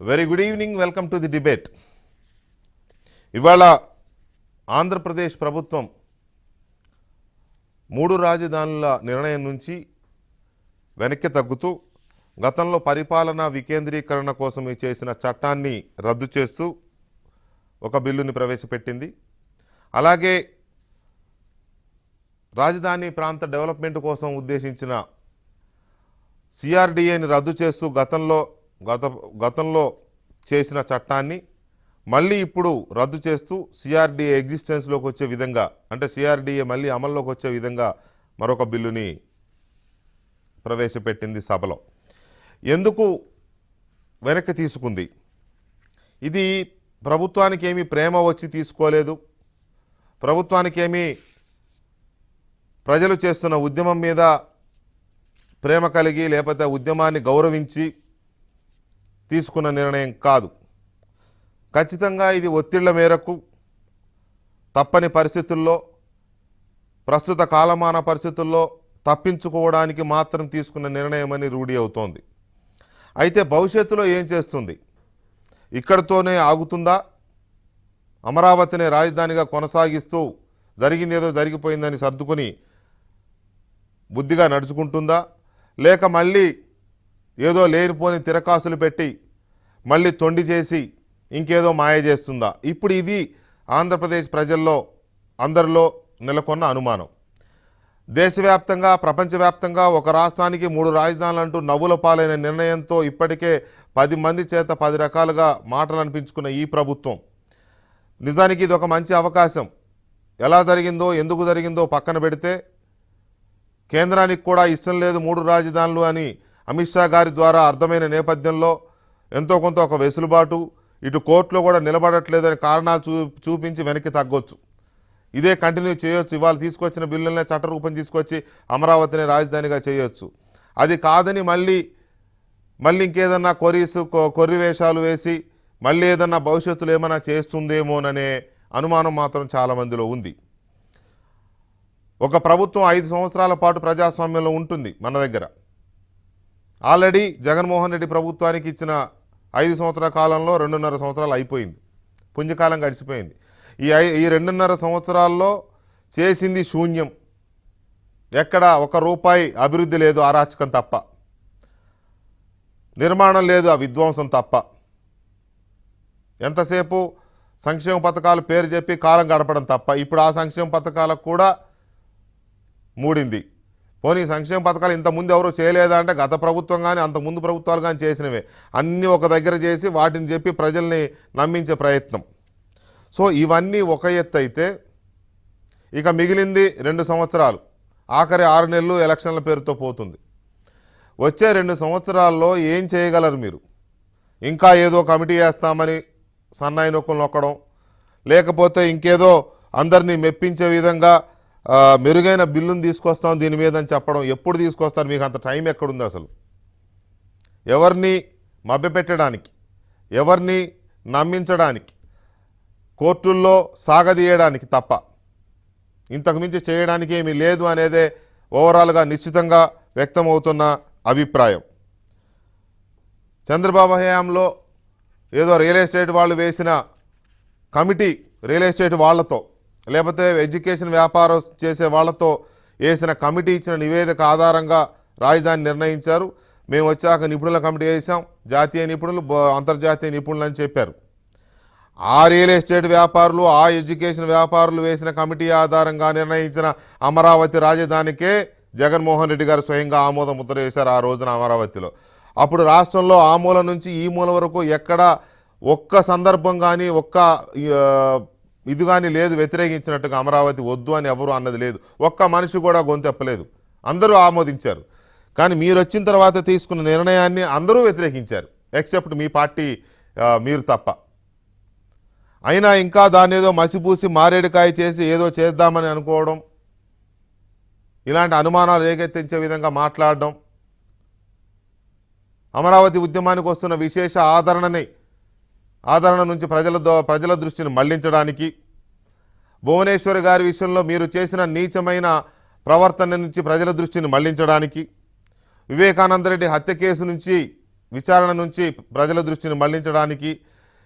Very good evening. Welcome to the debate. ఇవాళ ఆంధ్రప్రదేశ్ ప్రభుత్వం 3 రాజధానుల నిర్ణయం నుంచి వెనక్కి తగ్గుతూ గతంలో పరిపాలనా వికేంద్రీకరణ కోసం చేసిన చట్టాన్ని రద్దు చేస్తూ ఒక బిల్లుని ప్రవేశపెట్టింది. అలాగే రాజధాని ప్రాంత డెవలప్మెంట్ కోసం ఉద్దేశించిన సిఆర్డీఏని రద్దు చేస్తూ గతంలో చేసిన చట్టాన్ని మళ్ళీ ఇప్పుడు రద్దు చేస్తూ సిఆర్డీఏ ఎగ్జిస్టెన్స్లోకి వచ్చే విధంగా, అంటే సిఆర్డీఏ మళ్ళీ అమల్లోకి వచ్చే విధంగా మరొక బిల్లుని ప్రవేశపెట్టింది సభలో. ఎందుకు వెనక్కి తీసుకుంది? ఇది ప్రభుత్వానికి ఏమీ ప్రేమ వచ్చి తీసుకోలేదు. ప్రభుత్వానికి ఏమీ ప్రజలు చేస్తున్న ఉద్యమం మీద ప్రేమ కలిగి లేకపోతే ఉద్యమాన్ని గౌరవించి తీసుకున్న నిర్ణయం కాదు. ఖచ్చితంగా ఇది ఒత్తిళ్ల మేరకు తప్పని పరిస్థితుల్లో, ప్రస్తుత కాలమాన పరిస్థితుల్లో తప్పించుకోవడానికి మాత్రం తీసుకున్న నిర్ణయం అని రూఢి అవుతోంది. అయితే భవిష్యత్తులో ఏం చేస్తుంది? ఇక్కడితోనే ఆగుతుందా? అమరావతిని రాజధానిగా కొనసాగిస్తూ జరిగిందేదో జరిగిపోయిందని సర్దుకొని బుద్ధిగా నడుచుకుంటుందా? లేక మళ్ళీ ఏదో లేనిపోని తిరకాసులు పెట్టి మళ్ళీ తొండి చేసి ఇంకేదో మాయ చేస్తుందా? ఇప్పుడు ఇది ఆంధ్రప్రదేశ్ ప్రజల్లో అందరిలో నెలకొన్న అనుమానం. దేశవ్యాప్తంగా ప్రపంచవ్యాప్తంగా ఒక రాష్ట్రానికి 3 రాజధానులు అంటూ నవ్వుల పాలైన నిర్ణయంతో ఇప్పటికే 10 మంది చేత 10 రకాలుగా మాటలు అనిపించుకున్న ఈ ప్రభుత్వం నిజానికి ఇది ఒక మంచి అవకాశం. ఎలా జరిగిందో ఎందుకు జరిగిందో పక్కన పెడితే కేంద్రానికి కూడా ఇష్టం లేదు 3 రాజధానులు అని అమిత్ షా గారి ద్వారా అర్థమైన నేపథ్యంలో ఎంతో కొంత ఒక వెసులుబాటు, ఇటు కోర్టులో కూడా నిలబడట్లేదని కారణాలు చూపించి వెనక్కి తగ్గొచ్చు. ఇదే కంటిన్యూ చేయొచ్చు. ఇవాళ తీసుకొచ్చిన బిల్లులనే చట్టరూపం తీసుకొచ్చి అమరావతిని రాజధానిగా చేయొచ్చు. అది కాదని మళ్ళీ ఇంకేదన్నా కొర్రి వేషాలు వేసి మళ్ళీ ఏదన్నా భవిష్యత్తులో ఏమైనా చేస్తుందేమోననే అనుమానం మాత్రం చాలామందిలో ఉంది. ఒక ప్రభుత్వం 5 సంవత్సరాల పాటు ప్రజాస్వామ్యంలో ఉంటుంది మన దగ్గర. ఆల్రెడీ జగన్మోహన్ రెడ్డి ప్రభుత్వానికి ఇచ్చిన 5 సంవత్సరాల కాలంలో 2.5 సంవత్సరాలు అయిపోయింది. పుంజకాలం గడిచిపోయింది. ఈ 2.5 సంవత్సరాల్లో చేసింది శూన్యం. ఎక్కడ 1 రూపాయి అభివృద్ధి లేదు, అరాచకం తప్ప. నిర్మాణం లేదు, ఆ విధ్వంసం తప్ప. ఎంతసేపు సంక్షేమ పథకాలు పేరు చెప్పి కాలం గడపడం తప్ప. ఇప్పుడు ఆ సంక్షేమ పథకాలకు కూడా మూడింది. పోనీ సంక్షేమ పథకాలు ఇంతకుముందు ఎవరో చేయలేదా అంటే గత ప్రభుత్వం కానీ అంతకుముందు ప్రభుత్వాలు కానీ చేసినవే. అన్నీ ఒక దగ్గర చేసి వాటిని చెప్పి ప్రజల్ని నమ్మించే ప్రయత్నం. సో ఇవన్నీ ఒక ఎత్తు అయితే, ఇక మిగిలింది 2 సంవత్సరాలు, ఆఖరి 6 నెలలు ఎలక్షన్ల పేరుతో పోతుంది. వచ్చే 2 సంవత్సరాల్లో ఏం చేయగలరు మీరు? ఇంకా ఏదో కమిటీ వేస్తామని సన్నాయి నొక్కులు నొక్కడం, లేకపోతే ఇంకేదో అందరినీ మెప్పించే విధంగా మెరుగైన బిల్లును తీసుకొస్తాం దీని మీద అని చెప్పడం. ఎప్పుడు తీసుకొస్తారు? మీకు అంత టైం ఎక్కడుంది అసలు? ఎవరిని మభ్యపెట్టడానికి, ఎవరిని నమ్మించడానికి, కోర్టుల్లో సాగదీయడానికి తప్ప ఇంతకుమించి చేయడానికి ఏమీ లేదు అనేదే ఓవరాల్గా నిశ్చితంగా వ్యక్తమవుతున్న అభిప్రాయం. చంద్రబాబు హయాంలో ఏదో రియల్ ఎస్టేట్ వాళ్ళు వేసిన కమిటీ, రియల్ ఎస్టేట్ వాళ్ళతో లేకపోతే ఎడ్యుకేషన్ వ్యాపారం చేసే వాళ్ళతో వేసిన కమిటీ ఇచ్చిన నివేదిక ఆధారంగా రాజధాని నిర్ణయించారు. మేము వచ్చాక నిపుణుల కమిటీ వేసాం, జాతీయ నిపుణులు అంతర్జాతీయ నిపుణులు అని చెప్పారు. ఆ రియల్ ఎస్టేట్ వ్యాపారులు, ఆ ఎడ్యుకేషన్ వ్యాపారులు వేసిన కమిటీ ఆధారంగా నిర్ణయించిన అమరావతి రాజధానికే జగన్మోహన్ రెడ్డి గారు స్వయంగా ఆమోద ముద్ర వేశారు ఆ రోజున అమరావతిలో. అప్పుడు రాష్ట్రంలో ఆ మూల నుంచి ఈ మూల వరకు ఎక్కడ ఒక్క సందర్భం కానీ ఒక్క ఇది కానీ లేదు వ్యతిరేకించినట్టుగా అమరావతి వద్దు అని ఎవరు అన్నది లేదు. ఒక్క మనిషి కూడా గొంతెప్పలేదు. అందరూ ఆమోదించారు. కానీ మీరు వచ్చిన తర్వాత తీసుకున్న నిర్ణయాన్ని అందరూ వ్యతిరేకించారు, ఎక్సెప్ట్ మీ పార్టీ, మీరు తప్ప. అయినా ఇంకా దాన్ని ఏదో మసిపూసి మారేడుకాయ చేసి ఏదో చేద్దామని అనుకోవడం, ఇలాంటి అనుమానాలు రేకెత్తించే విధంగా మాట్లాడడం, అమరావతి ఉద్యమానికి వస్తున్న విశేష ఆదరణ నుంచి ప్రజల దృష్టిని మళ్లించడానికి, భువనేశ్వర్ గారి విషయంలో మీరు చేసిన నీచమైన ప్రవర్తన నుంచి ప్రజల దృష్టిని మళ్లించడానికి, వివేకానంద రెడ్డి హత్య కేసు నుంచి విచారణ నుంచి ప్రజల దృష్టిని మళ్లించడానికి,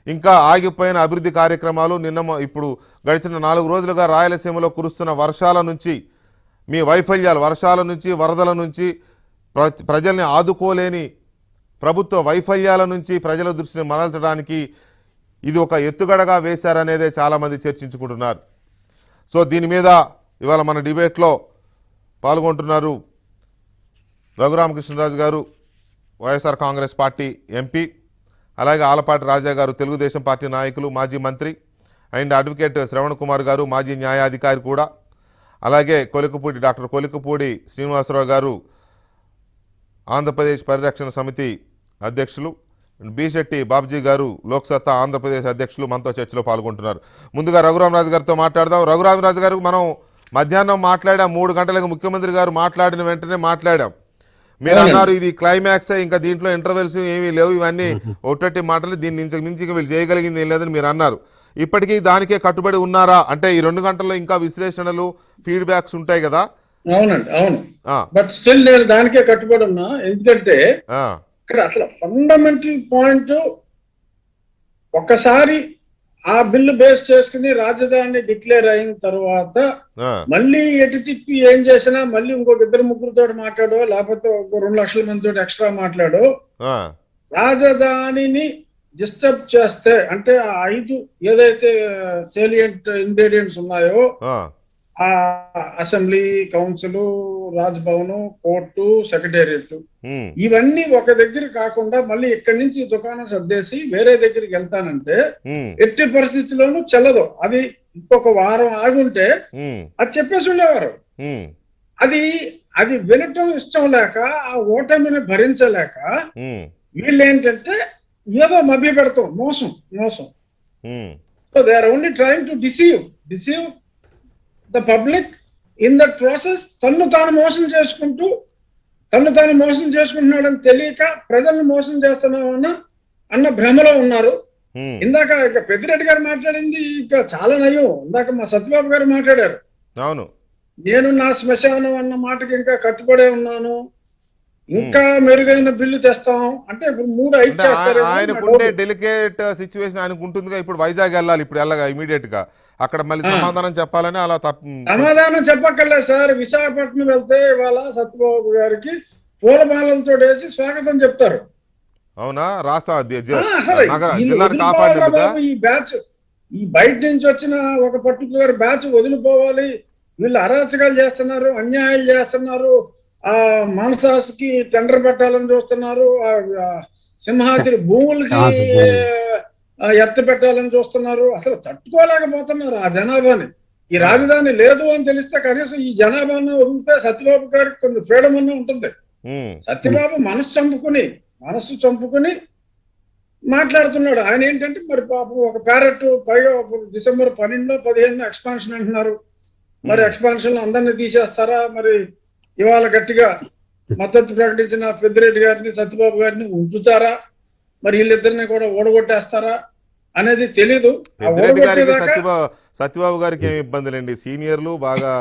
ఇంకా ఆగిపోయిన అభివృద్ధి కార్యక్రమాలు, ఇప్పుడు గడిచిన 4 రోజులుగా రాయలసీమలో కురుస్తున్న వర్షాల నుంచి, మీ వైఫల్యాలు, వర్షాల నుంచి, వరదల నుంచి, ప్రజల్ని ఆదుకోలేని ప్రభుత్వ వైఫల్యాల నుంచి ప్రజల దృష్టిని మరల్చడానికి ఇది ఒక ఎత్తుగడగా వేశారనేదే చాలామంది చర్చించుకుంటున్నారు. సో దీని మీద ఇవాళ మన డిబేట్లో పాల్గొంటున్నారు రఘురామకృష్ణరాజు గారు, వైఎస్ఆర్ కాంగ్రెస్ పార్టీ ఎంపీ, అలాగే ఆలపాటి రాజా గారు, తెలుగుదేశం పార్టీ నాయకులు, మాజీ మంత్రి, అండ్ అడ్వకేట్ శ్రవణ్ కుమార్ గారు, మాజీ న్యాయాధికారి కూడా, అలాగే డాక్టర్ కొలికపూడి శ్రీనివాసరావు గారు, ఆంధ్రప్రదేశ్ పరిరక్షణ సమితి అధ్యక్షులు, బీశెట్టి బాబ్జీ గారు, లోక్సత్తా ఆంధ్రప్రదేశ్ అధ్యక్షులు మనతో చర్చలో పాల్గొంటున్నారు. ముందుగా రఘురామరాజు గారితో మాట్లాడదాం. రఘురామరాజు గారు, మనం మధ్యాహ్నం మాట్లాడాం, 3 గంటలకు ముఖ్యమంత్రి గారు మాట్లాడిన వెంటనే మాట్లాడాం. మీరు అన్నారు ఇది క్లైమాక్సే, ఇంకా దీంట్లో ఇంటర్వెల్స్ ఏమీ లేవు, ఇవన్నీ ఒట్టటి మాటలు, దీన్ని మించి వీళ్ళు చేయగలిగింది ఏం లేదని మీరు అన్నారు. ఇప్పటికీ దానికే కట్టుబడి ఉన్నారా? అంటే ఈ 2 గంటల్లో ఇంకా విశ్లేషణలు, ఫీడ్బ్యాక్స్ ఉంటాయి కదా? అవునండి, అవును. బట్ స్టిల్ నేను దానికే కట్టుబడి ఉన్నా. ఎందుకంటే ఇక్కడ అసలు ఫండమెంటల్ పాయింట్, ఒక్కసారి ఆ బిల్లు బేస్ చేసుకుని రాజధాని డిక్లేర్ అయిన తర్వాత మళ్ళీ ఎటు తిప్పి ఏం చేసినా మళ్ళీ ఇంకొక 2-3 మాట్లాడో, లేకపోతే ఒక 2 లక్షల మందితో ఎక్స్ట్రా మాట్లాడో, రాజధానిని డిస్టర్బ్ చేస్తే, అంటే ఆ 5 ఏదైతే సేలియంట్ ఇంగ్రీడియంట్స్ ఉన్నాయో, ఆ assembly, council, Raj Bhavan, court, secretariat, ఇవన్నీ ఒక దగ్గర కాకుండా మళ్ళీ ఇక్కడి నుంచి దుకాణం సర్దేసి వేరే దగ్గరికి వెళ్తానంటే ఎట్టి పరిస్థితిలోనూ చెల్లదు. అది ఇంకొక వారం ఆగుంటే అది చెప్పేసి ఉండేవారు. అది వినటం ఇష్టం లేక, ఆ ఓటమిని భరించలేక వీళ్ళు ఏంటంటే ఏదో మభ్య పెడతాం, మోసం. So they are only trying to deceive the public. In that process తన్ను తాను మోసం చేసుకుంటున్నాడని తెలియక ప్రజల్ని మోసం చేస్తున్నామన్న భ్రమలో ఉన్నారు. ఇందాక ఇక పెద్దిరెడ్డి గారు మాట్లాడింది ఇక చాలా నయం. ఇందాక మా సత్యబాబు గారు మాట్లాడారు. అవును, నేను నా శ్మశానం అన్న మాటకి ఇంకా కట్టుబడే ఉన్నాను, ఇంకా మెరుగైన బిల్లు తెస్తాం అంటే ఇప్పుడు 3 ఆయనకుండే డెలికేట్ సిచ్యువేషన్ ఆయనకు ఉంటుందిగా. ఇప్పుడు వైజాగ్ వెళ్ళాలి, ఇప్పుడు వెళ్ళగా ఇమీడియట్ గా అక్కడ మళ్ళీ సమాధానం చెప్పాలని, అలా సమాధానం చెప్పక్కర్లేదు సార్. విశాఖపట్నం వెళ్తే ఇవాళ సత్యబాబు గారికి పూలమాలలతో వేసి స్వాగతం చెప్తారు. అవునా? రాష్ట్ర ఈ బ్యాచ్, ఈ బయట నుంచి వచ్చిన ఒక పర్టికులర్ బ్యాచ్ వదిలిపోవాలి, వీళ్ళు అరాచకాలు చేస్తున్నారు, అన్యాయాలు చేస్తున్నారు, ఆ మానసాస్కి టెండర్ పెట్టాలని చూస్తున్నారు, సింహాద్రి భూములకి ఎత్త పెట్టాలని చూస్తున్నారు. అసలు తట్టుకోలేకపోతున్నారు ఆ జనాభాని. ఈ రాజధాని లేదు అని తెలిస్తే కనీసం ఈ జనాభాను వదిలితే సత్యబాబు గారికి కొంచెం ఫ్రీడమ్ అన్న ఉంటుంది. సత్యబాబు మనస్సు చంపుకుని మాట్లాడుతున్నాడు. ఆయన ఏంటంటే మరి పాపం ఒక ప్యారెట్, పైగా డిసెంబర్ 12-15 ఎక్స్పాన్షన్ అంటున్నారు. మరి ఎక్స్పాన్షన్ అందరినీ తీసేస్తారా? మరి ఇవాళ గట్టిగా మద్దతు ప్రకటించిన పెద్దిరెడ్డి గారిని, సత్యబాబు గారిని ఉంచుతారా? మరి వీళ్ళిద్దరిని కూడా ఓడగొట్టేస్తారా అనేది తెలీదు. సత్యబాబు గారికి ఏమి ఇబ్బందులండి, సీనియర్లు బాగా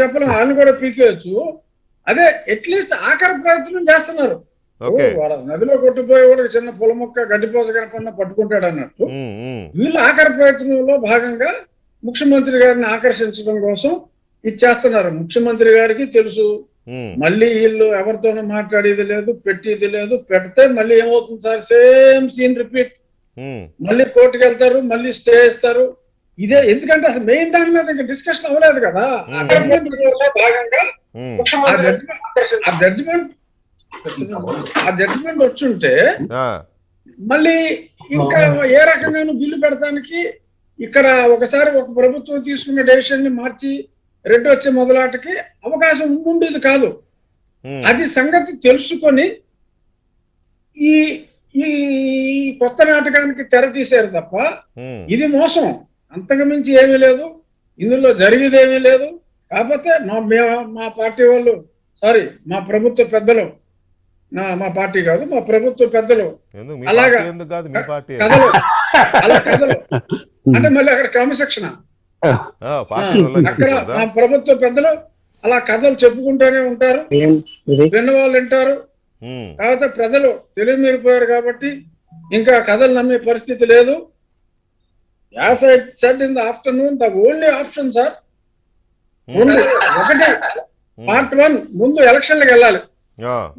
చెప్పలేం, ఆయన కూడా పీకేయచ్చు. అదే అట్లీస్ట్ ఆఖరి ప్రయత్నం చేస్తున్నారు. నదిలో కొట్టిపోయి కూడా చిన్న పొల మొక్క గడ్డిపోస కనపడినా పట్టుకుంటాడు అన్నట్టు వీళ్ళు ఆఖరి ప్రయత్నంలో భాగంగా ముఖ్యమంత్రి గారిని ఆకర్షించడం కోసం ఇది చేస్తున్నారు. ముఖ్యమంత్రి గారికి తెలుసు మళ్ళీ వీళ్ళు ఎవరితోనూ మాట్లాడేది లేదు, పెట్టేది లేదు. పెడితే మళ్ళీ ఏమవుతుంది సార్, సేమ్ సీన్ రిపీట్. మళ్ళీ కోర్టుకు వెళ్తారు, మళ్ళీ స్టే ఇస్తారు. ఇదే ఎందుకంటే అసలు మెయిన్ దాని మీద ఇంకా డిస్కషన్ అవ్వలేదు కదా. ఆ జడ్జిమెంట్ వచ్చుంటే మళ్ళీ ఇంకా ఏ రకంగానూ బిల్లు పెడతానికి ఇక్కడ ఒకసారి ఒక ప్రభుత్వం తీసుకున్న డెసిషన్ ని మార్చి రెడ్డి వచ్చే మొదలాటకి అవకాశం ఉండేది కాదు. అది సంగతి తెలుసుకొని ఈ ఈ కొత్త నాటకానికి తెర తీశారు తప్ప ఇది మోసం, అంతకు మించి ఏమీ లేదు, ఇందులో జరిగేది ఏమీ లేదు. కాకపోతే మా పార్టీ వాళ్ళు, సారీ మా ప్రభుత్వ పెద్దలు, మా పార్టీ కాదు మా ప్రభుత్వ పెద్దలు అలాగా కథలు, అలా కథలు అంటే మళ్ళీ అక్కడ క్రమశిక్షణ, అక్కడ మా ప్రభుత్వ పెద్దలు అలా కథలు చెప్పుకుంటూనే ఉంటారు, విన్నవాళ్ళు వింటారు. కాకపోతే ప్రజలు తెలివి మీరిపోయారు కాబట్టి ఇంకా కథలు నమ్మే పరిస్థితి లేదు. As I said in the afternoon, the only option sir ముందు ఒకటి పార్ట్ 1 ముందు ఎలక్షన్లకు వెళ్ళాలి.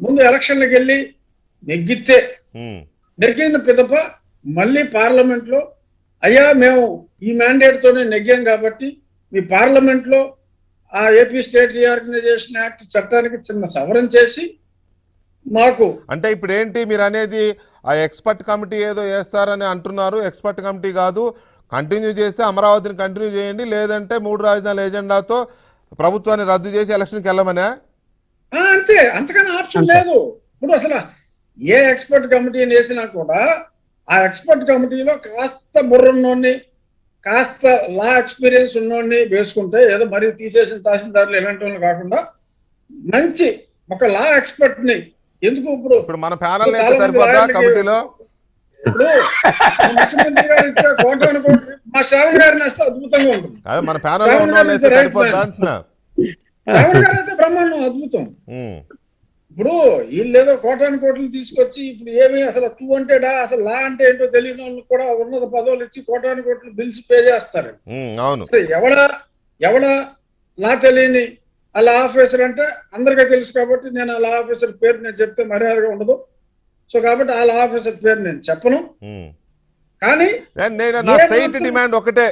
ముందు ఎలక్షన్లకు వెళ్ళి నెగ్గితే నెగ్గిన పిదప మళ్ళీ పార్లమెంట్ లో అయ్యా మేము ఈ మ్యాండేట్ తోనే నెగ్గాం కాబట్టి మీ పార్లమెంట్ లో ఆ ఏపీ స్టేట్ రీఆర్గనైజేషన్ యాక్ట్ చట్టానికి చిన్న సవరణ చేసి మాకు అంటే ఇప్పుడు ఏంటి మీరు అనేది ఆ ఎక్స్పర్ట్ కమిటీ ఏదో వేస్తారని అంటున్నారు. ఎక్స్పర్ట్ కమిటీ కాదు, కంటిన్యూ చేస్తే అమరావతిని కంటిన్యూ చేయండి, లేదంటే 3 రాజధానుల ఎజెండాతో ప్రభుత్వాన్ని రద్దు చేసి ఎలక్షన్కి వెళ్ళమనే. అంతే, అంతకన్నా ఆప్షన్ లేదు. ఇప్పుడు అసలు ఏ ఎక్స్పర్ట్ కమిటీని వేసినా కూడా ఆ ఎక్స్పర్ట్ కమిటీలో కాస్త బుర్రన్నోడిని కాస్త లా ఎక్స్పీరియన్స్ ఉన్నోడిని వేసుకుంటే ఏదో మరీ తీసేసిన తహసీల్దారులు ఇలాంటి వాళ్ళు కాకుండా మంచి ఒక లా ఎక్స్పర్ట్ ని ఎందుకు ఇప్పుడు మన ప్యానల్ సరిపోతా కమిటీలో ఇప్పుడు ముఖ్యమంత్రి గారు ఇచ్చే కోటాను కోట్లు మా శ్రావణ్ గారిని వస్తే అద్భుతంగా ఉంటుంది. అదే మన ప్యానల్ సరిపోతా అంటున్నా. శ్రావణ్ గారు అయితే బ్రహ్మాండం అద్భుతం. ఇప్పుడు వీళ్ళు ఏదో కోటాను కోట్లు తీసుకొచ్చి ఇప్పుడు ఏమి అసలు 2 అంటే అసలు లా అంటే ఏంటో తెలియని వాళ్ళు కూడా ఉన్నత పదవులు ఇచ్చి కోటాను కోట్లు బిల్స్ పే చేస్తారు. ఎవడ లా తెలియని ఆ లా ఆఫీసర్ అంటే అందరికీ తెలుసు కాబట్టి నేను ఆ లా ఆఫీసర్ పేరు నేను చెప్తే మర్యాదగా ఉండదు. సో కాబట్టి ఆ లా ఆఫీసర్ పేరు నేను చెప్పను. కానీ నా స్ట్రైట్ డిమాండ్ ఒకటే.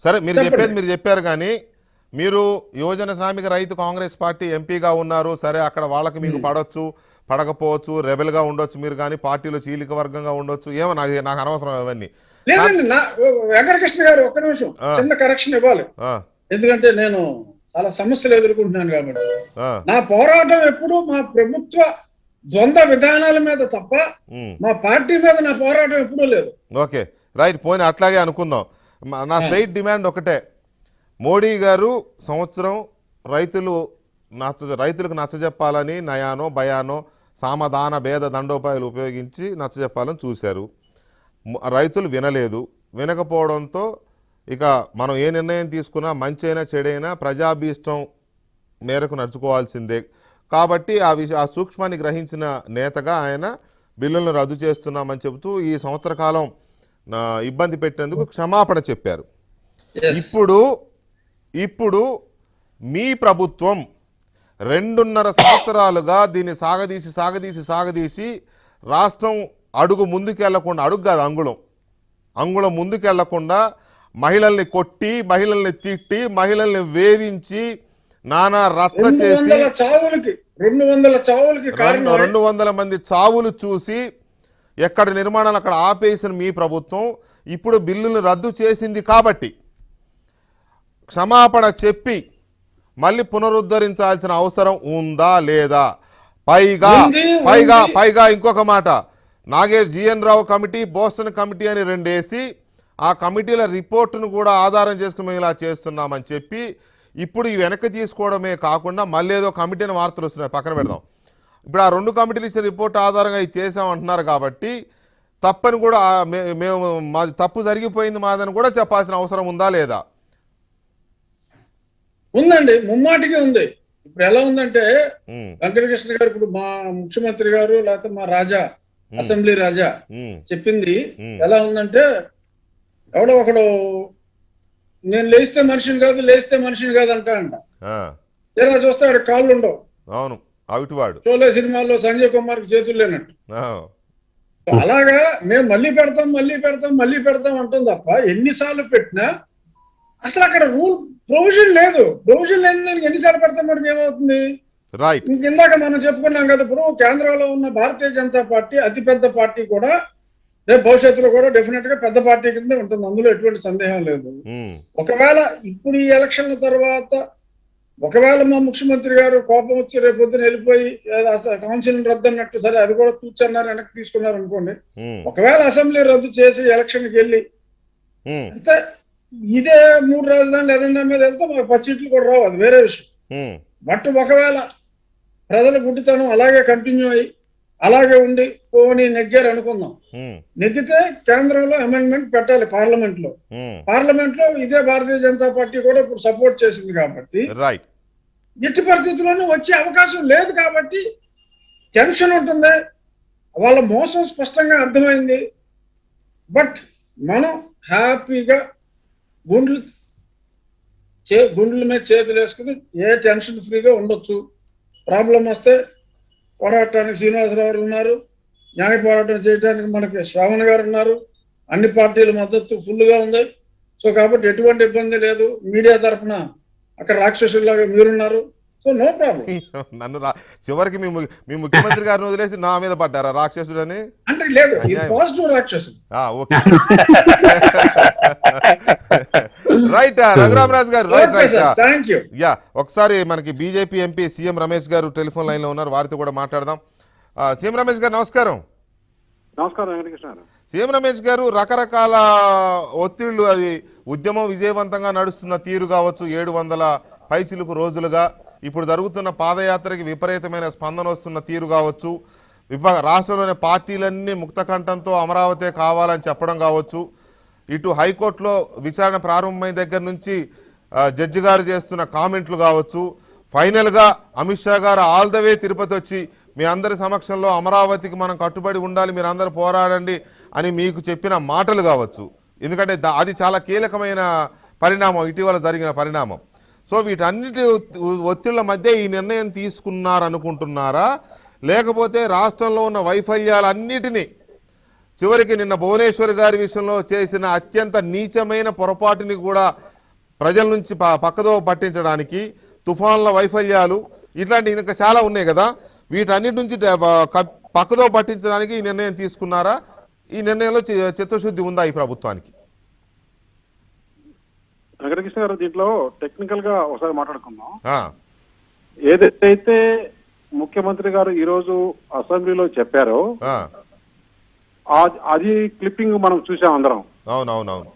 సరే మీరు చెప్పేది మీరు చెప్పారు, కానీ మీరు యువజన శ్రామిక రైతు కాంగ్రెస్ పార్టీ ఎంపీగా ఉన్నారు. సరే అక్కడ వాళ్ళకి మీకు పడవచ్చు పడకపోవచ్చు, రెబెల్గా ఉండొచ్చు మీరు, కానీ పార్టీలో చీలిక వర్గంగా ఉండొచ్చు, ఏమో నాకు అనవసరం అవన్నీ. లేదండి, వెంకటకృష్ణ గారు ఒక్క నిమిషం చిన్న కరెక్షన్ ఇవ్వాలి. ఎందుకంటే నేను చాలా సమస్యలు ఎదుర్కొంటున్నాను కాబట్టి నా పోరాటం ఎప్పుడు మా ప్రభుత్వ ద్వంద్వ విధానాల మీద తప్ప మా పార్టీ మీద నా పోరాటం ఎప్పుడూ లేదు. ఓకే రైట్, పోయిన అట్లాగే అనుకుందాం. నా స్ట్రైట్ డిమాండ్ ఒకటే. మోడీ గారు సంవత్సరం రైతులకు నచ్చజెప్పాలని నయానో భయానో సామధాన భేద దండోపాయాలు ఉపయోగించి నచ్చజెప్పాలని చూశారు. రైతులు వినలేదు. వినకపోవడంతో ఇక మనం ఏ నిర్ణయం తీసుకున్నా మంచైనా చెడైనా ప్రజాభీష్టం మేరకు నడుచుకోవాల్సిందే కాబట్టి ఆ సూక్ష్మాన్ని గ్రహించిన నేతగా ఆయన బిల్లులను రద్దు చేస్తున్నామని చెబుతూ ఈ సంవత్సర కాలం ఇబ్బంది పెట్టినందుకు క్షమాపణ చెప్పారు. ఇప్పుడు మీ ప్రభుత్వం 2.5 సంవత్సరాలుగా దీన్ని సాగదీసి రాష్ట్రం అడుగు ముందుకెళ్లకుండా, అడుగు కాదు అంగుళం ముందుకెళ్లకుండా మహిళల్ని కొట్టి, మహిళల్ని తిట్టి, మహిళల్ని వేధించి నానా రచ్చ చేసి 200 మంది చావులు చూసి ఎక్కడ నిర్మాణాలు అక్కడ ఆపేసిన మీ ప్రభుత్వం ఇప్పుడు బిల్లును రద్దు చేసింది కాబట్టి క్షమాపణ చెప్పి మళ్ళీ పునరుద్ధరించాల్సిన అవసరం ఉందా లేదా? పైగా ఇంకొక మాట, జీఎన్ రావు కమిటీ, బోస్టన్ కమిటీ అని 2 వేసి ఆ కమిటీల రిపోర్టును కూడా ఆధారం చేసుకుని మేము ఇలా చేస్తున్నామని చెప్పి ఇప్పుడు ఈ వెనక్కి తీసుకోవడమే కాకుండా మళ్ళీ ఏదో కమిటీని వార్తలు వస్తున్నాయి, పక్కన పెడదాం. ఇప్పుడు ఆ 2 కమిటీలు ఇచ్చిన రిపోర్ట్ ఆధారంగా ఇది చేసామంటున్నారు కాబట్టి తప్పని కూడా మేము మాది తప్పు జరిగిపోయింది మాదని కూడా చెప్పాల్సిన అవసరం ఉందా లేదా? ఉందండి, ముమ్మాటికి ఉంది. ఇప్పుడు ఎలా ఉందంటే వెంకటకృష్ణ గారు, ఇప్పుడు మా ముఖ్యమంత్రి గారు లేకపోతే మా రాజా, అసెంబ్లీ రాజా చెప్పింది ఎలా ఉందంటే, ఎవడో ఒకడు నేను లేస్తే మనిషిని కాదు అంట. ఎలా చూస్తాడు కాళ్ళు ఉండవు. అవును, అవిటివాడు. షోలే సినిమాల్లో సంజయ్ కుమార్ కి చేతులు లేనట్టు. అలాగా మేము మళ్ళీ పెడతాం అంటాం తప్ప ఎన్నిసార్లు పెట్టినా అసలు అక్కడ ప్రొవిజన్ లేదు. ప్రొవిజన్ లేని దానికి ఎన్నిసార్లు పెడతాం మనకి ఏమవుతుంది? ఇందాక మనం చెప్పుకున్నాం కదా, ఇప్పుడు కేంద్రంలో ఉన్న భారతీయ జనతా పార్టీ అతిపెద్ద పార్టీ కూడా రేపు భవిష్యత్తులో కూడా డెఫినెట్ గా పెద్ద పార్టీ కింద ఉంటుంది, అందులో ఎటువంటి సందేహం లేదు. ఒకవేళ ఇప్పుడు ఈ ఎలక్షన్ల తర్వాత ఒకవేళ మా ముఖ్యమంత్రి గారు కోపం వచ్చి రేపు పొద్దున వెళ్ళిపోయి కౌన్సిల్ రద్దు అన్నట్టు, సరే అది కూడా కూర్చున్నారు వెనక్కి తీసుకున్నారు అనుకోండి, ఒకవేళ అసెంబ్లీ రద్దు చేసి ఎలక్షన్కి వెళ్ళి అయితే ఇదే 3 రాజధానుల ఎజెండా మీద వెళ్తే మాకు 10 సీట్లు కూడా రావు, అది వేరే విషయం. బట్ ఒకవేళ ప్రజల గుడ్డితనం అలాగే కంటిన్యూ అయ్యి అలాగే ఉండి పోనీ నెగ్గారు అనుకుందాం. నెగ్గితే కేంద్రంలో అమెండ్మెంట్ పెట్టాలి పార్లమెంట్ లో ఇదే భారతీయ జనతా పార్టీ కూడా ఇప్పుడు సపోర్ట్ చేసింది కాబట్టి ఎట్టి పరిస్థితుల్లోనూ వచ్చే అవకాశం లేదు. కాబట్టి టెన్షన్ ఉంటుంది, వాళ్ళ మోసం స్పష్టంగా అర్థమైంది. బట్ మనం హ్యాపీగా గుండెల మీద చేతులు వేసుకుని ఏ టెన్షన్ ఫ్రీగా ఉండొచ్చు. ప్రాబ్లం వస్తే పోరాటానికి శ్రీనివాసరావు గారు ఉన్నారు, న్యాయ పోరాటం చేయడానికి మనకి శ్రావణ్ గారు ఉన్నారు, అన్ని పార్టీల మద్దతు ఫుల్గా ఉంది. సో కాబట్టి ఎటువంటి ఇబ్బంది లేదు. మీడియా తరఫున అక్కడ రాక్షసుల్లాగా మీరున్నారు. So no problem. నన్ను చివరికి మీ ముఖ్యమంత్రి గారిని వదిలేసి నా మీద పడ్డారా రాక్షసుడని? అంటే లేదు, ఇది పాజిటివ్ రాక్షసుడు. ఓకే రైట్ రఘురామరాజు గారు, right right. Thank you. Yeah, ఒకసారి మనకి బీజేపీ ఎంపీ సీఎం రమేష్ గారు టెలిఫోన్ లైన్ లో ఉన్నారు, వారితో కూడా మాట్లాడదాం. సీఎం రమేష్ గారు నమస్కారం. నమస్కారం వెంకటకృష్ణ గారు. సీఎం రమేష్ గారు, రకరకాల ఒత్తిళ్లు, అది ఉద్యమం విజయవంతంగా నడుస్తున్న తీరు కావచ్చు, 700 పైచిలుకు రోజులుగా ఇప్పుడు జరుగుతున్న పాదయాత్రకి విపరీతమైన స్పందన వస్తున్న తీరు కావచ్చు, రాష్ట్రంలోని పార్టీలన్నీ ముక్తకంఠంతో అమరావతి కావాలని చెప్పడం కావచ్చు, ఇటు హైకోర్టులో విచారణ ప్రారంభమైన దగ్గర నుంచి జడ్జి గారు చేస్తున్న కామెంట్లు కావచ్చు, ఫైనల్గా అమిత్ షా గారు ఆల్ ద వే తిరుపతి వచ్చి మీ అందరి సమక్షంలో అమరావతికి మనం కట్టుబడి ఉండాలి, మీరు అందరూ పోరాడండి అని మీకు చెప్పిన మాటలు కావచ్చు. ఎందుకంటే అది చాలా కీలకమైన పరిణామం, ఇటీవల జరిగిన పరిణామం. సో వీటన్నిటి ఒత్తిళ్ల మధ్య ఈ నిర్ణయం తీసుకున్నారనుకుంటున్నారా, లేకపోతే రాష్ట్రంలో ఉన్న వైఫల్యాలన్నిటినీ చివరికి నిన్న భువనేశ్వర్ గారి విషయంలో చేసిన అత్యంత నీచమైన పొరపాటుని కూడా ప్రజల నుంచి పక్కదో పట్టించడానికి, తుఫాన్ల వైఫల్యాలు ఇట్లాంటి ఇంకా చాలా ఉన్నాయి కదా, వీటన్నిటి నుంచి పక్కదో పట్టించడానికి ఈ నిర్ణయం తీసుకున్నారా? ఈ నిర్ణయంలో చిత్తశుద్ధి ఉందా ఈ ప్రభుత్వానికి? వెంకటకృష్ణ గారు, దీంట్లో టెక్నికల్ గా ఒకసారి మాట్లాడుకుందాం. ఏదైతే ముఖ్యమంత్రి గారు ఈ రోజు అసెంబ్లీలో చెప్పారో అది క్లిప్పింగ్ మనం చూసాం అందరం. అవునవునవును.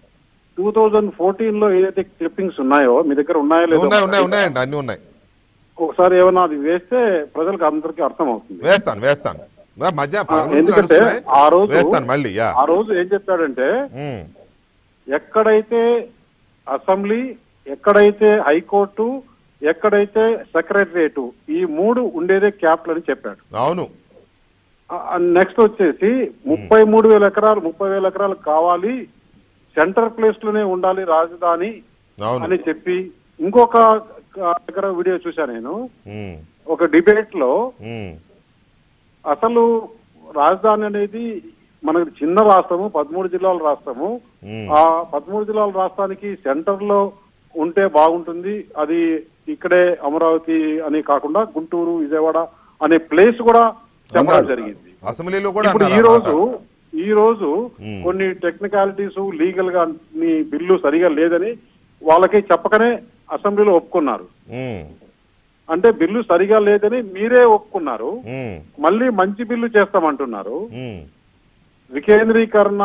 2014 ఏదైతే క్లిప్పింగ్స్ ఉన్నాయో మీ దగ్గర ఉన్నాయో లేదో? ఉన్నాయండి, అన్ని ఉన్నాయి. ఒకసారి ఏమన్నా అది వేస్తే ప్రజలకు అందరికీ అర్థం అవుతుంది. వేస్తాను ఎందుకంటే ఆ రోజు ఏం చెప్పాడంటే, ఎక్కడైతే అసెంబ్లీ, ఎక్కడైతే హైకోర్టు, ఎక్కడైతే సెక్రటరియట్, ఈ 3 ఉండేదే క్యాపిటల్ అని చెప్పాడు. అవును. నెక్స్ట్ వచ్చేసి 33,000 ఎకరాలు 30,000 ఎకరాలు కావాలి, సెంటర్ ప్లేస్ లోనే ఉండాలి రాజధాని అని చెప్పి, ఇంకొక దగ్గర వీడియో చూసా నేను, ఒక డిబేట్ లో అసలు రాజధాని అనేది మనకి చిన్న రాష్ట్రము, 13 జిల్లాల రాష్ట్రము, ఆ 13 జిల్లాల రాష్ట్రానికి సెంటర్ లో ఉంటే బాగుంటుంది, అది ఇక్కడే అమరావతి అని కాకుండా గుంటూరు, విజయవాడ అనే ప్లేస్ కూడా చెప్పడం జరిగింది అసెంబ్లీలో కూడా. ఈ రోజు కొన్ని టెక్నికాలిటీస్ లీగల్ గా బిల్లు సరిగా లేదని వాళ్ళకి చెప్పకనే అసెంబ్లీలో ఒప్పుకున్నారు. అంటే బిల్లు సరిగా లేదని మీరే ఒప్పుకున్నారు, మళ్ళీ మంచి బిల్లు చేస్తామంటున్నారు. వికేంద్రీకరణ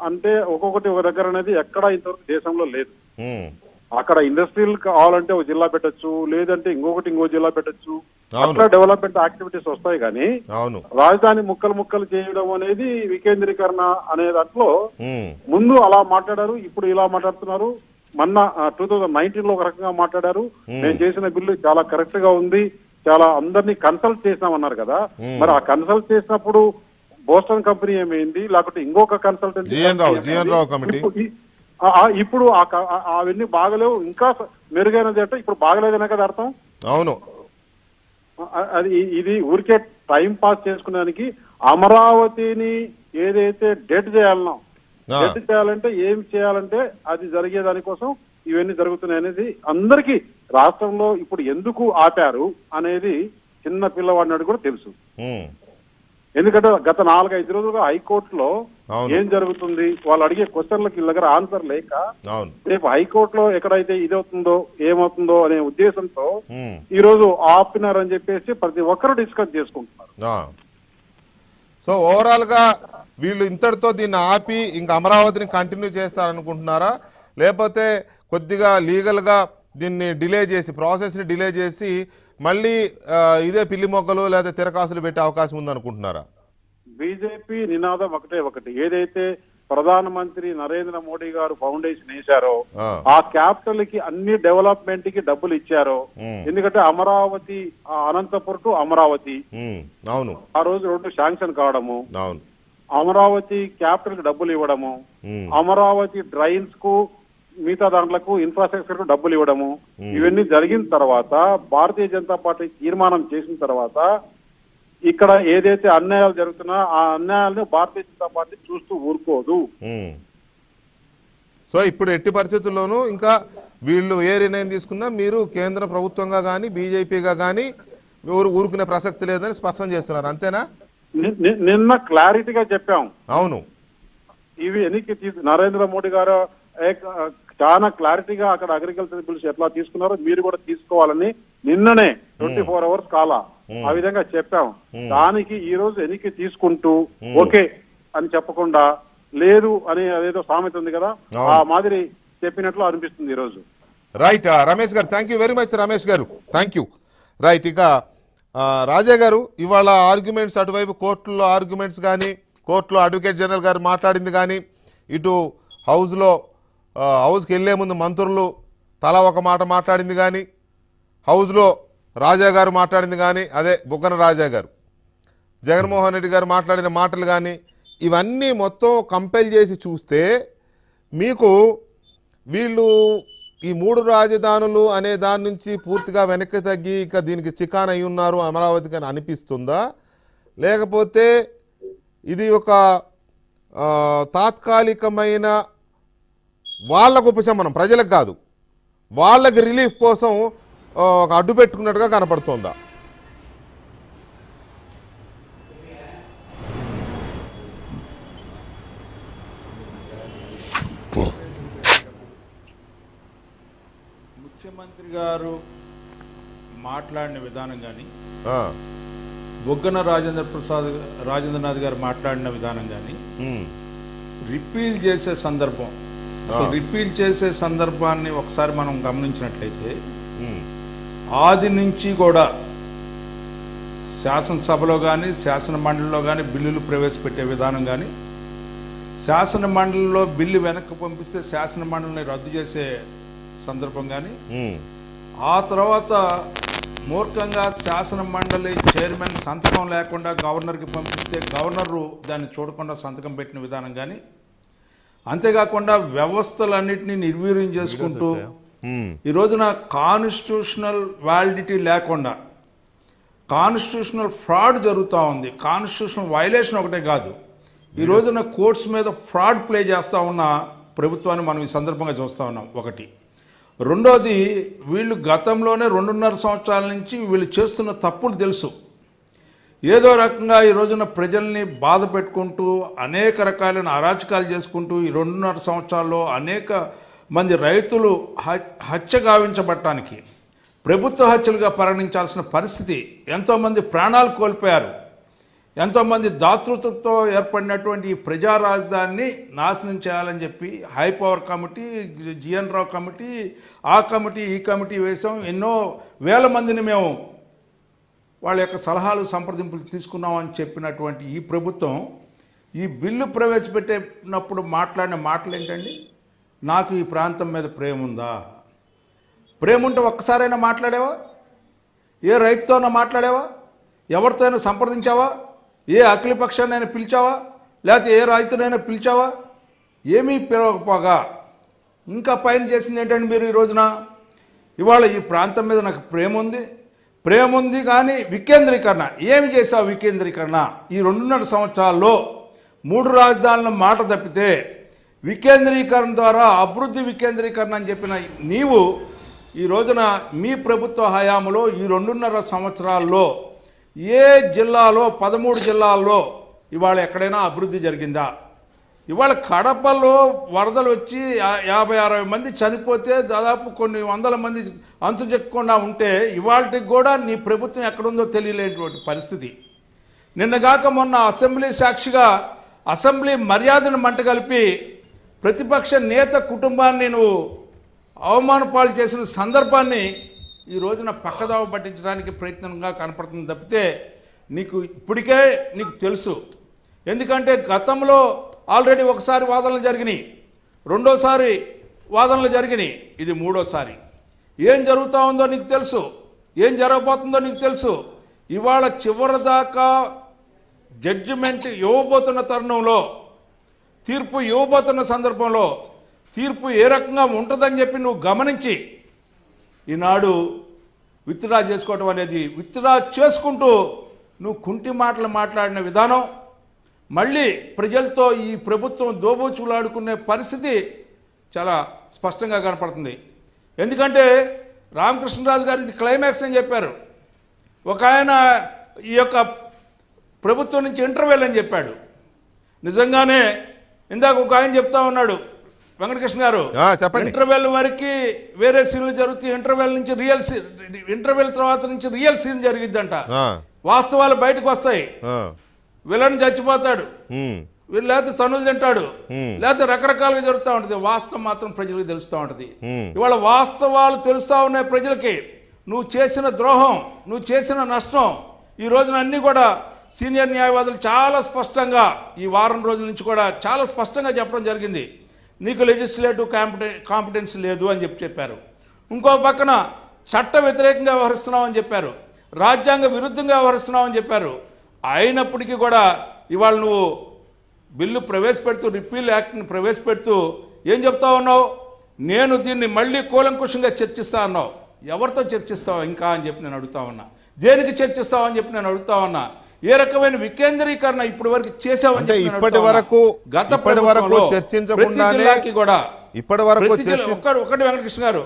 అంటే ఒక్కొక్కటి ఒక దగ్గర అనేది ఎక్కడ ఇంతవరకు దేశంలో లేదు. అక్కడ ఇండస్ట్రియల్ కావాలంటే ఒక జిల్లా పెట్టచ్చు, లేదంటే ఇంకో జిల్లా పెట్టచ్చు, అట్లా డెవలప్మెంట్ యాక్టివిటీస్ వస్తాయి. కానీ రాజధాని ముక్కలు చేయడం అనేది వికేంద్రీకరణ అనే దాంట్లో ముందు అలా మాట్లాడారు, ఇప్పుడు ఇలా మాట్లాడుతున్నారు. మొన్న 2019 లో ఒక రకంగా మాట్లాడారు, నేను చేసిన బిల్లు చాలా కరెక్ట్ గా ఉంది, చాలా అందరినీ కన్సల్ట్ చేసినామన్నారు కదా. మరి ఆ కన్సల్ట్ చేసినప్పుడు బోస్టన్ కంపెనీ ఏమైంది, లేకపోతే ఇంకొక కన్సల్టెన్సీ, ఇప్పుడు అవన్నీ బాగలేవు, ఇంకా మెరుగైనది అంటే ఇప్పుడు బాగలేదనే కదా అర్థం. అవును. ఇది ఊరికే టైం పాస్ చేసుకునేదానికి అమరావతిని ఏదైతే డెడ్ చేయాలనో, డెడ్ చేయాలంటే ఏం చేయాలంటే అది జరిగేదానికోసం ఇవన్నీ జరుగుతున్నాయి అనేది అందరికీ రాష్ట్రంలో ఇప్పుడు ఎందుకు ఆపారు అనేది చిన్న పిల్లవాడినాడు కూడా తెలుసు. ఎందుకంటే గత 4-5 రోజులుగా హైకోర్టులో ఏం జరుగుతుంది, వాళ్ళు అడిగే క్వశ్చన్లకి వీళ్ళ దగ్గర ఆన్సర్ లేక రేపు హైకోర్టులో ఎక్కడైతే ఇదవుతుందో ఏమవుతుందో అనే ఉద్దేశంతో ఈ రోజు ఆపినారని చెప్పేసి ప్రతి ఒక్కరు డిస్కస్ చేసుకుంటున్నారు. సో ఓవరాల్ గా వీళ్ళు ఇంతటితో దీన్ని ఆపి ఇంకా అమరావతిని కంటిన్యూ చేస్తారనుకుంటున్నారా, లేకపోతే కొద్దిగా లీగల్ గా దీన్ని డిలే చేసి, ప్రాసెస్ ని డిలే చేసి మళ్ళీ ఇదే పిల్లి మొక్కలు లేదా తిరకాసులు పెట్టే అవకాశం ఉందనుకుంటున్నారా? బీజేపీ నినాదం ఒకటి, ఏదైతే ప్రధానమంత్రి నరేంద్ర మోడీ గారు ఫౌండేషన్ వేశారో ఆ, ఆ క్యాపిటల్ కి అన్ని డెవలప్మెంట్ కి డబ్బులు ఇచ్చారో. ఉమ్, ఎందుకంటే అమరావతి అనంతపురం టు అమరావతి ఉమ్, అవును ఆ రోజు 2 శాంక్షన్ కావడము, అవును అమరావతి క్యాపిటల్ కి డబ్బులు ఇవ్వడము, ఉమ్, అమరావతి డ్రైన్స్ కు మిగతా దాంట్లకు ఇన్ఫ్రాస్ట్రక్చర్ కు డబ్బులు ఇవ్వడము, ఇవన్నీ జరిగిన తర్వాత భారతీయ జనతా పార్టీ తీర్మానం చేసిన తర్వాత ఇక్కడ ఏదైతే అన్యాయాలు జరుగుతున్నా ఆ అన్యాయాలను భారతీయ జనతా పార్టీ చూస్తూ ఊరుకోదు. ఉమ్. సో ఇప్పుడు ఎట్టి పరిస్థితుల్లోనూ ఇంకా వీళ్ళు ఏ నిర్ణయం తీసుకున్నా మీరు కేంద్ర ప్రభుత్వంగా కానీ బీజేపీగా కానీ ఊరుకునే ప్రసక్తి లేదని స్పష్టం చేస్తున్నారు, అంతేనా? నిన్న క్లారిటీగా చెప్పాం. అవును. ఇవి ఎన్నిక నరేంద్ర మోడీ గారు చాలా క్లారిటీగా అక్కడ అగ్రికల్చర్ బిల్స్ ఎట్లా తీసుకున్నారో మీరు కూడా తీసుకోవాలని నిన్ననే 24 hours కాలా ఆ విధంగా చెప్పాం. దానికి ఈ రోజు ఎన్నిక తీసుకుంటూ ఓకే అని చెప్పకుండా లేదు అని అదేదో సామెత ఉంది కదా, ఆ మాదిరి చెప్పినట్లు అనిపిస్తుంది ఈ రోజు. రైట్ రమేష్ గారు, thank you very much Ramesh గారు, థ్యాంక్ యూ. రైట్, ఇక రాజా గారు ఇవాళ ఆర్గ్యుమెంట్స్ అటువైపు కోర్టులో ఆర్గ్యుమెంట్స్ కానీ కోర్టులో అడ్వకేట్ జనరల్ గారు మాట్లాడింది కానీ ఇటు హౌస్కి వెళ్ళే ముందు మంత్రులు తలా ఒక మాట మాట్లాడింది కానీ హౌస్లో రాజా గారు మాట్లాడింది కానీ అదే బుగ్గన రాజా గారు జగన్మోహన్ రెడ్డి గారు మాట్లాడిన మాటలు కానీ ఇవన్నీ మొత్తం కంపేర్ చేసి చూస్తే మీకు వీళ్ళు ఈ 3 రాజధానులు అనే దాని నుంచి పూర్తిగా వెనక్కి తగ్గి ఇక దీనికి చికాన్ అయి ఉన్నారు అమరావతికి అని అనిపిస్తుందా, లేకపోతే ఇది ఒక తాత్కాలికమైన వాళ్ళకు ఉపశమనం, ప్రజలకు కాదు వాళ్ళకి రిలీఫ్ కోసం ఒక అడ్డు పెట్టుకున్నట్టుగా కనపడుతోందా? ముఖ్యమంత్రి గారు మాట్లాడిన విధానం కానీ ఆ, బొగ్గన రాజేంద్రనాథ్ గారు మాట్లాడిన విధానం కానీ ఉమ్, రిపీల్ చేసే సందర్భం, అసలు రిపీల్ చేసే సందర్భాన్ని ఒకసారి మనం గమనించినట్లయితే ఉమ్, ఆది నుంచి కూడా శాసనసభలో కానీ శాసన మండలిలో కానీ బిల్లులు ప్రవేశపెట్టే విధానం కానీ శాసన మండలిలో బిల్లు వెనక్కి పంపిస్తే శాసన మండలిని రద్దు చేసే సందర్భం కానీ ఉమ్, ఆ తర్వాత మూర్ఖంగా శాసన మండలి చైర్మన్ సంతకం లేకుండా గవర్నర్కి పంపిస్తే గవర్నరు దాన్ని చూడకుండా సంతకం పెట్టిన విధానం కానీ, అంతేకాకుండా వ్యవస్థలన్నింటినీ నిర్వీర్యం చేసుకుంటూ ఉమ్, ఈ రోజున కాన్స్టిట్యూషనల్ వ్యాలిడిటీ లేకుండా కాన్స్టిట్యూషనల్ ఫ్రాడ్ జరుగుతూ ఉంది. కాన్స్టిట్యూషనల్ వైలేషన్ ఒకటే కాదు, ఈ రోజున కోర్ట్స్ మీద ఫ్రాడ్ ప్లే చేస్తూ ఉన్న ప్రభుత్వాన్ని మనం ఈ సందర్భంగా చూస్తూ ఉన్నాం. ఒకటి. రెండోది, వీళ్ళు గతంలోనే 2.5 సంవత్సరాల నుంచి వీళ్ళు చేస్తున్న తప్పులు తెలుసు. ఏదో రకంగా ఈ రోజున ప్రజల్ని బాధ పెట్టుకుంటూ అనేక రకాలైన అరాచకాలు చేసుకుంటూ ఈ 2.5 సంవత్సరాల్లో అనేక మంది రైతులు హత్య గావించబడటానికి ప్రభుత్వ హత్యలుగా పరిగణించాల్సిన పరిస్థితి, ఎంతోమంది ప్రాణాలు కోల్పోయారు. ఎంతోమంది దాతృత్వంతో ఏర్పడినటువంటి ఈ ప్రజా రాజధానిని నాశనం చేయాలని చెప్పి హై పవర్ కమిటీ, జిఎన్ రావు కమిటీ, ఆ కమిటీ ఈ కమిటీ వేసాం. ఎన్నో వేల మందిని మేము వాళ్ళ యొక్క సలహాలు సంప్రదింపులు తీసుకున్నామని చెప్పినటువంటి ఈ ప్రభుత్వం ఈ బిల్లు ప్రవేశపెట్టినప్పుడు మాట్లాడిన మాటలు ఏంటండి? నాకు ఈ ప్రాంతం మీద ప్రేమ ఉందా? ప్రేమ ఉంటే ఒక్కసారైనా మాట్లాడావా? ఏ రైతుతోనైనా మాట్లాడావా? ఎవరితో అయినా సంప్రదించావా? ఏ అఖిలపక్షాన్నైనా పిలిచావా? లేకపోతే ఏ రైతునైనా పిలిచావా? ఏమీ పిలవకపోగా ఇంకా పైన చేసింది ఏంటంటే మీరు ఈ రోజున ఇవాళ ఈ ప్రాంతం మీద నాకు ప్రేమ ఉంది కానీ వికేంద్రీకరణ ఏమి చేసావు? వికేంద్రీకరణ ఈ 2.5 సంవత్సరాల్లో 3 రాజధానుల మాట తప్పితే వికేంద్రీకరణ ద్వారా అభివృద్ధి వికేంద్రీకరణ అని చెప్పిన నీవు ఈ రోజున మీ ప్రభుత్వ హయాంలో ఈ 2.5 సంవత్సరాల్లో ఏ జిల్లాలో 13 జిల్లాల్లో ఇవాళ ఎక్కడైనా అభివృద్ధి జరిగిందా? ఇవాళ కడపలో వరదలు వచ్చి 50-60 మంది చనిపోతే దాదాపు కొన్ని వందల మంది అంతు చెక్కకుండా ఉంటే ఇవాళకి కూడా నీ ప్రభుత్వం ఎక్కడుందో తెలియలేనటువంటి పరిస్థితి. నిన్నగాక మొన్న అసెంబ్లీ సాక్షిగా అసెంబ్లీ మర్యాదను మంటగలిపి ప్రతిపక్ష నేత కుటుంబాన్ని నువ్వు అవమానపాలు చేసిన సందర్భాన్ని ఈ రోజున పక్కదావ పట్టించడానికి ప్రయత్నంగా కనపడుతుంది తప్పితే నీకు ఇప్పటికే నీకు తెలుసు. ఎందుకంటే గతంలో ఆల్రెడీ ఒకసారి వాదనలు జరిగినాయి, రెండోసారి వాదనలు జరిగినాయి, ఇది మూడోసారి. ఏం జరుగుతూ ఉందో నీకు తెలుసు, ఏం జరగబోతుందో నీకు తెలుసు. ఇవాళ చివరిదాకా జడ్జిమెంట్ ఇవ్వబోతున్న తరుణంలో, తీర్పు ఇవ్వబోతున్న సందర్భంలో తీర్పు ఏ రకంగా ఉంటుందని చెప్పి నువ్వు గమనించి ఈనాడు విత్డ్రా చేసుకోవటం అనేది, విత్డ్రా చేసుకుంటూ నువ్వు కుంటి మాటలు మాట్లాడిన విధానం, మళ్ళీ ప్రజలతో ఈ ప్రభుత్వం దోబూచులాడుకునే పరిస్థితి చాలా స్పష్టంగా కనపడుతుంది. ఎందుకంటే రామకృష్ణరాజు గారు ఇది క్లైమాక్స్ అని చెప్పారు. ఒక ఆయన ఈ యొక్క ప్రభుత్వం నుంచి ఇంటర్వెల్ అని చెప్పాడు. నిజంగానే ఇందాక ఒక ఆయన చెప్తా ఉన్నాడు వెంకటకృష్ణ గారు, చెప్పండి. ఇంటర్వెల్ వరకు వేరే సీన్లు జరుగుతాయి, ఇంటర్వెల్ నుంచి ఇంటర్వెల్ తర్వాత నుంచి రియల్ సీన్ జరిగిద్దంట. వాస్తవాలు బయటకు వస్తాయి. విలన్ చచ్చిపోతాడు, లేకపోతే తనులు తింటాడు, లేకపోతే రకరకాలుగా జరుగుతూ ఉంటుంది. వాస్తవం మాత్రం ప్రజలకు తెలుస్తూ ఉంటుంది. ఇవాళ వాస్తవాలు తెలుస్తూ ఉన్నాయి ప్రజలకి. నువ్వు చేసిన ద్రోహం, నువ్వు చేసిన నష్టం ఈ రోజున అన్నీ కూడా సీనియర్ న్యాయవాదులు చాలా స్పష్టంగా ఈ వారం రోజుల నుంచి కూడా చాలా స్పష్టంగా చెప్పడం జరిగింది. నీకు లెజిస్లేటివ్ కాంపిటెన్స్ లేదు అని చెప్పారు. ఇంకో పక్కన చట్ట వ్యతిరేకంగా వ్యవహరిస్తున్నావు అని చెప్పారు, రాజ్యాంగ విరుద్ధంగా వ్యవహరిస్తున్నావు అని చెప్పారు. అయినప్పటికీ కూడా ఇవాళ నువ్వు బిల్లు ప్రవేశపెడుతూ, రిపీల్ యాక్ట్ని ప్రవేశపెడుతూ ఏం చెప్తా ఉన్నావు? నేను దీన్ని మళ్ళీ కూలంకుషంగా చర్చిస్తా అన్నావు. ఎవరితో చర్చిస్తావు ఇంకా అని చెప్పి నేను అడుగుతా ఉన్నా. దేనికి చర్చిస్తావు అని చెప్పి నేను అడుగుతా ఉన్నా. ఏ రకమైన వికేంద్రీకరణ ఇప్పటి వరకు చేసావని చెప్పి ఇప్పటి వరకు చర్చించకుండానే కూడా ఇప్పటి వరకు ఒకటి వెంకటకృష్ణ గారు,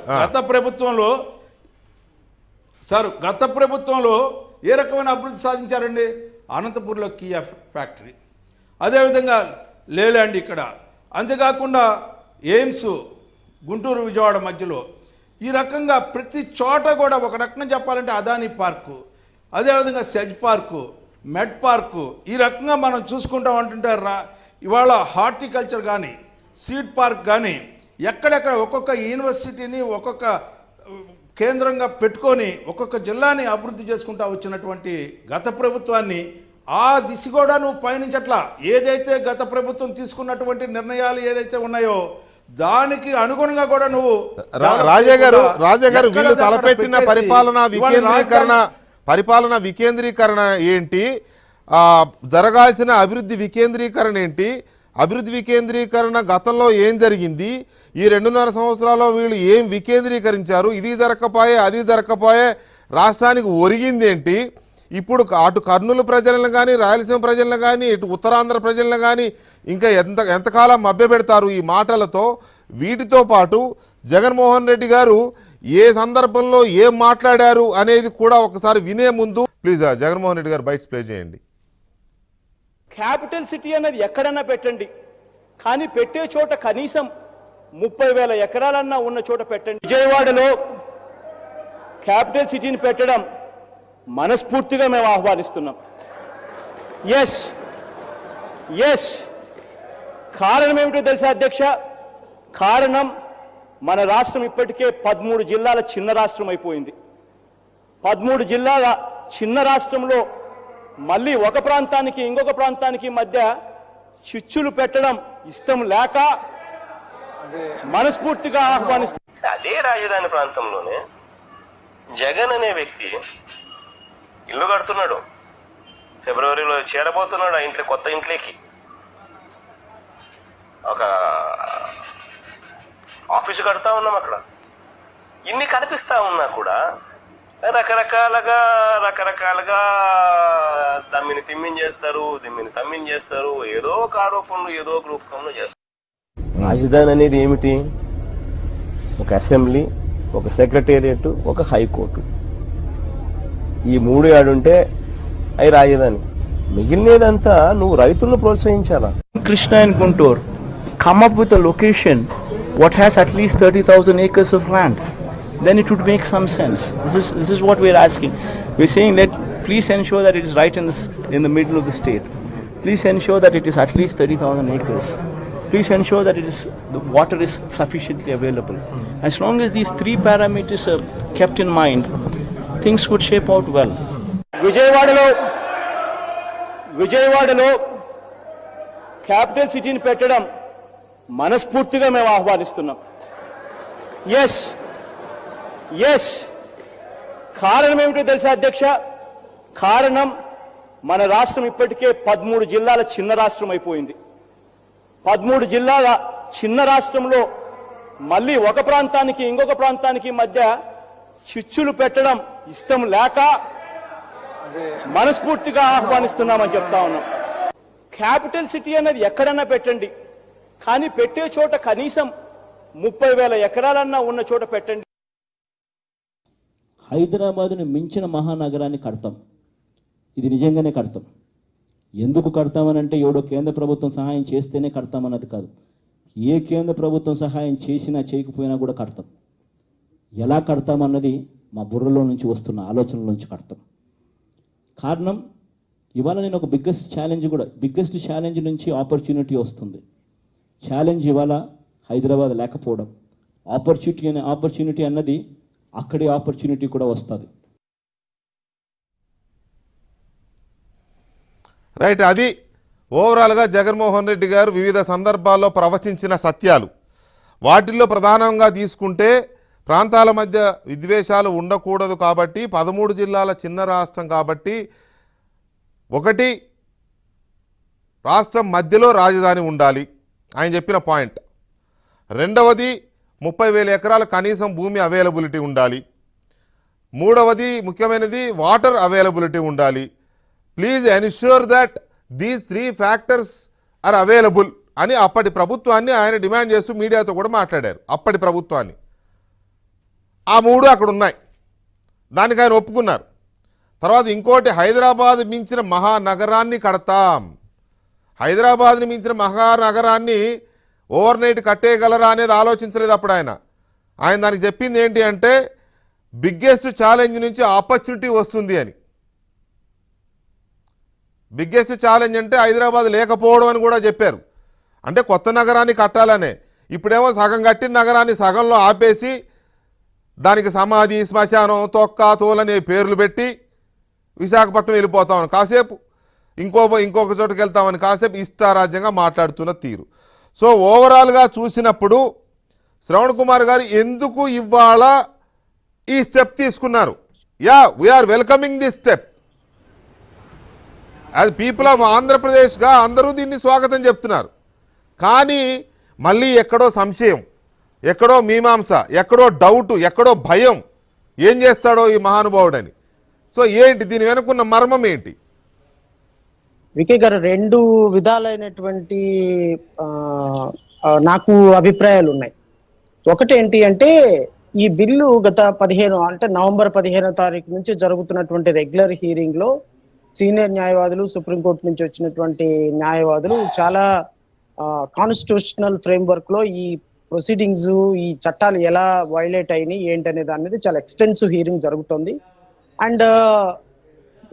గత ప్రభుత్వంలో ఏ రకమైన అభివృద్ధి సాధించారండి? అనంతపూర్లో కియా ఫ్యాక్టరీ, అదేవిధంగా లేలాండ్ ఇక్కడ, అంతేకాకుండా ఎయిమ్స్ గుంటూరు విజయవాడ మధ్యలో, ఈ రకంగా ప్రతి చోట కూడా ఒక రకంగా చెప్పాలంటే అదానీ పార్కు, అదేవిధంగా సెజ్ పార్కు, మెడ్ పార్కు, ఈ రకంగా మనం చూసుకుంటాం అంటుంటే ఇవాళ హార్టికల్చర్ కానీ, సీడ్ పార్క్ కానీ, ఎక్కడెక్కడ ఒక్కొక్క యూనివర్సిటీని ఒక్కొక్క కేంద్రంగా పెట్టుకొని ఒక్కొక్క జిల్లాని అభివృద్ధి చేసుకుంటా వచ్చినటువంటి గత ప్రభుత్వాన్ని ఆ దిశ కూడా నువ్వు పయనించట్లా. ఏదైతే గత ప్రభుత్వం తీసుకున్నటువంటి నిర్ణయాలు ఏదైతే ఉన్నాయో దానికి అనుగుణంగా కూడా నువ్వు రాజా గారు వీళ్ళు తలపెట్టిన పరిపాలన వికేంద్రీకరణ ఏంటి, జరగాల్సిన అభివృద్ధి వికేంద్రీకరణ ఏంటి, అభివృద్ధి వికేంద్రీకరణ గతంలో ఏం జరిగింది, ఈ 2.5 సంవత్సరాల్లో వీళ్ళు ఏం వికేంద్రీకరించారు, ఇది జరగకపోయే అది జరగకపోయే రాష్ట్రానికి ఒరిగింది ఏంటి, ఇప్పుడు అటు కర్నూలు ప్రజలను కానీ, రాయలసీమ ప్రజలను కానీ, ఇటు ఉత్తరాంధ్ర ప్రజలను కానీ ఇంకా ఎంతకాలం మభ్యపెడతారు ఈ మాటలతో? వీటితో పాటు జగన్మోహన్ రెడ్డి గారు ఏ సందర్భంలో ఏం మాట్లాడారు అనేది కూడా ఒకసారి వినే ముందు ప్లీజ్ జగన్మోహన్ రెడ్డి గారు బైట్స్ ప్లే చేయండి. క్యాపిటల్ సిటీ అనేది ఎక్కడన్నా పెట్టండి, కానీ పెట్టే చోట కనీసం 30,000 ఎకరాలన్నా ఉన్న చోట పెట్టండి. విజయవాడలో క్యాపిటల్ సిటీని పెట్టడం మనస్ఫూర్తిగా మేము ఆహ్వానిస్తున్నాం. ఎస్ కారణం ఏమిటో తెలుసా అధ్యక్ష? కారణం మన రాష్ట్రం ఇప్పటికే 13 జిల్లాల చిన్న రాష్ట్రం అయిపోయింది. 13 జిల్లాల చిన్న రాష్ట్రంలో మళ్ళీ ఒక ప్రాంతానికి ఇంకొక ప్రాంతానికి మధ్య చిచ్చులు పెట్టడం ఇష్టం లేక మనస్ఫూర్తిగా ఆహ్వానిస్తుంది. అదే రాజధాని ప్రాంతంలోనే జగన్ అనే వ్యక్తి ఇల్లు కడుతున్నాడు, ఫిబ్రవరిలో చేరబోతున్నాడు ఆ ఇంట్లో, కొత్త ఇంట్లోకి ఒక ఆఫీసు కడతా ఉన్నాం. అక్కడ ఇన్ని కనిపిస్తా ఉన్నా కూడా రకరకాలుగా దమ్మిని తిమ్మిని చేస్తారు, ఏదో ఒక ఆరోపణలు ఏదో ఒక రూపకంలో చేస్తారు. రాజధాని అనేది ఏమిటి? ఒక అసెంబ్లీ, ఒక సెక్రటేరియట్, ఒక హైకోర్టు, ఈ 3 ఆడుంటే అవి రాజధాని. మిగిలినదంతా నువ్వు రైతులను ప్రోత్సహించాలా. Krishna and Guntur come up with a location what has at least 30,000 acres of land, then it would make some sense. This is what we're asking. We're saying that please ensure that it is right in the middle of the state. Please ensure that it is at least 30,000 acres. Please ensure that the water is sufficiently available. As long as these 3 parameters are kept in mind, things would shape out well. విజయవాడలో capital సిటీని పెట్టడం మనస్ఫూర్తిగా మేము ఆహ్వానిస్తున్నాం. Yes కారణం ఏమిటో తెలుసా అధ్యక్ష? కారణం మన రాష్ట్రం ఇప్పటికే 13 జిల్లాల చిన్న రాష్ట్రం అయిపోయింది. 13 జిల్లాల చిన్న రాష్ట్రంలో మళ్ళీ ఒక ప్రాంతానికి ఇంకొక ప్రాంతానికి మధ్య చిచ్చులు పెట్టడం ఇష్టం లేక మనస్ఫూర్తిగా ఆహ్వానిస్తున్నామని చెప్తా ఉన్నాం. క్యాపిటల్ సిటీ అనేది ఎక్కడన్నా పెట్టండి, కానీ పెట్టే చోట కనీసం 30,000 ఎకరాలన్నా ఉన్న చోట పెట్టండి. హైదరాబాద్ను మించిన మహానగరాన్ని కడతాం. ఇది నిజంగానే కడతాం. ఎందుకు కడతామనంటే ఎవడో కేంద్ర ప్రభుత్వం సహాయం చేస్తేనే కడతామన్నది కాదు. ఏ కేంద్ర ప్రభుత్వం సహాయం చేసినా చేయకపోయినా కూడా కడతాం. ఎలా కడతామన్నది మా బుర్రలో నుంచి వస్తున్న ఆలోచనల నుంచి కడతాం. కారణం ఇవాళ నేను ఒక బిగ్గెస్ట్ ఛాలెంజ్ నుంచి ఆపర్చునిటీ వస్తుంది. ఛాలెంజ్ ఇవాళ హైదరాబాద్ లేకపోవడం, ఆపర్చునిటీ అన్నది అక్కడే ఆపర్చునిటీ కూడా వస్తుంది. రైట్, అది ఓవరాల్గా జగన్మోహన్ రెడ్డి గారు వివిధ సందర్భాల్లో ప్రవచించిన సత్యాలు. వాటిల్లో ప్రధానంగా తీసుకుంటే ప్రాంతాల మధ్య విద్వేషాలు ఉండకూడదు కాబట్టి, 13 జిల్లాల చిన్న రాష్ట్రం కాబట్టి, ఒకటి రాష్ట్రం మధ్యలో రాజధాని ఉండాలి ఆయన చెప్పిన పాయింట్. రెండవది 30,000 ఎకరాల కనీసం భూమి అవైలబిలిటీ ఉండాలి. మూడవది ముఖ్యమైనది వాటర్ అవైలబిలిటీ ఉండాలి. Please ensure that these 3 factors are available అని అప్పటి ప్రభుత్వాన్ని ఆయన డిమాండ్ చేస్తూ మీడియాతో కూడా మాట్లాడారు. అప్పటి ప్రభుత్వాన్ని ఆ 3 అక్కడ ఉన్నాయి, దానికి ఆయన ఒప్పుకున్నారు. తర్వాత ఇంకోటి, హైదరాబాద్ మించిన మహానగరాన్ని కడతాం. హైదరాబాద్ని మించిన మహానగరాన్ని ఓవర్ నైట్ కట్టేయగలరా అనేది ఆలోచించలేదు అప్పుడు ఆయన. దానికి చెప్పింది ఏంటి అంటే బిగ్గెస్ట్ ఛాలెంజ్ నుంచి ఆపర్చునిటీ వస్తుంది అని. బిగ్గెస్ట్ ఛాలెంజ్ అంటే హైదరాబాద్ లేకపోవడం అని కూడా చెప్పారు. అంటే కొత్త నగరాన్ని కట్టాలనే. ఇప్పుడేమో సగం కట్టిన నగరాన్ని సగంలో ఆపేసి దానికి సమాధి, శ్మశానం, తొక్క, తోలనే పేర్లు పెట్టి విశాఖపట్నం వెళ్ళిపోతామని కాసేపు, ఇంకొక చోటుకి వెళ్తామని కాసేపు ఇష్టారాజ్యంగా మాట్లాడుతున్న తీరు. సో ఓవరాల్గా చూసినప్పుడు శ్రవణ్ కుమార్ గారు ఎందుకు ఇవాళ ఈ స్టెప్ తీసుకున్నారు? We're welcoming this step as people of ఆంధ్రప్రదేశ్గా అందరూ దీన్ని స్వాగతం చెప్తున్నారు. కానీ మళ్ళీ ఎక్కడో సంశయం, ఎక్కడో మీమాంస, ఎక్కడో డౌట్, ఎక్కడో భయం, ఏం చేస్తాడో ఈ మహానుభావుడని. సో ఏంటి దీని వెనుకున్న మర్మం ఏంటి? వికే గారు, 2 విధాలైనటువంటి నాకు అభిప్రాయాలు ఉన్నాయి. ఒకటి ఏంటి అంటే, ఈ బిల్లు గత 15 అంటే నవంబర్ 15వ తారీఖు నుంచి జరుగుతున్నటువంటి రెగ్యులర్ హీరింగ్ లో సీనియర్ న్యాయవాదులు, సుప్రీంకోర్టు నుంచి వచ్చినటువంటి న్యాయవాదులు చాలా కాన్స్టిట్యూషనల్ ఫ్రేమ్వర్క్ లో ఈ ప్రొసీడింగ్స్, ఈ చట్టాలు ఎలా వైలేట్ అయినాయి ఏంటనే దాని మీద చాలా ఎక్స్టెన్సివ్ హీరింగ్ జరుగుతుంది. అండ్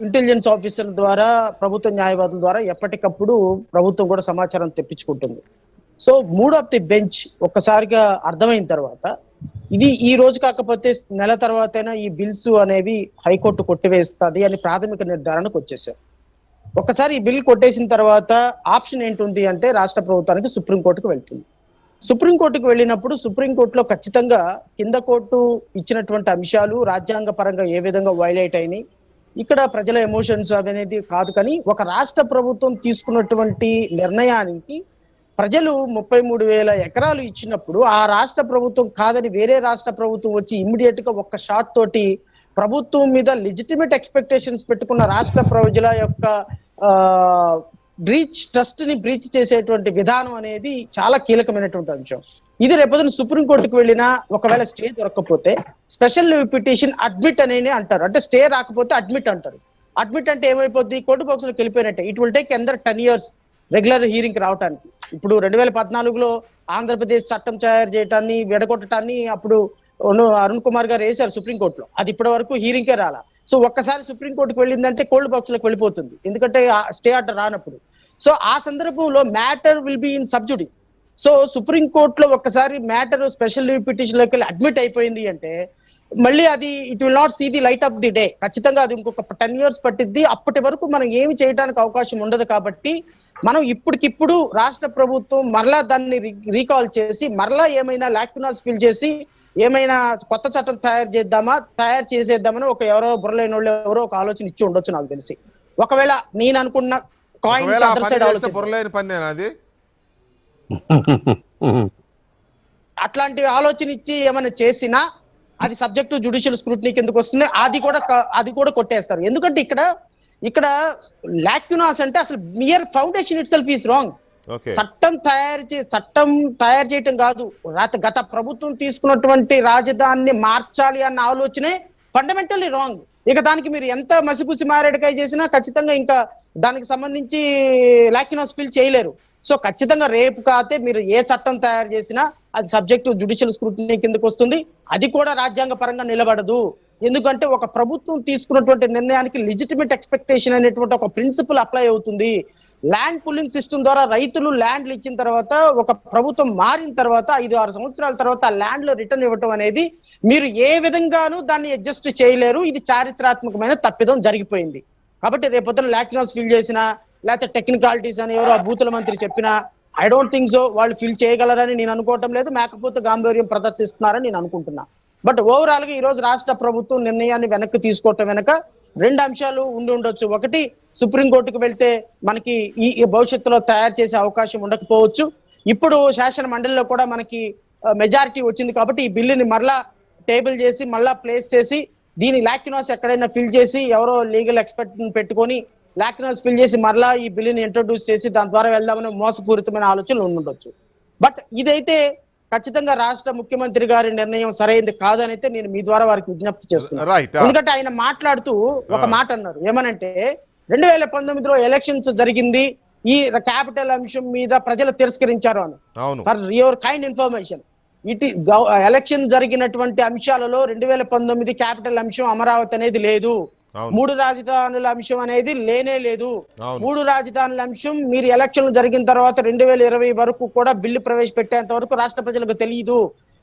ఇంటెలిజెన్స్ ఆఫీసర్ల ద్వారా, ప్రభుత్వ న్యాయవాదుల ద్వారా ఎప్పటికప్పుడు ప్రభుత్వం కూడా సమాచారం తెప్పించుకుంటుంది. So mood of the bench ఒక్కసారిగా అర్థమైన తర్వాత, ఇది ఈ రోజు కాకపోతే నెల తర్వాతైనా ఈ బిల్స్ అనేవి హైకోర్టు కొట్టివేస్తుంది అని ప్రాథమిక నిర్ధారణకు వచ్చేసారు. ఒక్కసారి ఈ బిల్ కొట్టేసిన తర్వాత ఆప్షన్ ఏంటుంది అంటే రాష్ట్ర ప్రభుత్వానికి సుప్రీంకోర్టుకు వెళ్తుంది. సుప్రీంకోర్టుకు వెళ్ళినప్పుడు సుప్రీంకోర్టులో ఖచ్చితంగా కింద కోర్టు ఇచ్చినటువంటి అంశాలు రాజ్యాంగ పరంగా ఏ విధంగా వైలేట్ అయినాయి, ఇక్కడ ప్రజల ఎమోషన్స్ అనేది కాదు, కానీ ఒక రాష్ట్ర ప్రభుత్వం తీసుకున్నటువంటి నిర్ణయానికి ప్రజలు 33,000 ఎకరాలు ఇచ్చినప్పుడు ఆ రాష్ట్ర ప్రభుత్వం కాదని వేరే రాష్ట్ర ప్రభుత్వం వచ్చి ఇమ్మీడియట్ గా ఒక్క షాట్ తోటి ప్రభుత్వం మీద లెజిటిమేట్ ఎక్స్పెక్టేషన్స్ పెట్టుకున్న రాష్ట్ర ప్రజల యొక్క ట్రస్ట్ ని బ్రీచ్ చేసేటువంటి విధానం అనేది చాలా కీలకమైనటువంటి అంశం. ఇది రేపొద్దున సుప్రీంకోర్టుకు వెళ్ళినా ఒకవేళ స్టే దొరకకపోతే స్పెషల్ లీవ్ పిటిషన్ అడ్మిట్ అనేది అంటారు. అంటే స్టే రాకపోతే అడ్మిట్ అంటారు. అడ్మిట్ అంటే ఏమైపోద్ది, కోర్టు బాక్స్ లోకి వెళ్ళిపోయినట్టే. It will take under 10 years regular hearing రావడానికి. ఇప్పుడు 2014లో ఆంధ్రప్రదేశ్ చట్టం తయారు చేయటాన్ని, విడగొట్టడాన్ని అప్పుడు అరుణ్ కుమార్ గారు వేశారు సుప్రీంకోర్టులో. అది ఇప్పటి వరకు హీరింగ్కే రాలా. సో ఒక్కసారి సుప్రీంకోర్టుకు వెళ్ళిందంటే కోల్డ్ బాక్స్ లోకి వెళ్ళిపోతుంది, ఎందుకంటే స్టే ఆర్డర్ రానప్పుడు. సో ఆ సందర్భంలో matter will be in sub judice. So సుప్రీంకోర్టులో ఒక్కసారి మ్యాటర్ స్పెషల్ లీవ్ పిటిషన్ లోకి వెళ్ళి అడ్మిట్ అయిపోయింది అంటే మళ్ళీ అది it will not see the light of the day. ఖచ్చితంగా అది ఇంకొక 10 years పట్టిద్ది. అప్పటి వరకు మనం ఏమి చేయడానికి అవకాశం ఉండదు. కాబట్టి మనం ఇప్పటికిప్పుడు రాష్ట్ర ప్రభుత్వం మరలా దాన్ని రీకాల్ చేసి మరలా ఏమైనా లాక్యునాస్ ఫిల్ చేసి ఏమైనా కొత్త చట్టం తయారు చేసేద్దామని ఒక ఎవరో బుర్రలేని వాళ్ళు ఎవరో ఒక ఆలోచన ఇచ్చి ఉండొచ్చు నాకు తెలిసి. ఒకవేళ నేను అనుకున్న కాయిన్ అదర్ సైడ్ ఆలోచన బుర్రలేని పని అది అట్లాంటి ఆలోచన ఇచ్చి ఏమైనా చేసినా అది సబ్జెక్ట్ టు జ్యుడిషియల్ స్క్రూటినీ కిందకు వస్తుంది. అది కూడా కొట్టేస్తారు. ఎందుకంటే ఇక్కడ లాక్యునాస్ అంటే అసలు mere foundation itself is wrong. చట్టం తయారు చేయటం కాదు, గత ప్రభుత్వం తీసుకున్నటువంటి రాజధానిని మార్చాలి అన్న ఆలోచనే ఫండమెంటల్లీ రాంగ్. ఇక దానికి మీరు ఎంత మసిపూసి మారేడుకాయ చేసినా ఖచ్చితంగా ఇంకా దానికి సంబంధించి లాక్యునాస్ ఫిల్ చేయలేరు. సో ఖచ్చితంగా రేపు కాతే మీరు ఏ చట్టం తయారు చేసినా అది సబ్జెక్ట్ జ్యుడిషియల్ స్క్రూటినీ కిందకు వస్తుంది. అది కూడా రాజ్యాంగ పరంగా నిలబడదు. ఎందుకంటే ఒక ప్రభుత్వం తీసుకున్నటువంటి నిర్ణయానికి లెజిటిమేట్ ఎక్స్పెక్టేషన్ అనేటువంటి ఒక ప్రిన్సిపల్ అప్లై అవుతుంది. ల్యాండ్ పుల్లింగ్ సిస్టమ్ ద్వారా రైతులు ల్యాండ్లు ఇచ్చిన తర్వాత ఒక ప్రభుత్వం మారిన తర్వాత 5-6 సంవత్సరాల తర్వాత ఆ ల్యాండ్ లో రిటర్న్ ఇవ్వటం అనేది మీరు ఏ విధంగానూ దాన్ని అడ్జస్ట్ చేయలేరు. ఇది చారిత్రాత్మకమైన తప్పిదం జరిగిపోయింది. కాబట్టి రేపొద్దున లాక్యునాస్ ఫిల్ చేసినా లేకపోతే టెక్నికాలిటీస్ అని ఎవరో ఆ బూతుల మంత్రి చెప్పినా ఐ డోంట్ థింక్ సో వాళ్ళు ఫిల్ చేయగలరని నేను అనుకోవటం లేదు. మేకపోతే గాంభీర్యం ప్రదర్శిస్తున్నారని నేను అనుకుంటున్నా. బట్ ఓవరాల్ గా ఈ రోజు రాష్ట్ర ప్రభుత్వం నిర్ణయాన్ని వెనక్కి తీసుకోవటం వెనక 2 అంశాలు ఉండి ఉండొచ్చు. ఒకటి, సుప్రీంకోర్టుకు వెళ్తే మనకి ఈ భవిష్యత్తులో తయారు చేసే అవకాశం ఉండకపోవచ్చు. ఇప్పుడు శాసన మండలిలో కూడా మనకి మెజారిటీ వచ్చింది కాబట్టి ఈ బిల్లుని మరలా టేబుల్ చేసి మళ్ళా ప్లేస్ చేసి దీని లాక్యునాస్ ఎక్కడైనా ఫిల్ చేసి ఎవరో లీగల్ ఎక్స్పర్ట్ పెట్టుకొని లాక్యునాస్ ఫిల్ చేసి మరలా ఈ బిల్లుని ఇంట్రొడ్యూస్ చేసి దాని ద్వారా వెళ్దామని మోసపూరితమైన ఆలోచనలు ఉండొచ్చు. బట్ ఇదైతే ఖచ్చితంగా రాష్ట్ర ముఖ్యమంత్రి గారి నిర్ణయం సరైనది కాదనైతే నేను మీ ద్వారా వారికి విజ్ఞప్తి చేస్తున్నాను. ఎందుకంటే ఆయన మాట్లాడుతూ ఒక మాట అన్నారు, ఏమనంటే 2019లో ఎలక్షన్స్ జరిగింది, ఈ క్యాపిటల్ అంశం మీద ప్రజలు తిరస్కరించారు అని. For your kind information, election జరిగినటువంటి అంశాలలో 2019 క్యాపిటల్ అంశం అమరావతి అనేది లేదు. 3 రాజధానుల అంశం అనేది లేనే లేదు. 3 రాజధానుల అంశం మీరు ఎలక్షన్లు జరిగిన తర్వాత 2020 వరకు కూడా బిల్లు ప్రవేశపెట్టేంత వరకు రాష్ట్ర ప్రజలకు తెలియదు.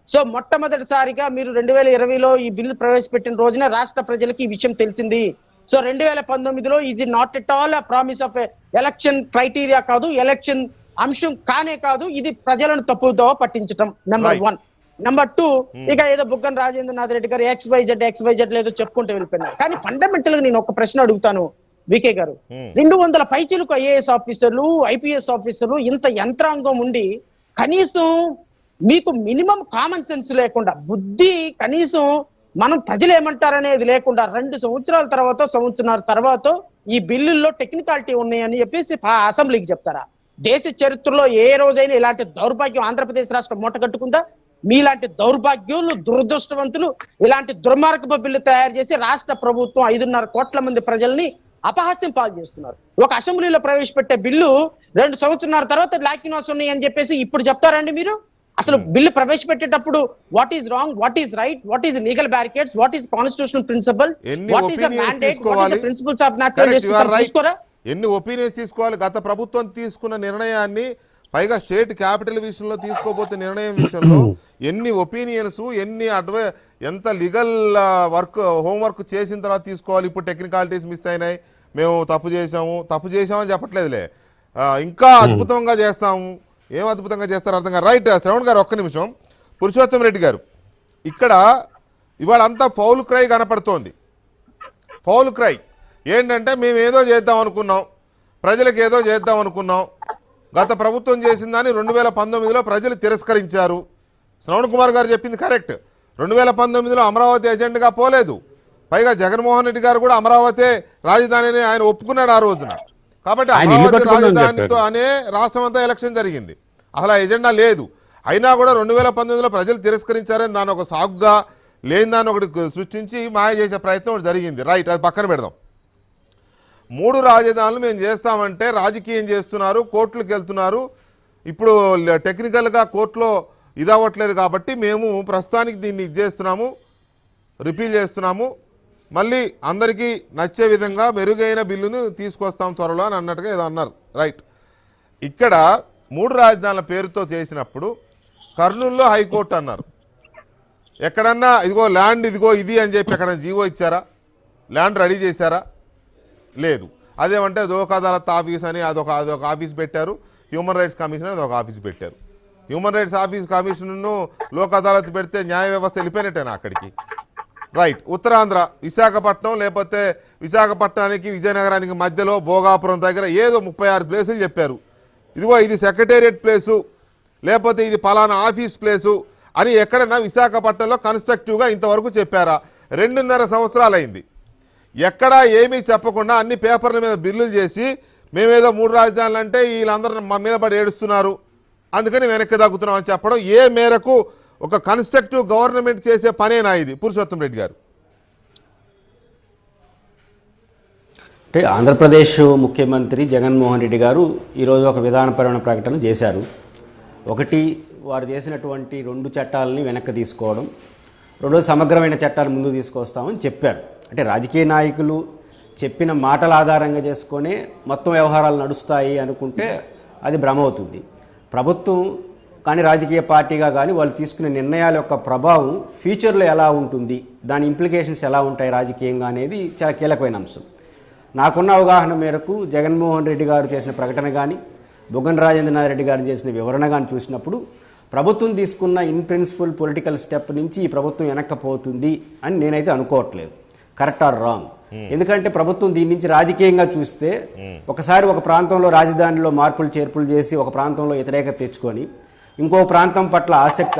సో మొట్టమొదటిసారిగా మీరు 2020లో ఈ బిల్లు ప్రవేశపెట్టిన రోజున రాష్ట్ర ప్రజలకు ఈ విషయం తెలిసింది. సో 2019లో ఇది not at all promise of election criteria కాదు, ఎలక్షన్ అంశం కానే కాదు, ఇది ప్రజలను తప్పుదో పట్టించటం నెంబర్ 1. నెంబర్ 2, ఇక ఏదో బుగ్గన రాజేంద్రనాథ్ రెడ్డి గారు XYZ లేదో చెప్పుకుంటూ వెళ్ళిపోయినారు. కానీ ఫండమెంటల్ గా నేను ఒక ప్రశ్న అడుగుతాను వికే గారు, 200 పైచీలకు IAS ఆఫీసర్లు, IPS ఆఫీసర్లు, ఇంత యంత్రాంగం ఉండి కనీసం మీకు మినిమం కామన్ సెన్స్ లేకుండా, బుద్ధి కనీసం మనం ప్రజలు ఏమంటారనేది లేకుండా 2 సంవత్సరాల తర్వాత సంవత్సరాల తర్వాత ఈ బిల్లుల్లో టెక్నికాలిటీ ఉన్నాయని చెప్పేసి అసెంబ్లీకి చెప్తారా? దేశ చరిత్రలో ఏ రోజైనా ఇలాంటి దౌర్భాగ్యం ఆంధ్రప్రదేశ్ రాష్ట్రం మూటగట్టుకుందా? మీలాంటి దౌర్భాగ్యులు, దురదృష్టవంతులు ఇలాంటి దుర్మార్గపు బిల్లు తయారు చేసి రాష్ట్ర ప్రభుత్వం 5.5 కోట్ల మంది ప్రజల్ని అపహాస్యం పాలు చేస్తున్నారు. ఒక అసెంబ్లీలో ప్రవేశపెట్టే బిల్లు 2 సంవత్సరాల తర్వాత లాక్యునాస్ ఉన్నాయి అని చెప్పేసి ఇప్పుడు చెప్తారండి మీరు? అసలు బిల్లు ప్రవేశపెట్టేటప్పుడు what is wrong, what is right, what is legal barricades, what is constitutional principle, what is the mandate, what is the principles of natural justice తీసుకోరా? ఎన్ని ఒపీనియన్స్ తీసుకోవాలి? గత ప్రభుత్వం తీసుకున్న నిర్ణయాన్ని, పైగా స్టేట్ క్యాపిటల్ విషయంలో తీసుకోబోతే నిర్ణయం విషయంలో ఎన్ని ఒపీనియన్స్, ఎంత లీగల్ హోంవర్క్ చేసిన తర్వాత తీసుకోవాలి. ఇప్పుడు టెక్నికాలిటీస్ మిస్ అయినాయి, మేము తప్పు చేసామని చెప్పట్లేదులే, ఇంకా అద్భుతంగా చేస్తాము. ఏం అద్భుతంగా చేస్తారో అర్థం కాదు. రైట్ శ్రవణ్ గారు, ఒక్క నిమిషం. పురుషోత్తం రెడ్డి గారు, ఇక్కడ ఇవాళ అంతా ఫౌల్ క్రై కనపడుతోంది. ఫౌల్ క్రై ఏంటంటే మేము ఏదో చేద్దాం అనుకున్నాం, ప్రజలకు ఏదో చేద్దాం అనుకున్నాం, గత ప్రభుత్వం చేసిన దాన్ని 2019లో ప్రజలు తిరస్కరించారు. శ్రవణ్ కుమార్ గారు చెప్పింది కరెక్ట్. 2019లో అమరావతి ఎజెండాగా పోలేదు. పైగా జగన్మోహన్ రెడ్డి గారు కూడా అమరావతి రాజధానిని ఆయన ఒప్పుకున్నాడు ఆ రోజున. కాబట్టి అమరావతి రాజధానితో అనే రాష్ట్రం అంతా ఎలక్షన్ జరిగింది, అసలు ఆ ఎజెండా లేదు. అయినా కూడా 2019లో ప్రజలు తిరస్కరించారని దాన్ని ఒక సాగుగా లేని దాన్ని ఒకటి సృష్టించి మాయ చేసే ప్రయత్నం ఒకటి జరిగింది. రైట్, అది పక్కన పెడదాం. 3 రాజధానులు మేము చేస్తామంటే రాజకీయం చేస్తున్నారు, కోర్టులకు వెళ్తున్నారు. ఇప్పుడు టెక్నికల్గా కోర్టులో ఇది అవ్వట్లేదు కాబట్టి మేము ప్రస్తుతానికి దీన్ని చేస్తున్నాము, రిపీల్ చేస్తున్నాము, మళ్ళీ అందరికీ నచ్చే విధంగా మెరుగైన బిల్లును తీసుకొస్తాం త్వరలో అని అన్నట్టుగా ఏదో అన్నారు. రైట్, ఇక్కడ 3 రాజధానుల పేరుతో చేసినప్పుడు కర్నూలులో హైకోర్టు అన్నారు. ఎక్కడన్నా ఇదిగో ల్యాండ్ ఇదిగో ఇది అని చెప్పి ఎక్కడన్నా జీవో ఇచ్చారా? ల్యాండ్ రెడీ చేశారా? లేదు. అదేమంటే లోక్ అదాలత్ ఆఫీస్ అని అదొక ఆఫీస్ పెట్టారు, హ్యూమన్ రైట్స్ కమిషన్ అని అదొక ఆఫీస్ పెట్టారు. హ్యూమన్ రైట్స్ కమిషన్ను లోక్ అదాలత్ పెడితే న్యాయ వ్యవస్థ వెళ్ళిపోయినట్టేనా అక్కడికి? రైట్. ఉత్తరాంధ్ర విశాఖపట్నం, లేకపోతే విశాఖపట్నానికి విజయనగరానికి మధ్యలో భోగాపురం దగ్గర ఏదో 36 ప్లేసులు చెప్పారు. ఇదిగో ఇది సెక్రటేరియట్ ప్లేసు, లేకపోతే ఇది పలానా ఆఫీస్ ప్లేసు అని ఎక్కడన్నా విశాఖపట్నంలో కన్స్ట్రక్టివ్గా ఇంతవరకు చెప్పారా? 2.5 సంవత్సరాలు అయింది. ఎక్కడా ఏమీ చెప్పకుండా అన్ని పేపర్ల మీద బిల్లులు చేసి మేమేదో 3 రాజధానులు అంటే వీళ్ళందరూ మా మీద పడి ఏడుస్తున్నారు, అందుకని వెనక్కి తగ్గుతున్నాం అని చెప్పడం ఏ మేరకు ఒక కన్స్ట్రక్టివ్ గవర్నమెంట్ చేసే పనేనా ఇది? పురుషోత్తం రెడ్డి గారు. అంటే ఆంధ్రప్రదేశ్ ముఖ్యమంత్రి జగన్మోహన్ రెడ్డి గారు ఈరోజు ఒక విధానపరమైన ప్రకటన చేశారు. ఒకటి, వారు చేసినటువంటి 2 చట్టాలని వెనక్కి తీసుకోవడం, రెండోది సమగ్రమైన చట్టాలు ముందుకు తీసుకొస్తామని చెప్పారు. అంటే రాజకీయ నాయకులు చెప్పిన మాటల ఆధారంగా చేసుకొని మొత్తం వ్యవహారాలు నడుస్తాయి అనుకుంటే అది భ్రమ అవుతుంది. ప్రభుత్వం కానీ రాజకీయ పార్టీగా కానీ వాళ్ళు తీసుకునే నిర్ణయాల యొక్క ప్రభావం ఫ్యూచర్లో ఎలా ఉంటుంది, దాని ఇంప్లికేషన్స్ ఎలా ఉంటాయి రాజకీయంగా అనేది చాలా కీలకమైన అంశం. నాకున్న అవగాహన మేరకు జగన్మోహన్ రెడ్డి గారు చేసిన ప్రకటన కానీ, బుగ్గన రాజేంద్రనాథ్ రెడ్డి గారు చేసిన వివరణ కానీ చూసినప్పుడు ప్రభుత్వం తీసుకున్న ఇన్ ప్రిన్సిపల్ పొలిటికల్ స్టెప్ నుంచి ఈ ప్రభుత్వం వెనక్కపోతుంది అని నేనైతే అనుకోవట్లేదు. Correct or wrong? ఎందుకంటే ప్రభుత్వం దీని నుంచి రాజకీయంగా చూస్తే ఒకసారి ఒక ప్రాంతంలో రాజధానిలో మార్పులు చేర్పులు చేసి ఒక ప్రాంతంలో వ్యతిరేకత తెచ్చుకొని ఇంకో ప్రాంతం పట్ల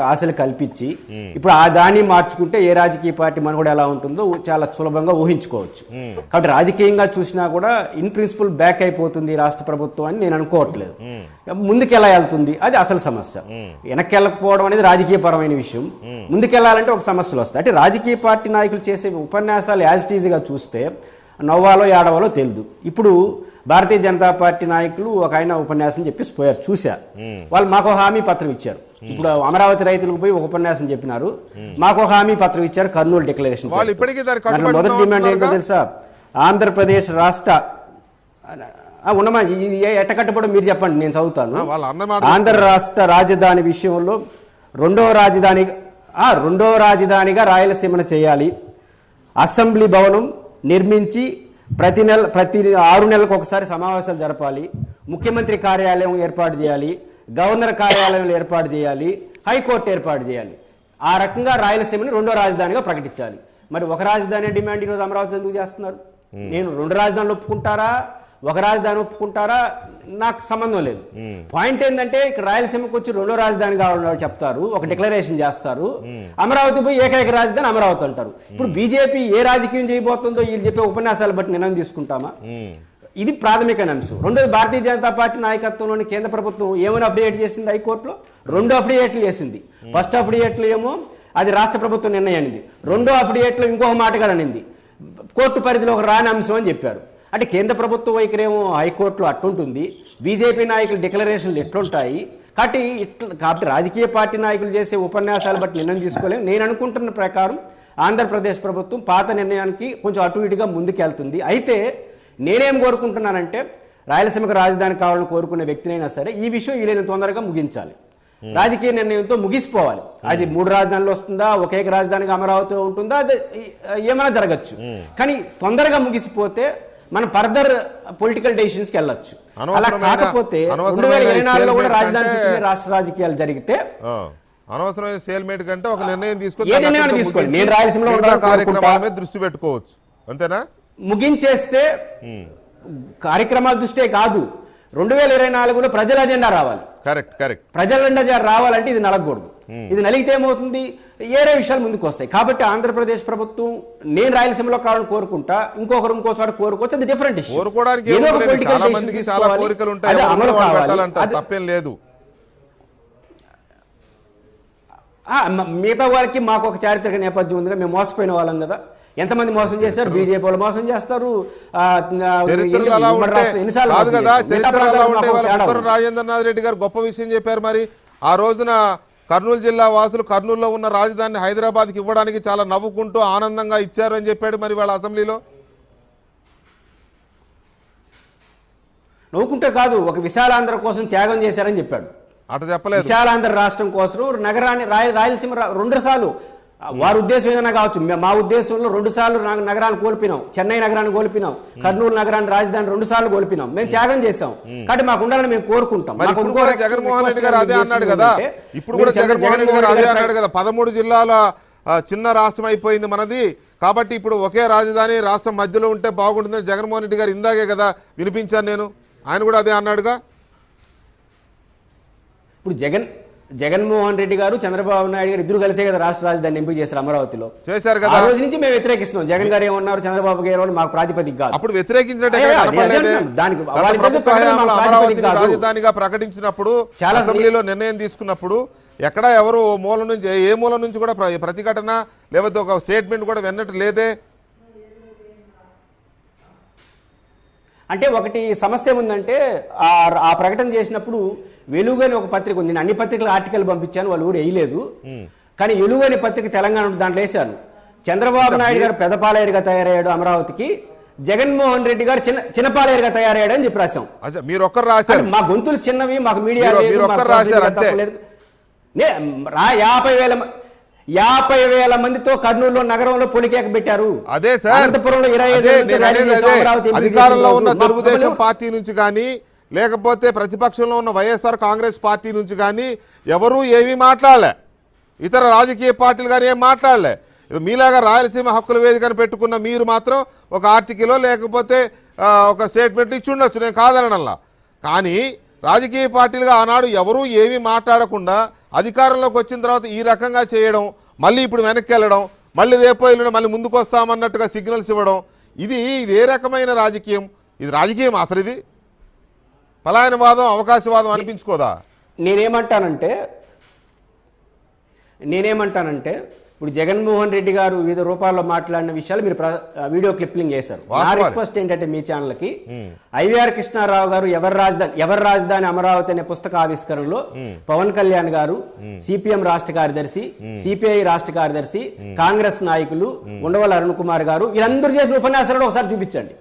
ఆశలు కల్పించి ఇప్పుడు ఆ దాన్ని మార్చుకుంటే ఏ రాజకీయ పార్టీ మనుగడ ఎలా ఉంటుందో చాలా సులభంగా ఊహించుకోవచ్చు. కాబట్టి రాజకీయంగా చూసినా కూడా ఇన్ ప్రిన్సిపల్ బ్యాక్ అయిపోతుంది రాష్ట్ర ప్రభుత్వం అని నేను అనుకోవట్లేదు. ముందుకు ఎలా వెళ్తుంది అది అసలు సమస్య. వెనక్కి వెళ్ళకపోవడం అనేది రాజకీయ పరమైన విషయం. ముందుకెళ్లాలంటే ఒక సమస్యలు వస్తాయి. అంటే రాజకీయ పార్టీ నాయకులు చేసే ఉపన్యాసాలు యాజ్ ఇట్ ఈజ్గా చూస్తే నవ్వాలో ఏడవాలో తెలియదు. ఇప్పుడు భారతీయ జనతా పార్టీ నాయకులు ఒక ఆయన ఉపన్యాసం చెప్పేసి పోయారు, చూశా. వాళ్ళు మాకు హామీ పత్రం ఇచ్చారు. ఇప్పుడు అమరావతి రైతులకు పోయి ఒక ఉపన్యాసం చెప్పినారు, మాకు హామీ పత్రం ఇచ్చారు, కర్నూలు డిక్లరేషన్. మొదటి డిమాండ్ ఏంటో తెలుసా? ఆంధ్రప్రదేశ్ రాష్ట్ర ఉన్నమా ఇది ఎట్ట కట్టుబడి మీరు చెప్పండి, నేను చదువుతాను. ఆంధ్ర రాష్ట్ర రాజధాని విషయంలో రెండవ రాజధానిగా రాయలసీమను చేయాలి. అసెంబ్లీ భవనం నిర్మించి ప్రతి 6 నెలలకు ఒకసారి సమావేశాలు జరపాలి. ముఖ్యమంత్రి కార్యాలయం ఏర్పాటు చేయాలి, గవర్నర్ కార్యాలయం ఏర్పాటు చేయాలి, హైకోర్టు ఏర్పాటు చేయాలి. ఆ రకంగా రాయలసీమని 2వ రాజధానిగా ప్రకటించాలి. మరి ఒక రాజధాని డిమాండ్ ఈరోజు అమరావతి ఎందుకు చేస్తున్నారు? నేను 2 రాజధానులు ఒప్పుకుంటారా, ఒక రాజధాని ఒప్పుకుంటారా, నాకు సంబంధం లేదు. పాయింట్ ఏంటంటే ఇక్కడ రాయలసీమకు వచ్చి 2వ రాజధాని కావాలని చెప్తారు, ఒక డిక్లరేషన్ చేస్తారు, అమరావతి పోయి ఏకైక రాజధాని అమరావతి అంటారు. ఇప్పుడు బీజేపీ ఏ రాజకీయం చేయబోతుందో వీళ్ళు చెప్పే ఉపన్యాసాలు బట్టి నిర్ణయం తీసుకుంటామా? ఇది ప్రాథమికమైన అంశం. రెండోది, భారతీయ జనతా పార్టీ నాయకత్వంలోని కేంద్ర ప్రభుత్వం ఏమైనా అఫిడేట్ చేసింది హైకోర్టులో? 2 అఫిడేట్లు చేసింది. ఫస్ట్ అఫిడేట్లు ఏమో అది రాష్ట్ర ప్రభుత్వం నిర్ణయానిది, 2వ అఫిడేట్లో ఇంకొక మాటగా అనింది కోర్టు పరిధిలో ఒక రాని అంశం అని చెప్పారు. అంటే కేంద్ర ప్రభుత్వ వైఖరేమో హైకోర్టులో అట్టుంటుంది, బీజేపీ నాయకులు డిక్లరేషన్లు ఎట్లుంటాయి. కాబట్టి రాజకీయ పార్టీ నాయకులు చేసే ఉపన్యాసాలు బట్టి నిర్ణయం తీసుకోలేము. నేను అనుకుంటున్న ప్రకారం ఆంధ్రప్రదేశ్ ప్రభుత్వం పాత నిర్ణయానికి కొంచెం అటు ఇటుగా ముందుకెళ్తుంది. అయితే నేనేం కోరుకుంటున్నానంటే రాయలసీమకు రాజధాని కావాలని కోరుకునే వ్యక్తినైనా సరే ఈ విషయం వీలైన తొందరగా ముగించాలి. రాజకీయ నిర్ణయంతో ముగిసిపోవాలి. అది 3 రాజధానులు వస్తుందా, ఒకేక రాజధానిగా అమరావతి ఉంటుందా, అది ఏమైనా జరగచ్చు. కానీ తొందరగా ముగిసిపోతే మనం ఫర్దర్ పొలిటికల్ డెసిషన్స్కి వెళ్ళొచ్చు. అలా కాకపోతే 2024లో కూడా రాజధాని రాష్ట్ర రాజకీయాలు జరిగితే అనవసరమైన స్టేల్మేట్ కంటే ఒక నిర్ణయం తీసుకోండి. నేను రాయలసీమలో కార్యక్రమాల మీద దృష్టి పెట్టుకోవచ్చు, అంతేనా? ముగించేస్తే కార్యక్రమాల దృష్టే కాదు, 2024లో ప్రజల అజెండా రావాలి. కరెక్ట్. ప్రజల అజెండా రావాలంటే ఇది నలగకూడదు. ఇది నలిగితే ఏమవుతుంది, ఏరే విషయాలు ముందుకు వస్తాయి. కాబట్టి ఆంధ్రప్రదేశ్ ప్రభుత్వం నేను రాయలసీమలో కావాలని కోరుకుంటా, ఇంకొకరు ఇంకో చోట కోరుకోవచ్చు, అది డిఫరెంట్ ఇష్యూ. మిగతా వాళ్ళకి మాకు ఒక చారిత్రక నేపథ్యం ఉంది, మేము మోసపోయిన వాళ్ళం కదా. ఎంతమంది మోసం చేశారు? బీజేపీ వాళ్ళు మోసం చేస్తారు. రాజేంద్రనాథ్ రెడ్డి గారు గొప్ప విషయం చెప్పారు. మరి ఆ రోజున కర్నూలు జిల్లా వాసులు కర్నూలులో ఉన్న రాజధానిని హైదరాబాద్కి ఇవ్వడానికి చాలా నవ్వుకుంటూ ఆనందంగా ఇచ్చారు అని చెప్పాడు. మరి వాళ్ళ అసెంబ్లీలో నవ్వుకుంటే కాదు, ఒక విశాలాంధ్ర కోసం త్యాగం చేశారని చెప్పాడు. అటు చెప్పలేదు. విశాలాంధ్ర రాష్ట్రం కోసం నగరాన్ని రాయలసీమ 2 సార్లు వారి ఉద్దేశం ఏదైనా కావచ్చు. మా ఉద్దేశంలో 2 సార్లు నగరాన్ని కోల్పోయినాం. చెన్నై నగరాన్ని కోల్పోయినాం, కర్నూలు నగరాన్ని రాజధాని 2 సార్లు కోల్పోయినాం. మేము త్యాగం చేసాం కాబట్టి మాకు ఉండాలని మేము కోరుకుంటాం. జగన్మోహన్ రెడ్డి గారు అదే అన్నాడు కదా, ఇప్పుడు కూడా జగన్మోహన్ రెడ్డి గారు అదే అన్నాడు కదా, 13 జిల్లాల చిన్న రాష్ట్రం అయిపోయింది మనది, కాబట్టి ఇప్పుడు ఒకే రాజధాని రాష్ట్రం మధ్యలో ఉంటే బాగుంటుందని జగన్మోహన్ రెడ్డి గారు ఇందాకే కదా వినిపించాను నేను. ఆయన కూడా అదే అన్నాడుగా. ఇప్పుడు జగన్మోహన్ రెడ్డి గారు చంద్రబాబు నాయుడు గారు ఇద్దరు కలిసే కదా రాష్ట్ర రాజధాని ఎంపిక చేశారు, అమరావతిలో చేశారు కదా. ఆ రోజు నుంచి మేము వ్యతిరేకిస్తున్నాం. జగన్ గారు ఏమన్నారు, చంద్రబాబు గారు మాకు ప్రాతిపదిక కాదు. అప్పుడు వ్యతిరేకించినట్టే అమరావతిని రాజధానిగా ప్రకటించినప్పుడు అసెంబ్లీలో నిర్ణయం తీసుకున్నప్పుడు ఎక్కడ ఎవరు మూల నుంచి ఏ మూల నుంచి కూడా ప్రతిఘటన లేకపోతే ఒక స్టేట్మెంట్ కూడా విన్నట్టు లేదే. అంటే ఒకటి సమస్య ఏముందంటే ఆ ప్రకటన చేసినప్పుడు వెలుగు అని ఒక పత్రిక ఉంది. నేను అన్ని పత్రికలు ఆర్టికల్ పంపించాను, వాళ్ళు ఊరు వేయలేదు. కానీ వెలుగు అనే పత్రిక తెలంగాణ దాంట్లో వేశాను. చంద్రబాబు నాయుడు గారు పెదపాలేరుగా తయారయ్యాడు అమరావతికి, జగన్మోహన్ రెడ్డి గారు చిన్నపాలేరుగా తయారయ్యాడు అని చెప్పి రాశాం. మీరు ఒక్కరు రాశారు, మా గొంతులు చిన్నవి, మాకు మీడియా 50,000 మందితో కర్నూలులో నగరంలో పొలికేక పెట్టారు. అదే సార్, అనంతపురంలో 25 అధికారంలో ఉన్న తెలుగుదేశం పార్టీ నుంచి కానీ లేకపోతే ప్రతిపక్షంలో ఉన్న వైఎస్ఆర్ కాంగ్రెస్ పార్టీ నుంచి కానీ ఎవరూ ఏమీ మాట్లాడలే, ఇతర రాజకీయ పార్టీలు కానీ ఏం మాట్లాడలే. మీలాగా రాయలసీమ హక్కుల వేదికను పెట్టుకున్న మీరు మాత్రం ఒక ఆర్టికలో లేకపోతే ఒక స్టేట్మెంట్ ఇచ్చి ఉండొచ్చు, నేను కాదనలా. కానీ రాజకీయ పార్టీలుగా ఆనాడు ఎవరూ ఏమీ మాట్లాడకుండా అధికారంలోకి వచ్చిన తర్వాత ఈ రకంగా చేయడం, మళ్ళీ ఇప్పుడు వెనక్కి వెళ్ళడం, మళ్ళీ రేపో ఎల్లుండి మళ్ళీ ముందుకు వస్తామన్నట్టుగా సిగ్నల్స్ ఇవ్వడం, ఇది ఏ రకమైన రాజకీయం? ఇది రాజకీయం అసలు? ఇది పలాయనవాదం, అవకాశవాదం అనిపించుకోదా? నేనేమంటానంటే ఇప్పుడు జగన్మోహన్ రెడ్డి గారు వివిధ రూపాల్లో మాట్లాడిన విషయాలు మీరు వీడియో క్లిప్పింగ్ చేశారు. నా రిక్వెస్ట్ ఏంటంటే మీ ఛానల్కి, ఐవీఆర్ కృష్ణారావు గారు ఎవరి రాజధాని అమరావతి అనే పుస్తక ఆవిష్కరణలో పవన్ కళ్యాణ్ గారు, సిపిఎం రాష్ట్ర కార్యదర్శి, సిపిఐ రాష్ట్ర కార్యదర్శి, కాంగ్రెస్ నాయకులు, ఉండవల్లి అరుణ్ కుమార్ గారు వీళ్ళందరూ చేసిన ఉపన్యాసాలను ఒకసారి చూపించండి.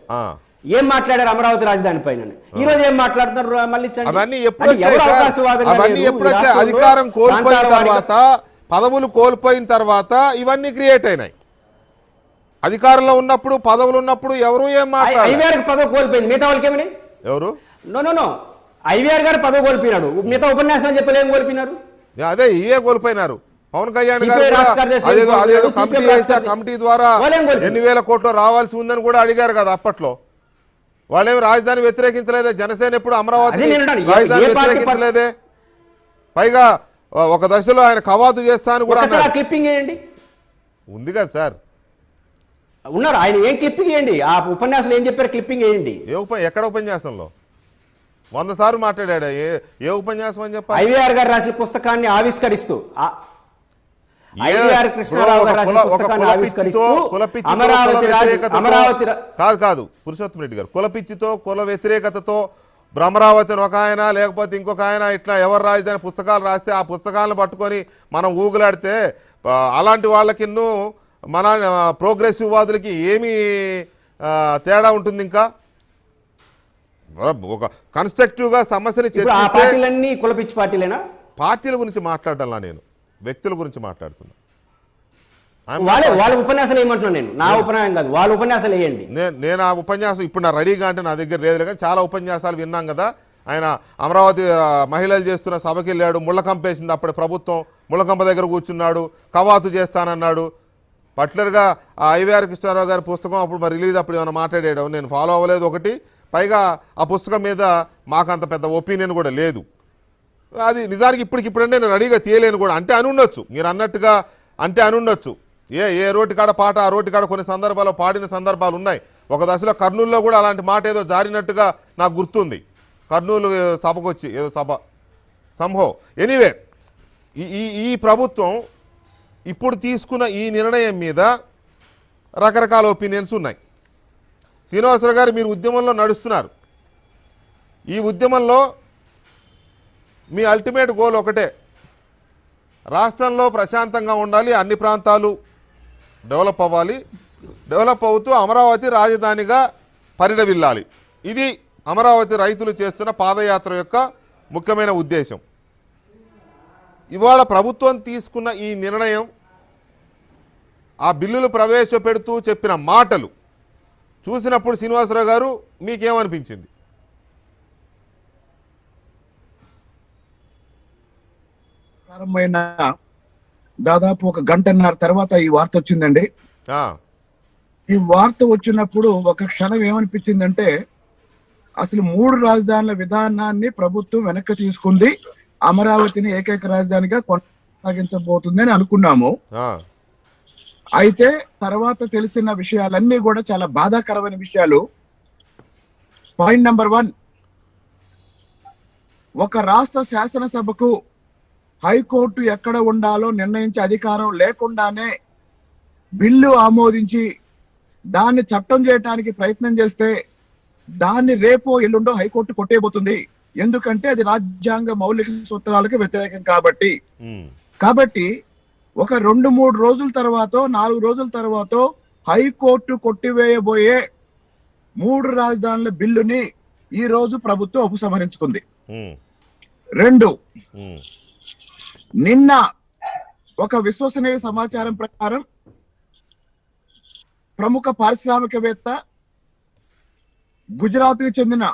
ఏం మాట్లాడారు అమరావతి రాజధాని పైన? ఈ రోజు ఏం మాట్లాడుతున్నారు? మళ్ళీ అధికారం కోల్పోయిన తర్వాత, పదవులు కోల్పోయిన తర్వాత ఇవన్నీ క్రియేట్ అయినాయి. అధికారంలో ఉన్నప్పుడు, పదవులు ఉన్నప్పుడు ఎవరు ఏం మాట్లాడారు? పదవి కోల్పోయింది, మిగతా వాళ్ళకి ఏమని? ఎవరు? నో ఐవీఆర్ గారు పదవి కోల్పోయినాడు, మిగతా ఉపన్యాసం చెప్పలే ఏం కోల్పోయినారు? అదే ఇవే కోల్పోయినారు. పవన్ కళ్యాణ్ గారు అదేదో కమిటీ వేసి ఆ కమిటీ ద్వారా ఎన్ని వేల కోట్లు రావాల్సి ఉందని కూడా అడిగారు కదా అప్పట్లో. వాళ్ళేమి రాజధాని వ్యతిరేకించలేదే, జనసేన ఎప్పుడు అమరావతి రాజధాని వ్యతిరేకించలేదే. పైగా ఒక దశలో ఆయన కవాతు చేస్తాను కూడా క్లిప్పింగ్ వేయండి ఉంది కదా సార్. ఉన్నారు ఆయన, ఏం క్లిప్పింగ్ వేయండి, ఆ ఉపన్యాసం ఏం చెప్పారు క్లిప్పింగ్ వేయండి. ఎక్కడ ఉపన్యాసంలో 100 సార్లు మాట్లాడాడు, ఏ ఉపన్యాసం అని చెప్పాలి? ఐవీఆర్ గారు రాసిన పుస్తకాన్ని ఆవిష్కరిస్తూ కాదు పురుషోత్తమ రెడ్డి గారు, కుల పిచ్చితో, కుల వ్యతిరేకతతో అమరావతి ఒక ఆయన లేకపోతే ఇంకొక ఆయన ఇట్లా ఎవరు రాజధాని పుస్తకాలు రాస్తే ఆ పుస్తకాలను పట్టుకొని మనం ఊగులాడితే అలాంటి వాళ్ళకి మన ప్రోగ్రెసివ్ వాదులకి ఏమీ తేడా ఉంటుంది? ఇంకా ఒక కన్స్ట్రక్టివ్గా సమస్యని పార్టీలన్నీ కుల పిచ్చి పార్టీలేనా? పార్టీల గురించి మాట్లాడాలా, నేను వ్యక్తుల గురించి మాట్లాడుతున్నా. వాళ్ళ ఉపన్యాసాలు ఏమంటున్నాను నేను, నా ఉపన్యాసం కాదు, వాళ్ళ ఉపన్యాసాలు వేయండి. నేను ఆ ఉపన్యాసం ఇప్పుడు నా రెడీగా అంటే నా దగ్గర లేదు, కానీ చాలా ఉపన్యాసాలు విన్నాం కదా. ఆయన అమరావతి మహిళలు చేస్తున్న సభకి వెళ్ళాడు, ముళ్ళకంపేసింది అప్పుడు ప్రభుత్వం, ముళ్ళకంప దగ్గర కూర్చున్నాడు, కవాతు చేస్తానన్నాడు. పర్టికులర్గా ఆ ఐవీఆర్ కృష్ణారావు గారి పుస్తకం అప్పుడు మరి రిలీజ్ అప్పుడు ఏమైనా మాట్లాడాడు, నేను ఫాలో అవ్వలేదు ఒకటి. పైగా ఆ పుస్తకం మీద మాకు అంత పెద్ద ఒపీనియన్ కూడా లేదు. అది నిజానికి ఇప్పటికిప్పుడంటే నేను రెడీగా తీయలేను కూడా. అంటే అని ఉండొచ్చు, మీరు అన్నట్టుగా అంటే అని ఉండొచ్చు. ఏ రోటి కాడ పాట ఆ రోటి కాడ కొన్ని సందర్భాల్లో పాడిన సందర్భాలు ఉన్నాయి. ఒక దశలో కర్నూలులో కూడా అలాంటి మాట ఏదో జారినట్టుగా నాకు గుర్తుంది. కర్నూలు సభకు వచ్చి ఏదో సభ సంభో. ఎనీవే, ఈ ప్రభుత్వం ఇప్పుడు తీసుకున్న ఈ నిర్ణయం మీద రకరకాల ఒపీనియన్స్ ఉన్నాయి. శ్రీనివాసరావు గారు, మీరు ఉద్యమంలో నడుస్తున్నారు. ఈ ఉద్యమంలో మీ అల్టిమేట్ గోల్ ఒకటే, రాష్ట్రంలో ప్రశాంతంగా ఉండాలి, అన్ని ప్రాంతాలు డెవలప్ అవ్వాలి, డెవలప్ అవుతూ అమరావతి రాజధానిగా పరిణమిల్లాలి. ఇది అమరావతి రైతులు చేస్తున్న పాదయాత్ర యొక్క ముఖ్యమైన ఉద్దేశం. ఇవాళ ప్రభుత్వం తీసుకున్న ఈ నిర్ణయం ఆ బిల్లులు ప్రవేశపెడుతూ చెప్పిన మాటలు చూసినప్పుడు శ్రీనివాసరావు గారు మీకేమనిపించింది? ప్రారంభమైన దాదాపు 1 గంటన్నర తర్వాత ఈ వార్త వచ్చిందండి. ఈ వార్త వచ్చినప్పుడు ఒక క్షణం ఏమనిపించిందంటే, అసలు 3 రాజధానుల విధానాన్ని ప్రభుత్వం వెనక్కి తీసుకుంది, అమరావతిని ఏకైక రాజధానిగా కొనసాగించబోతుంది అని అనుకున్నాము. అయితే తర్వాత తెలిసిన విషయాలన్నీ కూడా చాలా బాధాకరమైన విషయాలు. పాయింట్ నెంబర్ 1, ఒక రాష్ట్ర శాసనసభకు హైకోర్టు ఎక్కడ ఉండాలో నిర్ణయించే అధికారం లేకుండానే బిల్లు ఆమోదించి దాన్ని చట్టం చేయడానికి ప్రయత్నం చేస్తే దాన్ని రేపో ఎల్లుండో హైకోర్టు కొట్టేయబోతుంది. ఎందుకంటే అది రాజ్యాంగ మౌలిక సూత్రాలకు వ్యతిరేకం కాబట్టి ఒక 2-3 రోజుల తర్వాత 4 రోజుల తర్వాత హైకోర్టు కొట్టివేయబోయే 3 రాజధానుల బిల్లుని ఈ రోజు ప్రభుత్వం ఉపసంహరించుకుంది. 2, నిన్న ఒక విశ్వసనీయ సమాచారం ప్రకారం ప్రముఖ పారిశ్రామికవేత్త, గుజరాత్కి చెందిన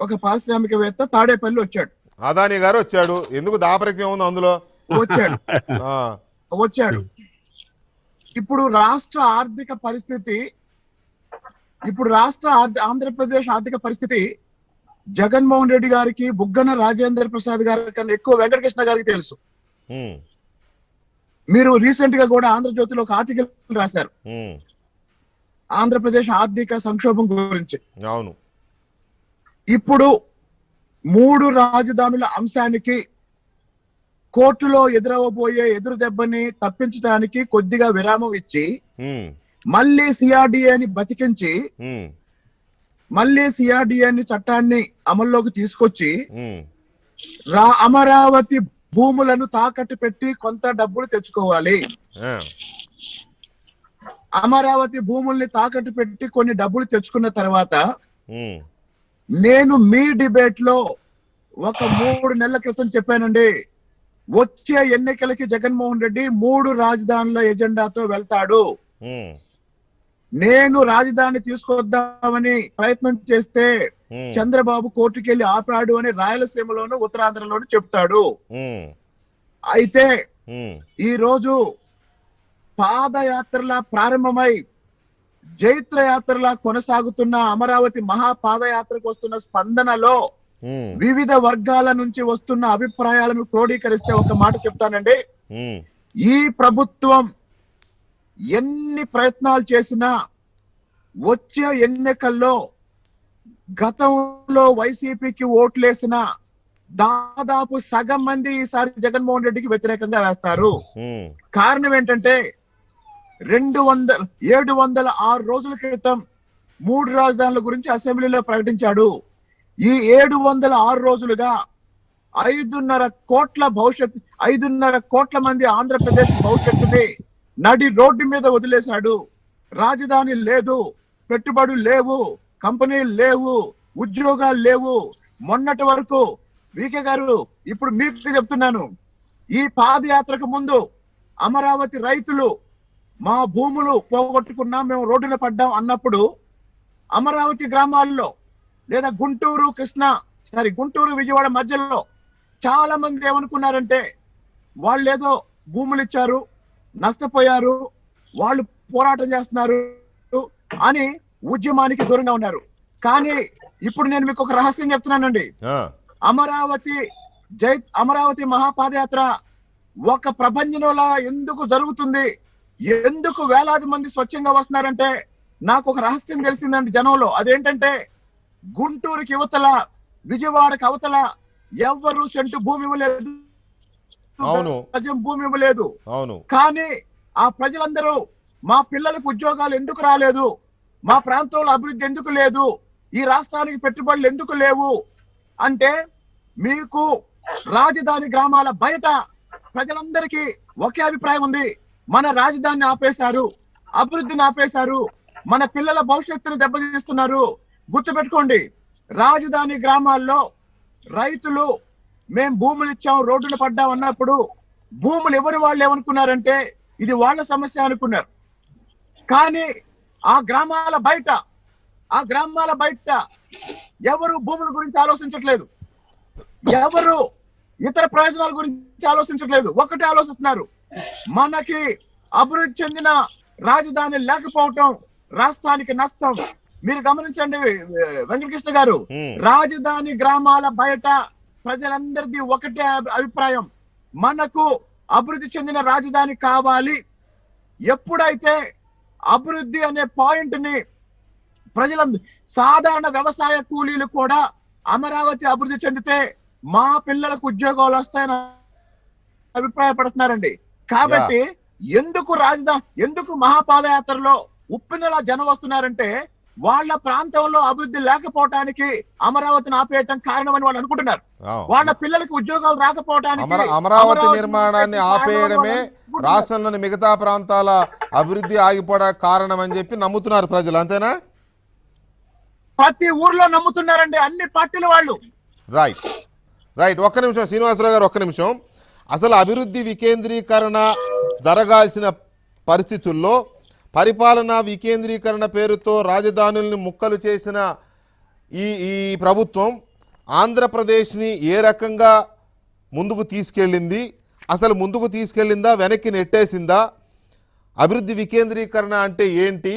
ఒక పారిశ్రామికవేత్త తాడేపల్లి వచ్చాడు. అదానీ గారు వచ్చాడు. ఎందుకు దాపరికం ఉంది అందులో? వచ్చాడు. ఇప్పుడు రాష్ట్ర ఆంధ్రప్రదేశ్ ఆర్థిక పరిస్థితి జగన్మోహన్ రెడ్డి గారికి, బుగ్గన రాజేంద్ర ప్రసాద్ గారి కన్నా ఎక్కువ వెంకటకృష్ణ గారికి తెలుసు. మీరు రీసెంట్ గా కూడా ఆంధ్రజ్యోతిలో ఒక ఆర్టికల్ రాశారు ఆంధ్రప్రదేశ్ ఆర్థిక సంక్షోభం గురించి. అవును. ఇప్పుడు 3 రాజధానుల అంశానికి కోర్టులో ఎదురవబోయే ఎదురు దెబ్బని తప్పించడానికి కొద్దిగా విరామం ఇచ్చి మళ్ళీ సిఆర్డిఏని బతికించి మళ్ళీ సిఆర్డిఏని చట్టాన్ని అమల్లోకి తీసుకొచ్చి అమరావతి భూములను తాకట్టు పెట్టి కొంత డబ్బులు తెచ్చుకోవాలి. అమరావతి భూముల్ని తాకట్టు పెట్టి కొన్ని డబ్బులు తెచ్చుకున్న తర్వాత నేను మీ డిబేట్ లో ఒక 3 నెలల క్రితం చెప్పానండి, వచ్చే ఎన్నికలకి జగన్మోహన్ రెడ్డి 3 రాజధానుల ఎజెండాతో వెళ్తాడు. నేను రాజధాని తీసుకొద్దామని ప్రయత్నం చేస్తే చంద్రబాబు కోర్టుకెళ్లి ఆపాడు అని రాయలసీమలోను ఉత్తరాంధ్రలోను చెప్తాడు. అయితే ఈ రోజు పాదయాత్రలా ప్రారంభమై జైత్రయాత్రలా కొనసాగుతున్న అమరావతి మహాపాదయాత్రకు వస్తున్న స్పందనలో వివిధ వర్గాల నుంచి వస్తున్న అభిప్రాయాలను క్రోడీకరిస్తే ఒక మాట చెప్తానండి, ఈ ప్రభుత్వం ఎన్ని ప్రయత్నాలు చేసినా వచ్చే ఎన్నికల్లో గతంలో వైసీపీకి ఓట్లేసిన దాదాపు సగం మంది ఈసారి జగన్మోహన్ రెడ్డికి వ్యతిరేకంగా వేస్తారు. కారణం ఏంటంటే 706 రోజుల క్రితం 3 రాజధానుల గురించి అసెంబ్లీలో ప్రకటించాడు. ఈ 706 రోజులుగా 5.5 కోట్ల మంది ఆంధ్రప్రదేశ్ భవిష్యత్తుని నడి రోడ్డు మీద వదిలేశాడు. రాజధాని లేదు, పెట్టుబడులు లేవు, కంపెనీలు లేవు, ఉద్యోగాలు లేవు. మొన్నటి వరకు వికే గారు, ఇప్పుడు మీకు చెప్తున్నాను, ఈ పాదయాత్రకు ముందు అమరావతి రైతులు మా భూములు పోగొట్టుకున్నా మేము రోడ్డున పడ్డాం అన్నప్పుడు అమరావతి గ్రామాల్లో లేదా గుంటూరు విజయవాడ మధ్యలో చాలా మంది ఏమనుకున్నారంటే వాళ్ళేదో భూములు ఇచ్చారు, నష్టపోయారు, వాళ్ళు పోరాటం చేస్తున్నారు అని ఉద్యమానికి దూరంగా ఉన్నారు. కానీ ఇప్పుడు నేను మీకు ఒక రహస్యం చెప్తున్నానండి, అమరావతి మహాపాదయాత్ర ఒక ప్రపంచంలో ఎందుకు జరుగుతుంది, ఎందుకు వేలాది మంది స్వచ్ఛంగా వస్తున్నారంటే నాకు ఒక రహస్యం తెలిసిందండి జనంలో. అదేంటంటే గుంటూరుకి యువతల, విజయవాడకి అవతల ఎవ్వరు సెంటు భూమి ఇవ్వలేదు, భూమి ఇవ్వలేదు. కానీ ఆ ప్రజలందరూ మా పిల్లలకు ఉద్యోగాలు ఎందుకు రాలేదు, మా ప్రాంతంలో అభివృద్ధి ఎందుకు లేదు, ఈ రాష్ట్రానికి పెట్టుబడులు ఎందుకు లేవు అంటే మీకు రాజధాని గ్రామాల బయట ప్రజలందరికీ ఒకే అభిప్రాయం ఉంది, మన రాజధానిని ఆపేశారు, అభివృద్ధిని ఆపేశారు, మన పిల్లల భవిష్యత్తును దెబ్బతీస్తున్నారు. గుర్తుపెట్టుకోండి, రాజధాని గ్రామాల్లో రైతులు మేం భూములు ఇచ్చాం, రోడ్డున పడ్డాం అన్నప్పుడు భూములు ఎవరు వాళ్ళు ఏమనుకున్నారంటే ఇది వాళ్ళ సమస్య అనుకున్నారు. కానీ ఆ గ్రామాల బయట ఎవరు భూముల గురించి ఆలోచించట్లేదు, ఎవరు ఇతర ప్రయోజనాల గురించి ఆలోచించట్లేదు. ఒకటే ఆలోచిస్తున్నారు, మనకి అభివృద్ధి చెందిన రాజధాని లేకపోవటం రాష్ట్రానికి నష్టం. మీరు గమనించండి వెంకటకృష్ణ గారు, రాజధాని గ్రామాల బయట ప్రజలందరిది ఒకటే అభిప్రాయం, మనకు అభివృద్ధి చెందిన రాజధాని కావాలి. ఎప్పుడైతే అభివృద్ధి అనే పాయింట్ ని ప్రజలందరూ, సాధారణ వ్యవసాయ కూలీలు కూడా అమరావతి అభివృద్ధి చెందితే మా పిల్లలకు ఉద్యోగాలు వస్తాయని అభిప్రాయపడుతున్నారండి. కాబట్టి ఎందుకు మహాపాదయాత్రలో ఉప్పినలా జనం వస్తున్నారంటే వాళ్ళ ప్రాంతంలో అభివృద్ధి లేకపోవటానికి అమరావతిని ఆపేయటం కారణమని వాళ్ళు అనుకుంటున్నారు. వాళ్ళ పిల్లలకి ఉద్యోగాలు రాకపోవటానికి అమరావతి నిర్మాణాన్ని ఆపేయడమే రాష్ట్రంలోని మిగతా ప్రాంతాల అభివృద్ధి ఆగిపోవడానికి కారణం అని చెప్పి నమ్ముతున్నారు ప్రజలు, అంతేనా? ప్రతి ఊర్లో నమ్ముతున్నారండి, అన్ని పార్టీల వాళ్ళు. రైట్ ఒక్క నిమిషం శ్రీనివాసరావు గారు, ఒక్క నిమిషం. అసలు అభివృద్ధి వికేంద్రీకరణ జరగాల్సిన పరిస్థితుల్లో పరిపాలనా వికేంద్రీకరణ పేరుతో రాజధానుల్ని ముక్కలు చేసిన ఈ ప్రభుత్వం ఆంధ్రప్రదేశ్ని ఏ రకంగా ముందుకు తీసుకెళ్ళింది, అసలు ముందుకు తీసుకెళ్ళిందా, వెనక్కి నెట్టేసిందా? అభివృద్ధి వికేంద్రీకరణ అంటే ఏంటి,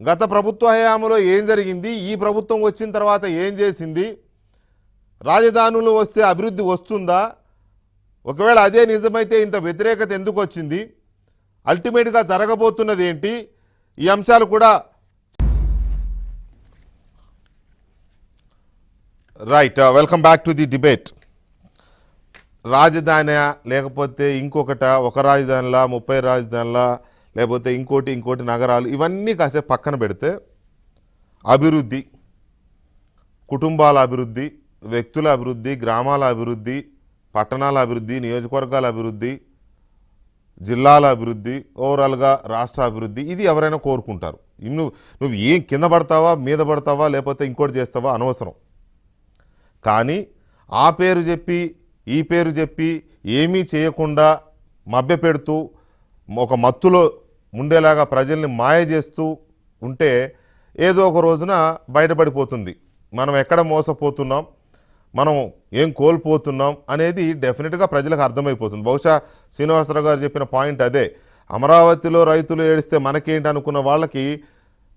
గత ప్రభుత్వ హయాంలో ఏం జరిగింది, ఈ ప్రభుత్వం వచ్చిన తర్వాత ఏం చేసింది, రాజధానులు వస్తే అభివృద్ధి వస్తుందా, ఒకవేళ అదే నిజమైతే ఇంత వ్యతిరేకత ఎందుకు వచ్చింది, అల్టిమేట్గా జరగబోతున్నది ఏంటి, ఈ అంశాలు కూడా right. Welcome back to the debate. రాజధాని లేకపోతే ఇంకొకట, ఒక రాజధానిలా 30 రాజధానిలా, లేకపోతే ఇంకోటి నగరాలు, ఇవన్నీ కాసేపు పక్కన పెడితే అభివృద్ధి, కుటుంబాల అభివృద్ధి, వ్యక్తుల అభివృద్ధి, గ్రామాల అభివృద్ధి, పట్టణాల అభివృద్ధి, నియోజకవర్గాల అభివృద్ధి, జిల్లాల అభివృద్ధి, ఓవరాల్గా రాష్ట్ర అభివృద్ధి, ఇది ఎవరైనా కోరుకుంటారు. నువ్వు ఏం కింద పడతావా, మీద పడతావా, లేకపోతే ఇంకోటి చేస్తావా అనవసరం. కానీ ఆ పేరు చెప్పి ఈ పేరు చెప్పి ఏమీ చేయకుండా మభ్యపెడుతూ ఒక మత్తులో ఉండేలాగా ప్రజల్ని మాయ చేస్తూ ఉంటే ఏదో ఒక రోజున బయటపడిపోతుంది మనం ఎక్కడ మోసపోతున్నాం, మనం ఏం కోల్పోతున్నాం అనేది డెఫినెట్గా ప్రజలకు అర్థమైపోతుంది. బహుశా శ్రీనివాసరావు గారు చెప్పిన పాయింట్ అదే. అమరావతిలో రైతులు ఏడిస్తే మనకేంటి అనుకున్న వాళ్ళకి